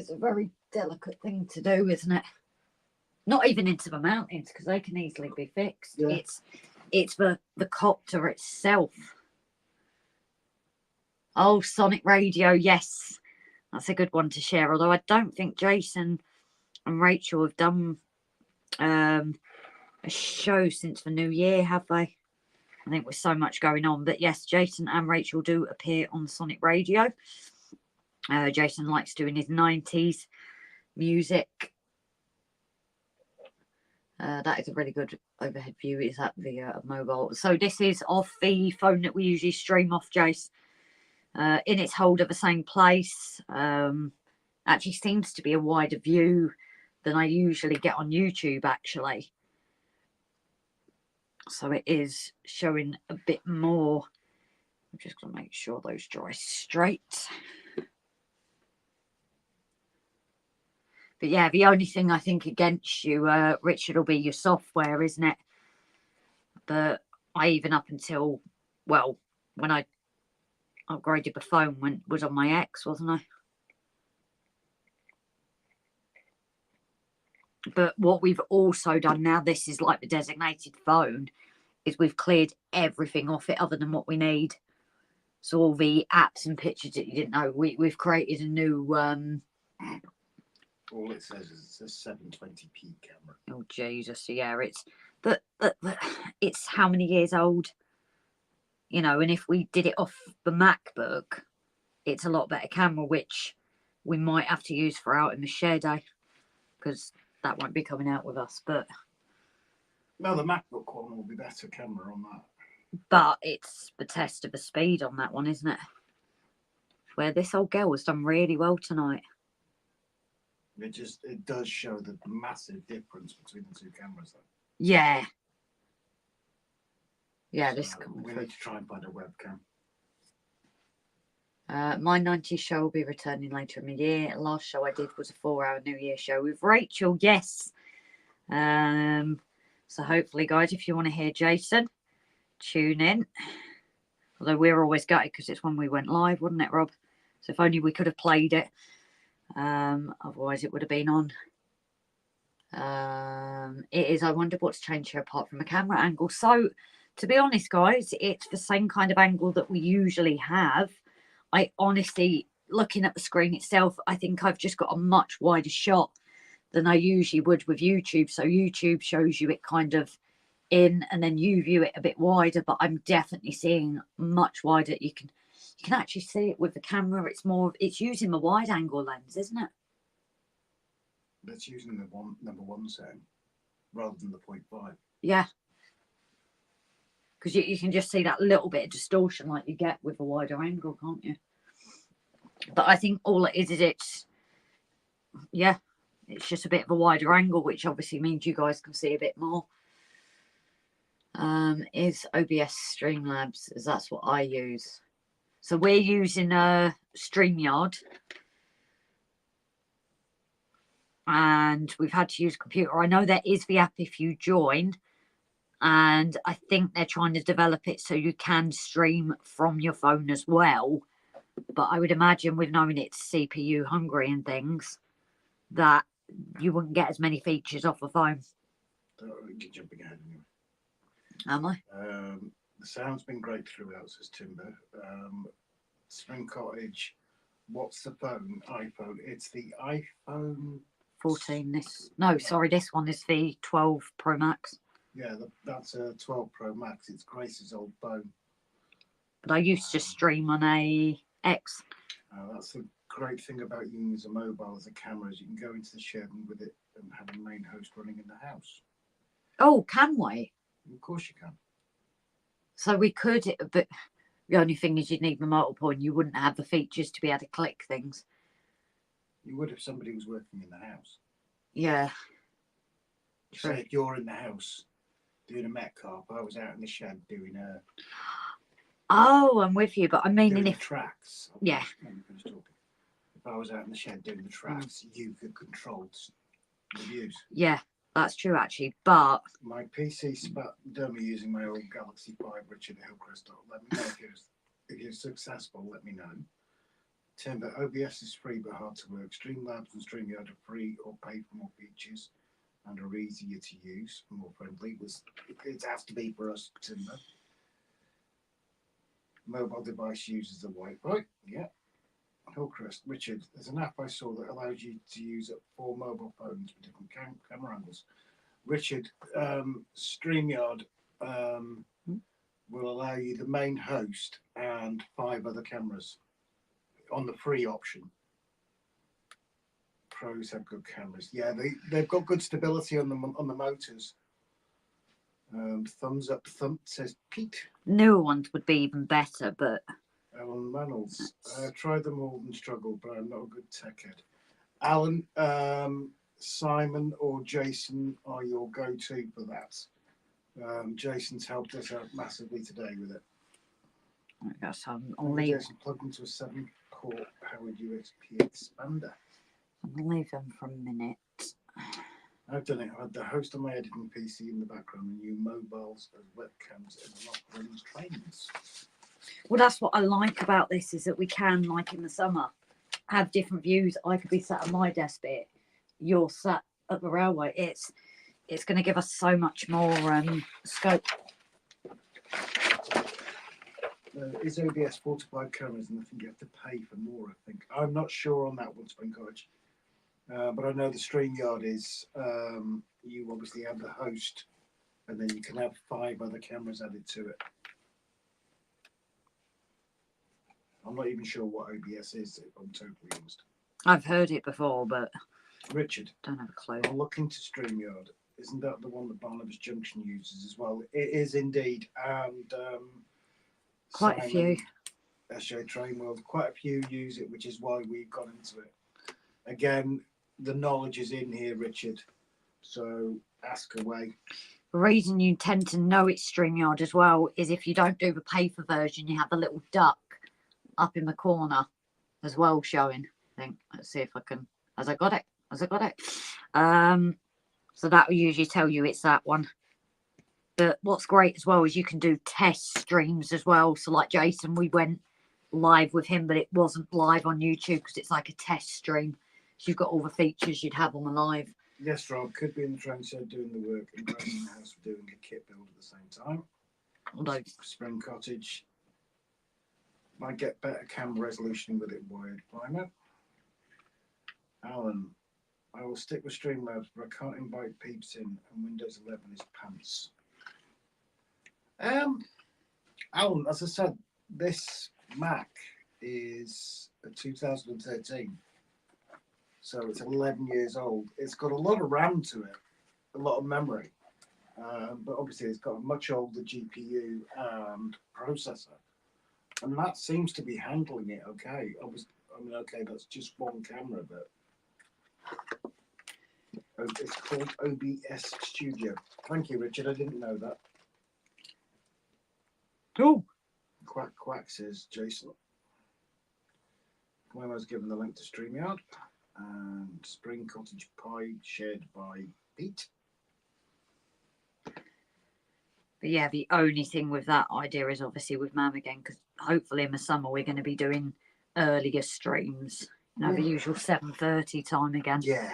a very delicate thing to do, isn't it? Not even into the mountains, because they can easily be fixed. Yeah. It's the copter itself. Oh, Sonic Radio, yes. That's a good one to share. Although I don't think Jason and Rachel have done a show since the new year, have they? I think with so much going on. But yes, Jason and Rachel do appear on Sonic Radio. Jason likes doing his 90s music. That is a really good overhead view. Is that the mobile? So this is off the phone that we usually stream off, Jace. In its holder, the same place. Actually seems to be a wider view than I usually get on YouTube, actually. So it is showing a bit more. I'm just going to make sure those dry straight. But yeah, the only thing I think against you, Richard, will be your software, isn't it? But I even up until, well, when I upgraded the phone, was on my X, wasn't I? But what we've also done now, this is like the designated phone, is we've cleared everything off it other than what we need. So all the apps and pictures that you didn't know, we've created a new... All it says is it's a 720p camera. Oh, Jesus, yeah, it's... But it's how many years old? You know, and if we did it off the MacBook, it's a lot better camera, which we might have to use for out in the shed, because that won't be coming out with us. But No, the MacBook one will be better camera on that. But it's the test of the speed on that one, isn't it? Where this old girl has done really well tonight. It does show the massive difference between the two cameras, though. Yeah. Yeah, So this. we need to try and find a webcam. My 90s show will be returning later in the year. Last show I did was a 4-hour New Year show with Rachel. Yes. So hopefully, guys, if you want to hear Jason, tune in. Although we're always gutted because it's when we went live, wasn't it, Rob? So if only we could have played it. Otherwise, it would have been on. It is. I wonder what's changed here apart from a camera angle. So, to be honest, guys, it's the same kind of angle that we usually have. I honestly, looking at the screen itself, I think I've just got a much wider shot than I usually would with YouTube. So YouTube shows you it kind of in, and then you view it a bit wider. But I'm definitely seeing much wider. You can actually see it with the camera. It's using the wide angle lens, isn't it? That's using the number one setting rather than the 0.5. Yeah. Because you can just see that little bit of distortion like you get with a wider angle, can't you? But I think all it is it's just a bit of a wider angle, which obviously means you guys can see a bit more. Is OBS Streamlabs, as that's what I use. So we're using Streamyard. And we've had to use a computer. I know there is the app if you join. And I think they're trying to develop it so you can stream from your phone as well. But I would imagine with knowing it's CPU hungry and things, that you wouldn't get as many features off the phone. You're jumping ahead anyway. Am I? The sound's been great throughout, says Timber. Spring Cottage, what's the phone? iPhone. It's the iPhone 14. This one is the 12 Pro Max. Yeah, that's a 12 Pro Max. It's Grace's old phone. But I used to stream on a X. That's the great thing about using as a mobile as a camera is you can go into the shed and with it and have a main host running in the house. Oh, can we? Of course you can. So we could, but the only thing is you'd need the multiple and you wouldn't have the features to be able to click things. You would if somebody was working in the house. Yeah. Say if you're in the house doing a Met Carp, I was out in the shed doing a... Oh, I'm with you, but I mean, doing if... the tracks. Yeah. If I was out in the shed doing the tracks, you could control the views. Yeah, that's true, actually, but... My PC spat dummy using my old Galaxy 5 Richard Hillcrest. Let me know if you're successful, let me know. Timber, OBS is free but hard to work. Streamlabs and Streamyard are free or pay for more features and are easier to use and more friendly. It has to be for us, Timber. Mobile device uses the Wi-Fi. Yeah. Hillcrest. Richard, there's an app I saw that allows you to use up 4 mobile phones with different camera angles. Richard, Streamyard will allow you the main host and 5 other cameras on the free option. Pros have good cameras. Yeah, they've got good stability on the motors. Thumbs up, thump, says Pete. Newer ones would be even better, but Alan Reynolds. Tried them all and struggled, but I'm not a good tech head. Alan, Simon or Jason are your go-to for that. Jason's helped us out massively today with it. I guess I'll Maybe leave. Jason plugged into a 7-port powered USB expander. I'll leave them for a minute. I've done it. I had the host on my editing PC in the background and new mobiles as webcams in a lot of running trains. Well, that's what I like about this, is that we can, like in the summer, have different views. I could be sat at my desk bit, you're sat at the railway. It's going to give us so much more scope. Is OBS 45 cameras, and I think you have to pay for more, I think. I'm not sure on that one, Spring Cottage. But I know the Streamyard is, you obviously have the host, and then you can have 5 other cameras added to it. I'm not even sure what OBS is, if I'm totally honest. I've heard it before, but Richard, don't have a clue. I'll look into Streamyard. Isn't that the one that Barnabas Junction uses as well? It is indeed. And Quite a few. SJ Train World, quite a few use it, which is why we've gone into it. Again, the knowledge is in here, Richard. So ask away. The reason you tend to know it's StreamYard as well is if you don't do the paper version, you have the little duck up in the corner as well showing. I think. Let's see if I can. Has I got it? So that will usually tell you it's that one. But what's great as well is you can do test streams as well. So like Jason, we went live with him, but it wasn't live on YouTube because it's like a test stream. So you've got all the features you'd have on the live. Yes, Rob, could be in the train shed doing the work and running in the house for doing a kit build at the same time. Although Spring Cottage might get better camera resolution with it wired primer. Alan, I will stick with Streamlabs, but I can't invite peeps in, and Windows 11 is pants. Alan, as I said, this Mac is a 2013, so it's 11 years old. It's got a lot of RAM to it, a lot of memory, but obviously it's got a much older GPU and processor, and that seems to be handling it okay. Okay, that's just one camera, but it's called OBS Studio. Thank you, Richard. I didn't know that. oh, Quack quack, says Jason. I was given the link to StreamYard and Spring Cottage Pie shared by Pete. but yeah, the only thing with that idea is obviously with Mam again, because hopefully in the summer we're going to be doing earlier streams. You know, the usual 7:30 time again. Yeah.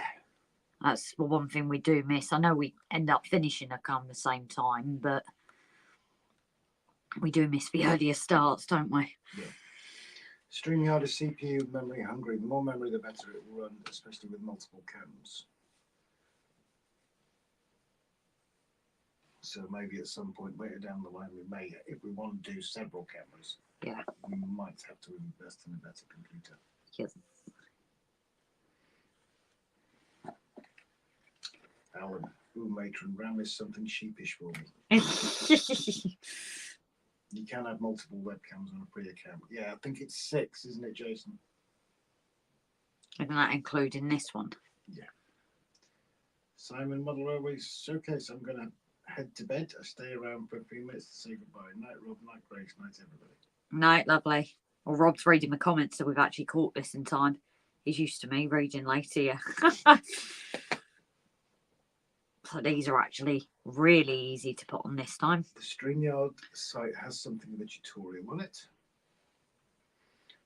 That's the one thing we do miss. I know we end up finishing a come the same time, but we do miss the earlier starts, don't we? Yeah. StreamYard is CPU memory hungry. The more memory, the better it will run, especially with multiple cams. So maybe at some point later down the line, we may, if we want to do several cameras, Yeah. we might have to invest in a better computer. Yes. Alan, matron, RAM is something sheepish for me. You can have multiple webcams on a pre account. Yeah, I think it's 6, isn't it, Jason? Isn't that including this one? Yeah. Simon, Model Railways Showcase. I'm going to head to bed. I stay around for a few minutes to say goodbye. Night, Rob. Night, Grace. Night, everybody. Night, lovely. Well, Rob's reading the comments, so we've actually caught this in time. He's used to me reading later, yeah. So these are actually really easy to put on this time. The StreamYard site has something of a tutorial on it.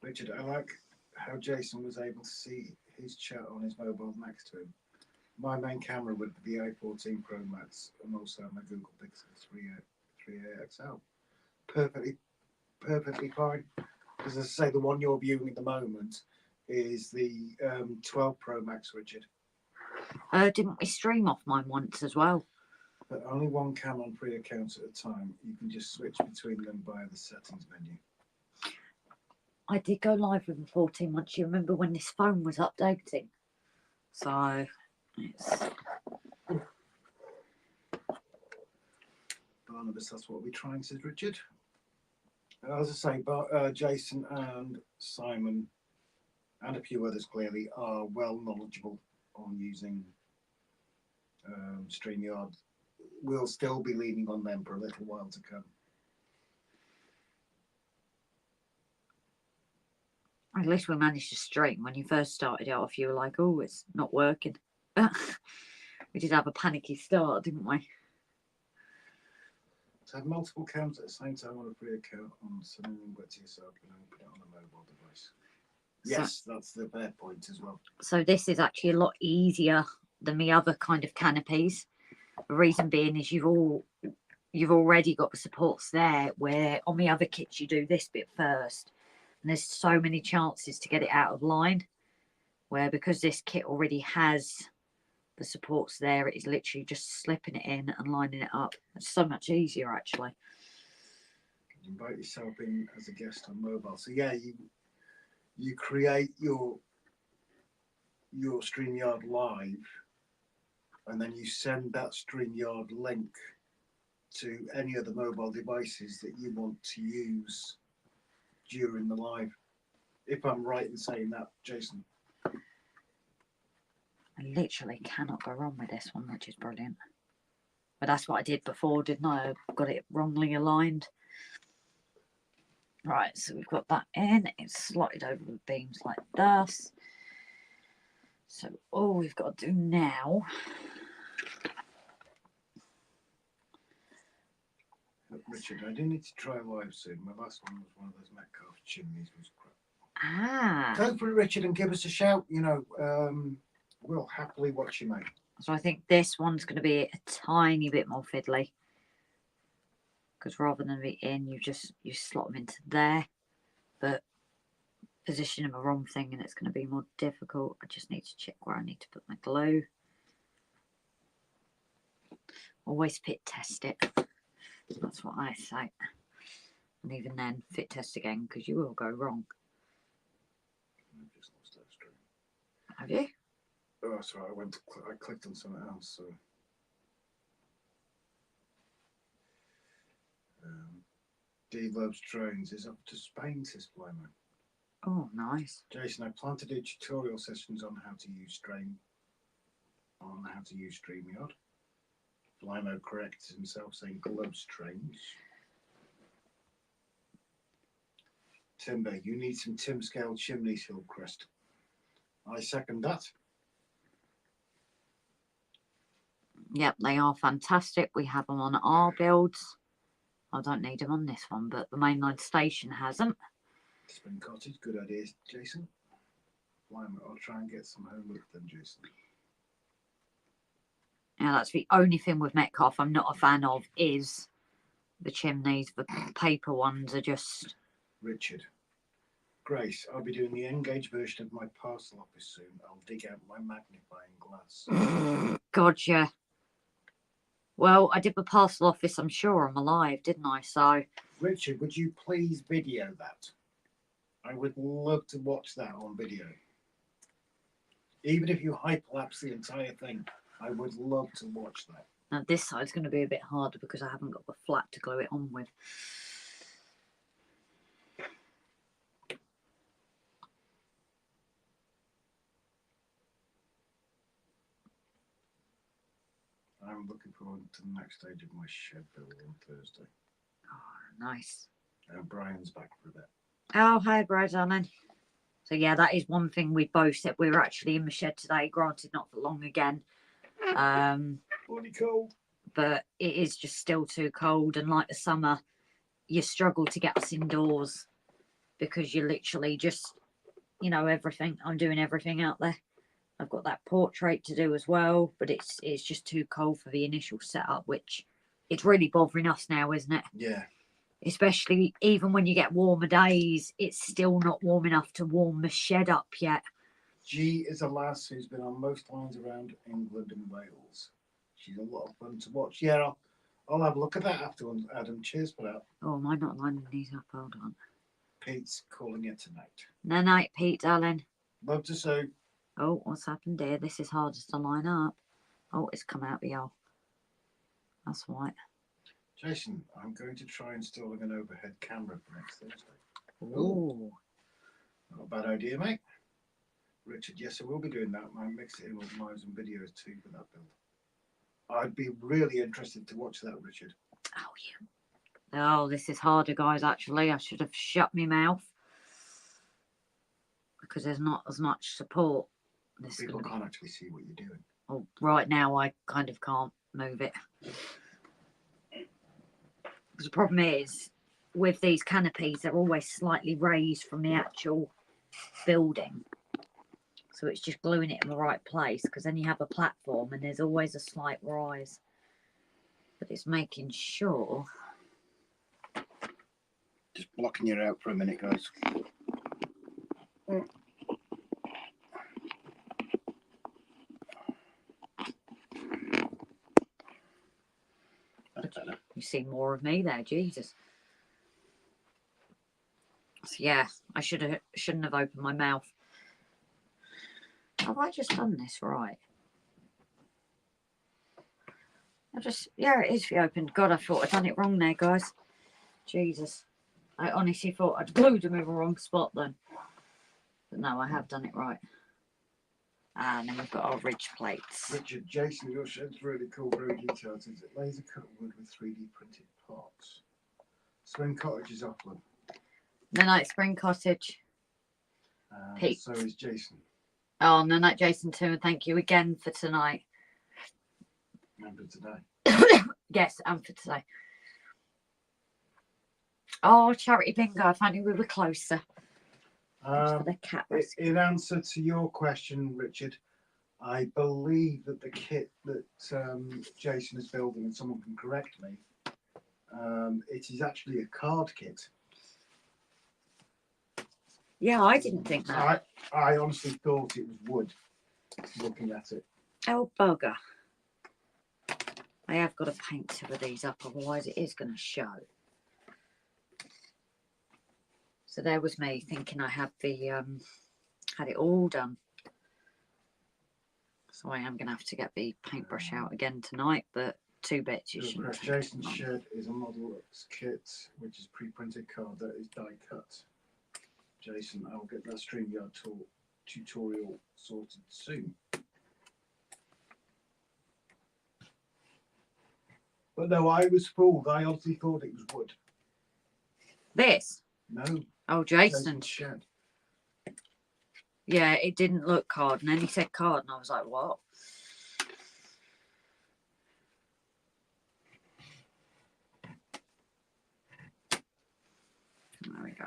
Richard, I like how Jason was able to see his chat on his mobile next to him. My main camera with the i14 Pro Max and also my Google Pixel 3a XL. Perfectly perfectly fine. Because as I say, the one you're viewing at the moment is the 12 Pro Max, Richard. Didn't we stream off mine once as well? But only one cam on 3 accounts at a time. You can just switch between them via the settings menu. I did go live with the 14 once. You remember when this phone was updating? So it's Barnabas, that's what we're trying, says Richard. As I say, Jason and Simon and a few others clearly are well knowledgeable on using Streamyard. We'll still be leaning on them for a little while to come. at least we managed to stream. When you first started it off, you were like, oh, it's not working. We did have a panicky start, didn't we? To have multiple cams at the same time on a free account on something but to yourself and open it on a mobile device. Yes, that's the fair point as well. So this is actually a lot easier than the other kind of canopies. The reason being is you've already got the supports there, where on the other kits you do this bit first, and there's so many chances to get it out of line, where because this kit already has the supports there, it is literally just slipping it in and lining it up. It's so much easier actually. Invite yourself in as a guest on mobile. So yeah, you create your StreamYard live, and then you send that StreamYard link to any of the mobile devices that you want to use during the live. If I'm right in saying that, Jason. I literally cannot go wrong with this one, which is brilliant. But that's what I did before, didn't I? I got it wrongly aligned. Right, so we've got that in. It's slotted over the beams like this. So all we've got to do now... Richard, I do need to try live soon. My last one was one of those Metcalf chimneys. Was crap. Ah. Go for it, Richard, and give us a shout. You know, we'll happily watch you, mate. So I think this one's going to be a tiny bit more fiddly. Because rather than be in, you slot them into there. But position them the wrong thing and it's going to be more difficult. I just need to check where I need to put my glue. Always fit test it. That's what I say. And even then, fit test again, because you will go wrong. I've just lost that stream. Have you? Oh, that's right. I clicked on something else. So, Dave loves trains. Is up to Spain, says Flymo. Oh, nice. Jason, I plan to do tutorial sessions on how to use StreamYard. Flymo corrects himself, saying gloves trains. Timber, you need some Tim scale chimneys, Hillcrest. I second that. Yep, they are fantastic. We have them on our builds. I don't need them on this one, but the mainline station has them. Spring Cottage, good idea, Jason. Flymo, I'll try and get some homework then, Jason. Now, that's the only thing with Metcalf I'm not a fan of is the chimneys. The paper ones are just... Richard. Grace, I'll be doing the Engage version of my parcel office soon. I'll dig out my magnifying glass. Gotcha. Well, I did the parcel office, I'm sure I'm alive, didn't I? So... Richard, would you please video that? I would love to watch that on video. Even if you hyperlapse the entire thing, I would love to watch that. Now this side's going to be a bit harder because I haven't got the flat to glue it on with. I'm looking forward to the next stage of my shed build on Thursday. Oh, nice. Brian's back for a bit. Oh, hi, Brad, darling. So yeah, that is one thing we both said. We were actually in the shed today, granted not for long again. Bloody cold. But it is just still too cold, and like the summer, you struggle to get us indoors because you're literally just, you know, everything. I'm doing everything out there. I've got that portrait to do as well, but it's just too cold for the initial setup, which it's really bothering us now, isn't it? Yeah. Especially even when you get warmer days, it's still not warm enough to warm the shed up yet. G is a lass who's been on most lines around England and Wales. She's a lot of fun to watch. Yeah, I'll have a look at that afterwards, Adam. Cheers for that. Oh, am I not lining these up? Hold on. Pete's calling you tonight. No, night, Pete, darling. Love to see. Oh, what's happened here? This is hardest to line up. Oh, it's come out the hole. That's right. Jason, I'm going to try installing an overhead camera for next Thursday. Ooh. Not a bad idea, mate. Richard, yes, I will be doing that. I might mix it in with lives and videos too for that build. I'd be really interested to watch that, Richard. Oh, yeah. Oh, this is harder, guys, actually. I should have shut my mouth. Because there's not as much support. This People can't actually see what you're doing. Oh, right now, I kind of can't move it. Because the problem is, with these canopies, they're always slightly raised from the actual building. So it's just gluing it in the right place, because then you have a platform and there's always a slight rise. But it's making sure. Just blocking you out for a minute, guys. You see more of me there, Jesus. So yeah, I shouldn't have opened my mouth. Have I just done this right? Yeah, it is the opened. God, I thought I'd done it wrong there, guys. Jesus. I honestly thought I'd glued them in the wrong spot then. But no, I have done it right. And then we've got our ridge plates. Richard, Jason, your shed's really cool, very detailed. Is it laser cut wood with 3D printed parts? Spring Cottage is Upland. No, no, it's Spring Cottage. Pete. So is Jason. Oh, no, no, Jason too. And thank you again for tonight. And for today. Yes, and for today. Oh, charity bingo. I found we were closer. For the cat rescue. In answer to your question, Richard, I believe that the kit that Jason is building, and someone can correct me, it is actually a card kit. Yeah, I didn't think that. I honestly thought it was wood, looking at it. Oh, bugger. I have got to paint some of these up, otherwise it is going to show. So there was me thinking I had had it all done. So I am going to have to get the paintbrush out again tonight, but 2 bits. You shouldn't take Jason's long. shed is a model kit, which is pre-printed card that is die cut. Jason, I'll get that Streamyard tutorial sorted soon. But no, I was fooled. I honestly thought it was wood. This? No. Oh, Jason. Jason's shed. Yeah, it didn't look card. And then he said card, and I was like, what? There we go.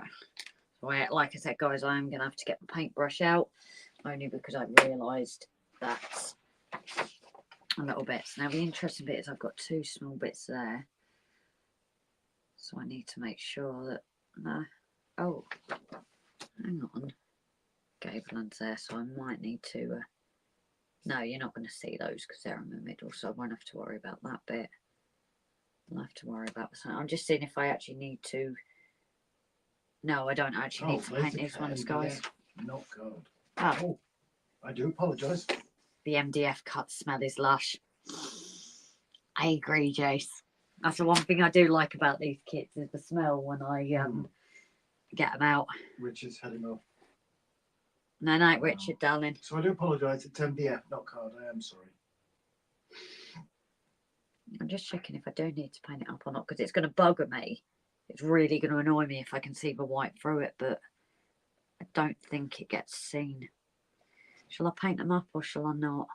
So like I said, guys, I am going to have to get the paintbrush out, only because I realised that's a little bit. Now, the interesting bit is I've got 2 small bits there. So I need to make sure that... No. Oh, hang on. Gaveland's there, so I might need to... No, you're not going to see those because they're in the middle, so I won't have to worry about that bit. I'll have to worry about the... I'm just seeing if I actually need to... No, I don't actually need to paint these ones, guys. Not card. Oh, I do apologise. The MDF cuts smell is lush. I agree, Jace. That's the one thing I do like about these kits is the smell when I get them out. Richard's heading off. No, no, Richard, darling. So I do apologise. It's MDF, not card. I am sorry. I'm just checking if I do need to paint it up or not because it's going to bugger me. It's really going to annoy me if I can see the white through it, but I don't think it gets seen. Shall I paint them up or shall I not?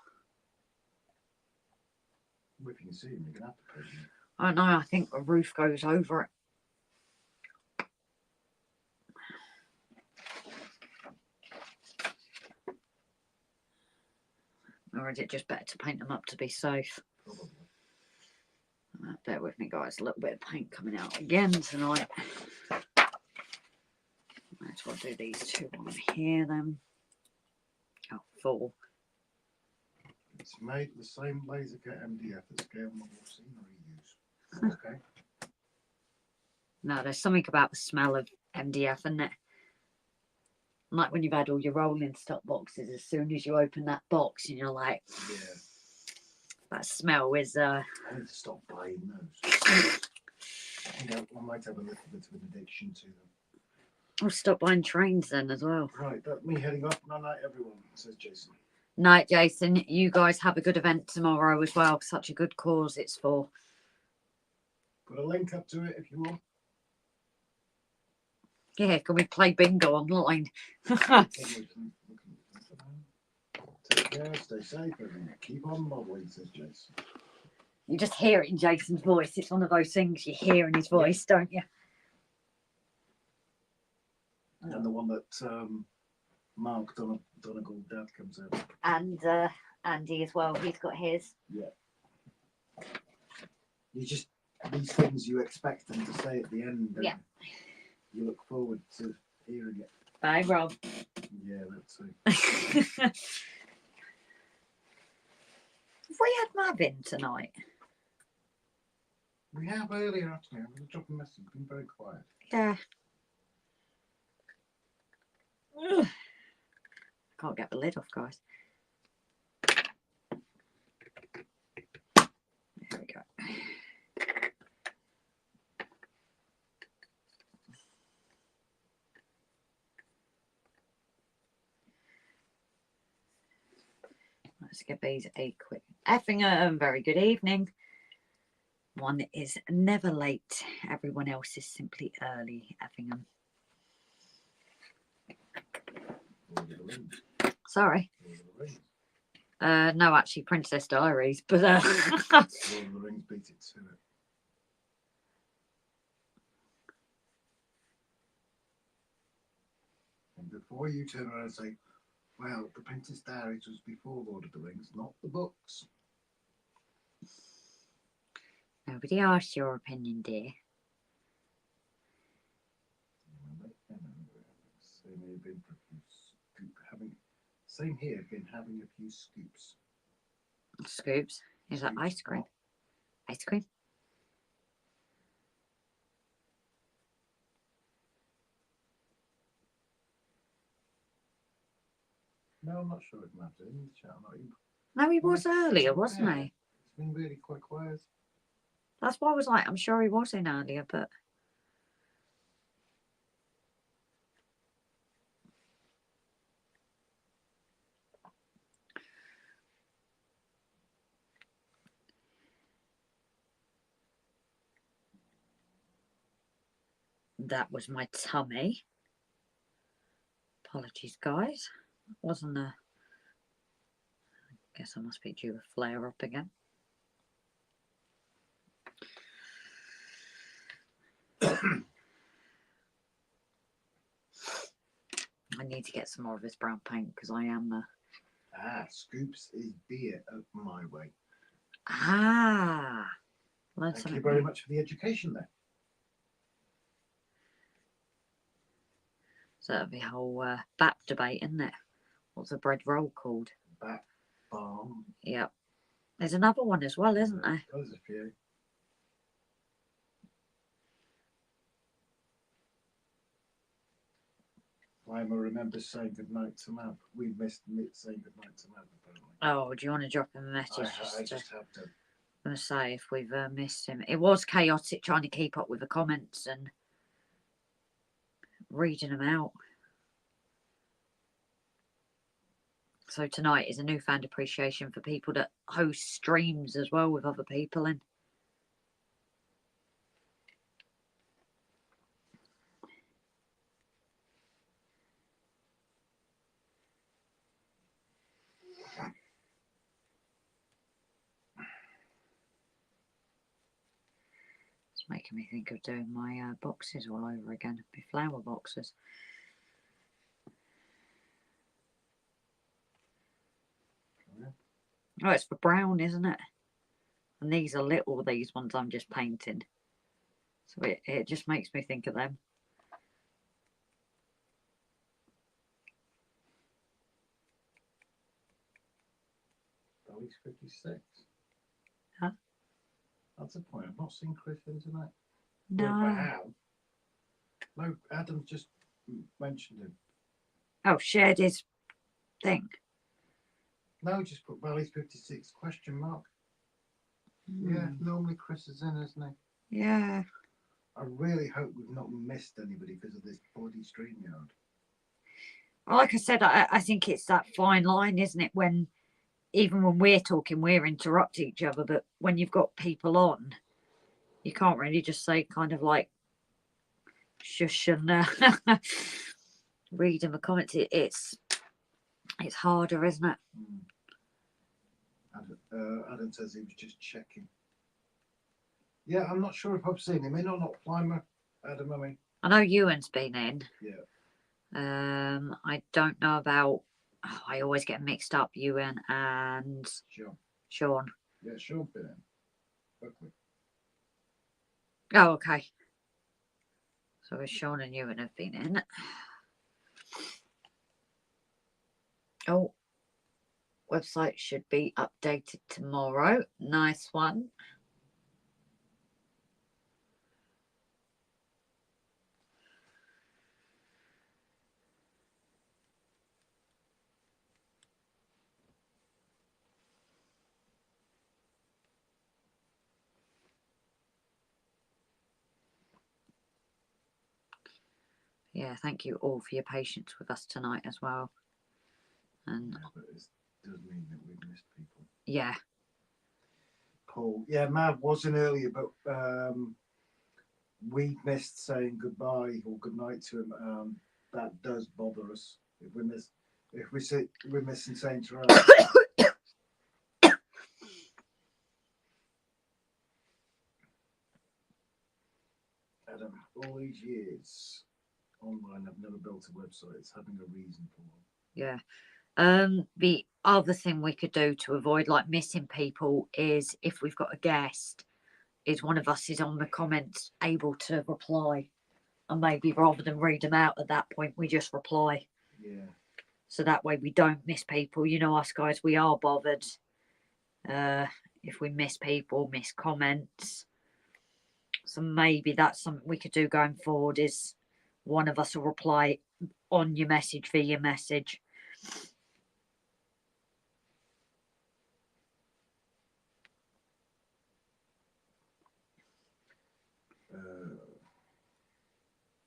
Well, if you can see them, you're going to have to paint them. I don't know. I think the roof goes over it. Or is it just better to paint them up to be safe? Probably. Right, Bear with me, guys. A little bit of paint coming out again tonight. Might as well do these two on here then. Oh, 4. It's made the same Lasercut MDF that scale model scenery use. Okay. No, there's something about the smell of MDF, isn't it? Like when you've had all your rolling stock boxes, as soon as you open that box and you're like, Yeah. that smell is I need to stop buying those. I might have a little bit of an addiction to them. I'll stop buying trains then as well. Right, that's me heading off. Night night, everyone, says Jason. Night, Jason. You guys have a good event tomorrow as well. Such a good cause it's for. Put a link up to it if you want. Yeah, can we play bingo online? Take care, stay safe, and keep on modelling, says Jason. You just hear it in Jason's voice. It's one of those things you hear in his voice, don't you? And the one that Mark Donegal Dad comes out. And Andy as well. He's got his. Yeah. You just, these things you expect them to say at the end. Yeah. You look forward to hearing it. Bye, Rob. Yeah, that's it. Have we had Mavin tonight? We have earlier actually. I'm going to drop a message. Been very quiet. Yeah. Ugh. Can't get the lid off, guys. There we go. Let's give these a quick effing very good evening. One is never late. Everyone else is simply early. Effingham. Sorry. No, actually, Princess Diaries, but Lord of the Rings beat it to it. And before you turn around and say, well, the Princess Diaries was before Lord of the Rings, not the books. nobody asked your opinion, dear. Same here, been having a few scoops. Scoops. Is that ice cream? Ice cream? No, I'm not sure if Matt's in the chat. No, he was earlier, wasn't he? It's been really quite quiet. That's why I was like, I'm sure he was in earlier, but that was my tummy. Apologies, guys. Wasn't a. Guess I must be due a flare up again. I need to get some more of this brown paint because I am. Scoops is beer up my way. Learned Thank something you very new. much for the education there. So that'll be a whole BAP debate, isn't it? What's a bread roll called? Back bomb. Yep. There's another one as well, isn't there? There's a few. Lima remembers saying goodnight to Mav. We missed saying goodnight to Mav, apparently. Oh, do you want to drop him a message? I just have to. I'm going to say if we've missed him. It was chaotic trying to keep up with the comments and reading them out. So tonight is a newfound appreciation for people that host streams as well with other people in. It's making me think of doing my boxes all over again. My flower boxes. Oh, it's for brown, isn't it? And these are little, these ones I'm just painting. So it just makes me think of them. Dolly's 56. Huh? That's a point. I've not seen Chris in tonight. Well, if I No. have. No, Adam just mentioned him. Oh, shared his thing. No, just put Valley's 56 question mark. Yeah, normally Chris is in, isn't he? Yeah. I really hope we've not missed anybody because of this bloody Streamyard. Well, like I said, I think it's that fine line, isn't it? When even when we're talking, we're interrupt each other, but when you've got people on, you can't really just say kind of like shush and read in the comments. It's harder, isn't it? Adam says he was just checking. Yeah, I'm not sure if I've seen him in or not. Climber, Adam, I mean. I know Ewan's been in. Yeah. I don't know about. Oh, I always get mixed up. Ewan and Sean. Yeah, Sean's been in. Buckley. Oh, okay. So Sean and Ewan have been in. Oh, website should be updated tomorrow. Nice one. Yeah, thank you all for your patience with us tonight as well. And Yeah, but it does mean that we've missed people. yeah. Paul. Yeah, Mav was in earlier, but we missed saying goodbye or good night to him. That does bother us. If we're missing saying to her. Adam, all these years online, I've never built a website. It's having a reason for them. Yeah. The other thing we could do to avoid like missing people is if we've got a guest, is one of us is on the comments able to reply, and maybe rather than read them out at that point, we just reply. Yeah. So that way we don't miss people. You know us guys, we are bothered. If we miss people, miss comments. So maybe that's something we could do going forward, is one of us will reply on your message via your message.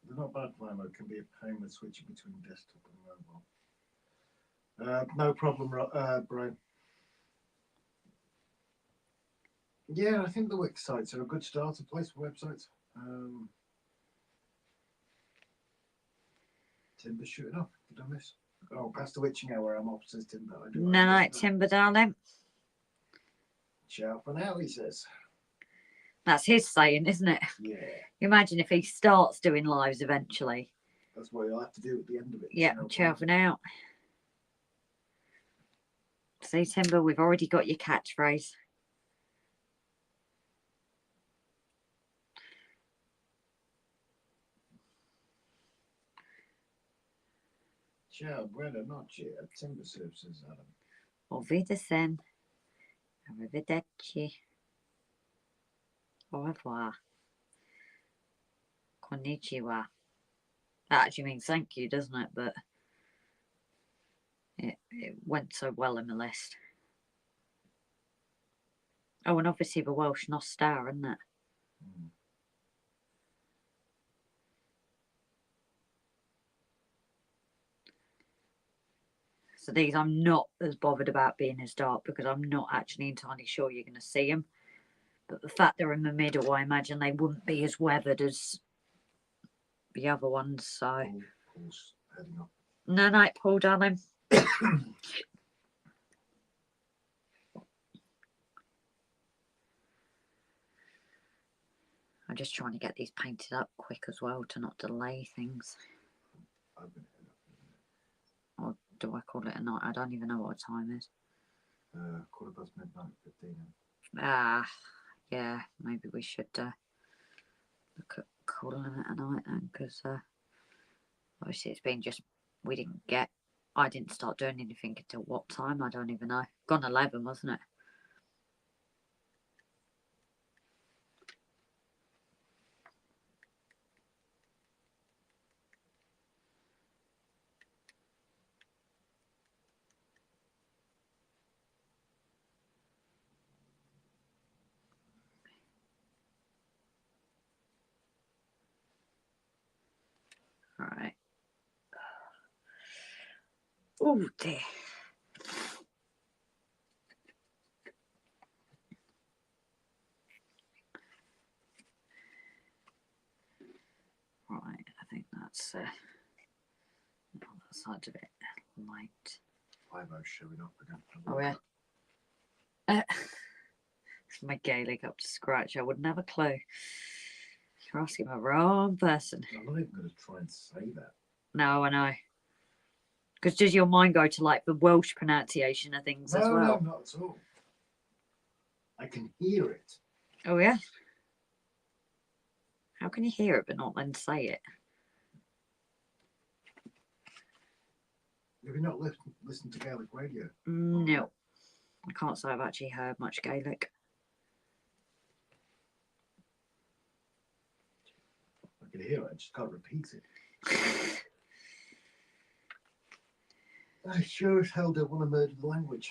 They're not bad, Climber. It can be a pain with switching between desktop and mobile. No problem, Brian. Yeah, I think the Wix sites are a good starter place for websites. Timber shooting off. Did I miss? Oh, past the witching hour, I'm off, says Timber. No, night, Timber, darling. Ciao for now, he says. That's his saying, isn't it? Yeah. Imagine if he starts doing lives eventually. That's what he'll have to do at the end of it. Yeah, ciao for now. See, Timber, we've already got your catchphrase. Ciao, buena noche at Timber Services, Adam. Auf Wiedersehen. Arrivederci. Au revoir. Konnichiwa. That actually means thank you, doesn't it? But it went so well in the list. Oh, and obviously the Welsh North Star, isn't it? So these I'm not as bothered about being as dark because I'm not actually entirely sure you're going to see them. But the fact they're in the middle, I imagine they wouldn't be as weathered as the other ones. So, Paul's heading up. No night, Paul, darling. I'm just trying to get these painted up quick as well to not delay things. Or do I call it a night? I don't even know what time is. 15:15. Yeah, maybe we should look at calling it a night then, because obviously it's been just, I didn't start doing anything until what time? I don't even know. Gone 11, wasn't it? All right. Oh dear. Right, I think that's on that side of it. Light. Imo's showing up again. Oh yeah. It's my Gaelic up to scratch. I wouldn't have a clue. You're asking the wrong person. I'm not even going to try and say that. No, I know. Because does your mind go to like the Welsh pronunciation of things as well? No, not at all. I can hear it. Oh yeah. How can you hear it but not then say it? Have you not listened to Gaelic radio? No. I can't say I've actually heard much Gaelic. I can hear it, I just can't repeat it. I sure as hell don't want to murder the language.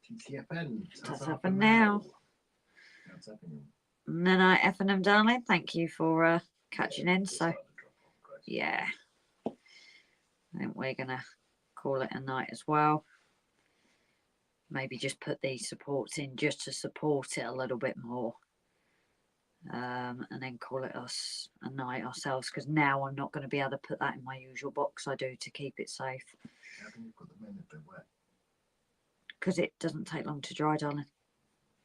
TTFN. That's happened now. That's happening. No, no, Effingham, darling. Thank you for catching in. So, yeah. I think we're going to call it a night as well. Maybe just put these supports in just to support it a little bit more. And then call it us a night ourselves, because now I'm not going to be able to put that in my usual box I do to keep it safe. How can you put them in if they're wet? Because it doesn't take long to dry, darling.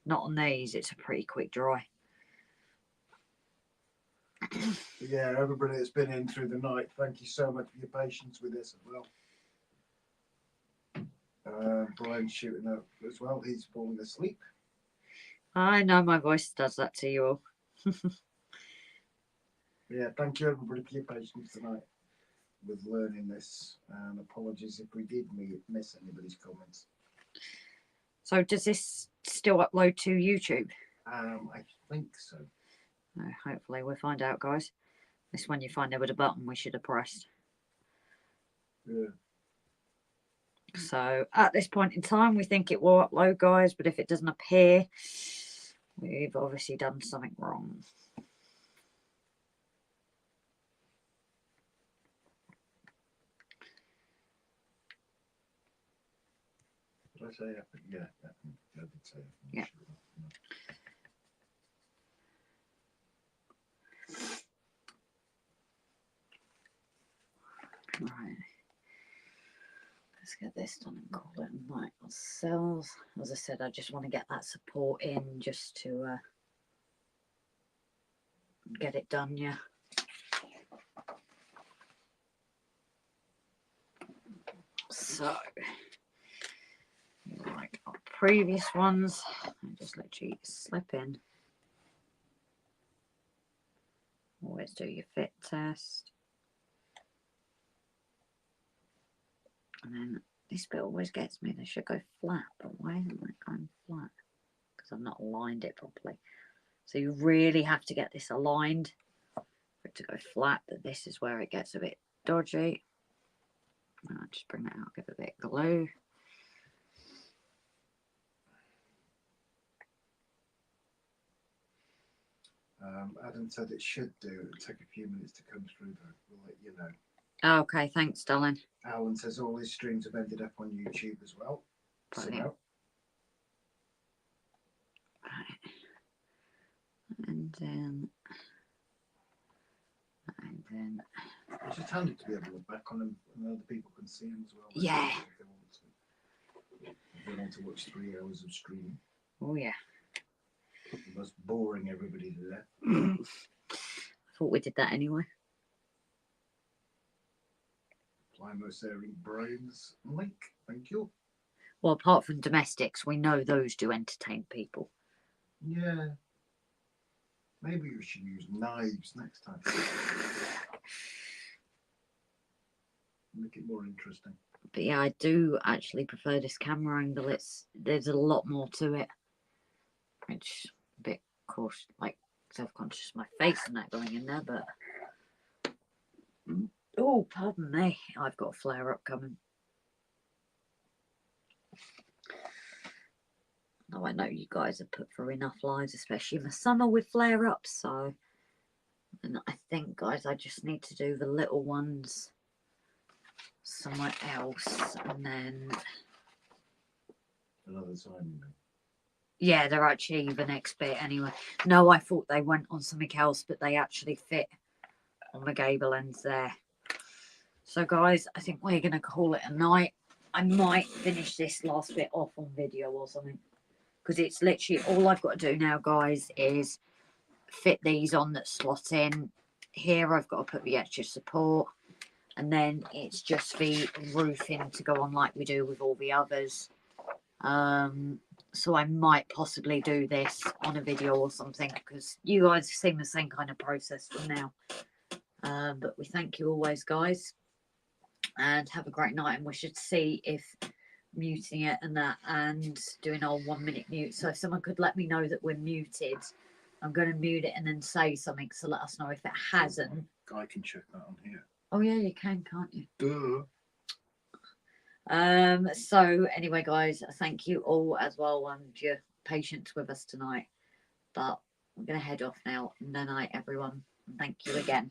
Not on these, it's a pretty quick dry. Yeah, everybody that's been in through the night, thank you so much for your patience with this as well. Brian's shooting up as well. He's falling asleep. I know my voice does that to you all. Yeah, thank you everybody for your patience tonight with learning this. And apologies if we did miss anybody's comments. So does this still upload to YouTube? I think so. Hopefully we'll find out, guys. This one you find there with a button we should have pressed. Yeah. So at this point in time, we think it will upload, guys, but if it doesn't appear, we've obviously done something wrong. Did I say epic? Yeah, I did say epic. Yeah. Right. Let's get this done and call it a night ourselves. As I said, I just want to get that support in just to get it done, yeah. So, like our previous ones, I just literally slip in. Always do your fit test. And then this bit always gets me. They should go flat, but why isn't it going flat? Because I've not aligned it properly. So you really have to get this aligned for it to go flat, but this is where it gets a bit dodgy. I'll just bring that out, give it a bit of glue. Adam said it should do. It'll take a few minutes to come through though. We'll let you know. Okay, thanks, darling. Alan says all his streams have ended up on YouTube as well. Brilliant. So, Right. And then it's just handy to be able to look back on them and other people can see them as well. Yeah. If they want to watch 3 hours of streaming. oh yeah. That's boring everybody to death. I thought we did that anyway. Plymouth airing Brian's link. Thank you. Well, apart from domestics, we know those do entertain people. Yeah. Maybe we should use knives next time. Make it more interesting. But yeah, I do actually prefer this camera angle. There's a lot more to it. Which a bit, of course, like self-conscious of my face and that going in there, but oh, pardon me, I've got a flare up coming. Now I know you guys have put through enough lives, especially in the summer with flare ups. So, and I think, guys, I just need to do the little ones somewhere else, and then Another time, you mean? yeah, they're actually the next bit anyway. No, I thought they went on something else, but they actually fit on the gable ends there. So, guys, I think we're gonna call it a night. I might finish this last bit off on video or something, because it's literally all I've got to do now, guys, is fit these on that slot in. Here I've got to put the extra support, and then it's just the roofing to go on like we do with all the others. So I might possibly do this on a video or something, because you guys have seen the same kind of process from now. But we thank you always, guys, and have a great night, and we should see if muting it and that, and doing our 1 minute mute. So if someone could let me know that we're muted, I'm going to mute it and then say something, so let us know if it hasn't. I can check that on here. Oh yeah, you can, can't you? Duh. So anyway, guys, thank you all as well, and your patience with us tonight. But I'm going to head off now. Good night, everyone. Thank you again.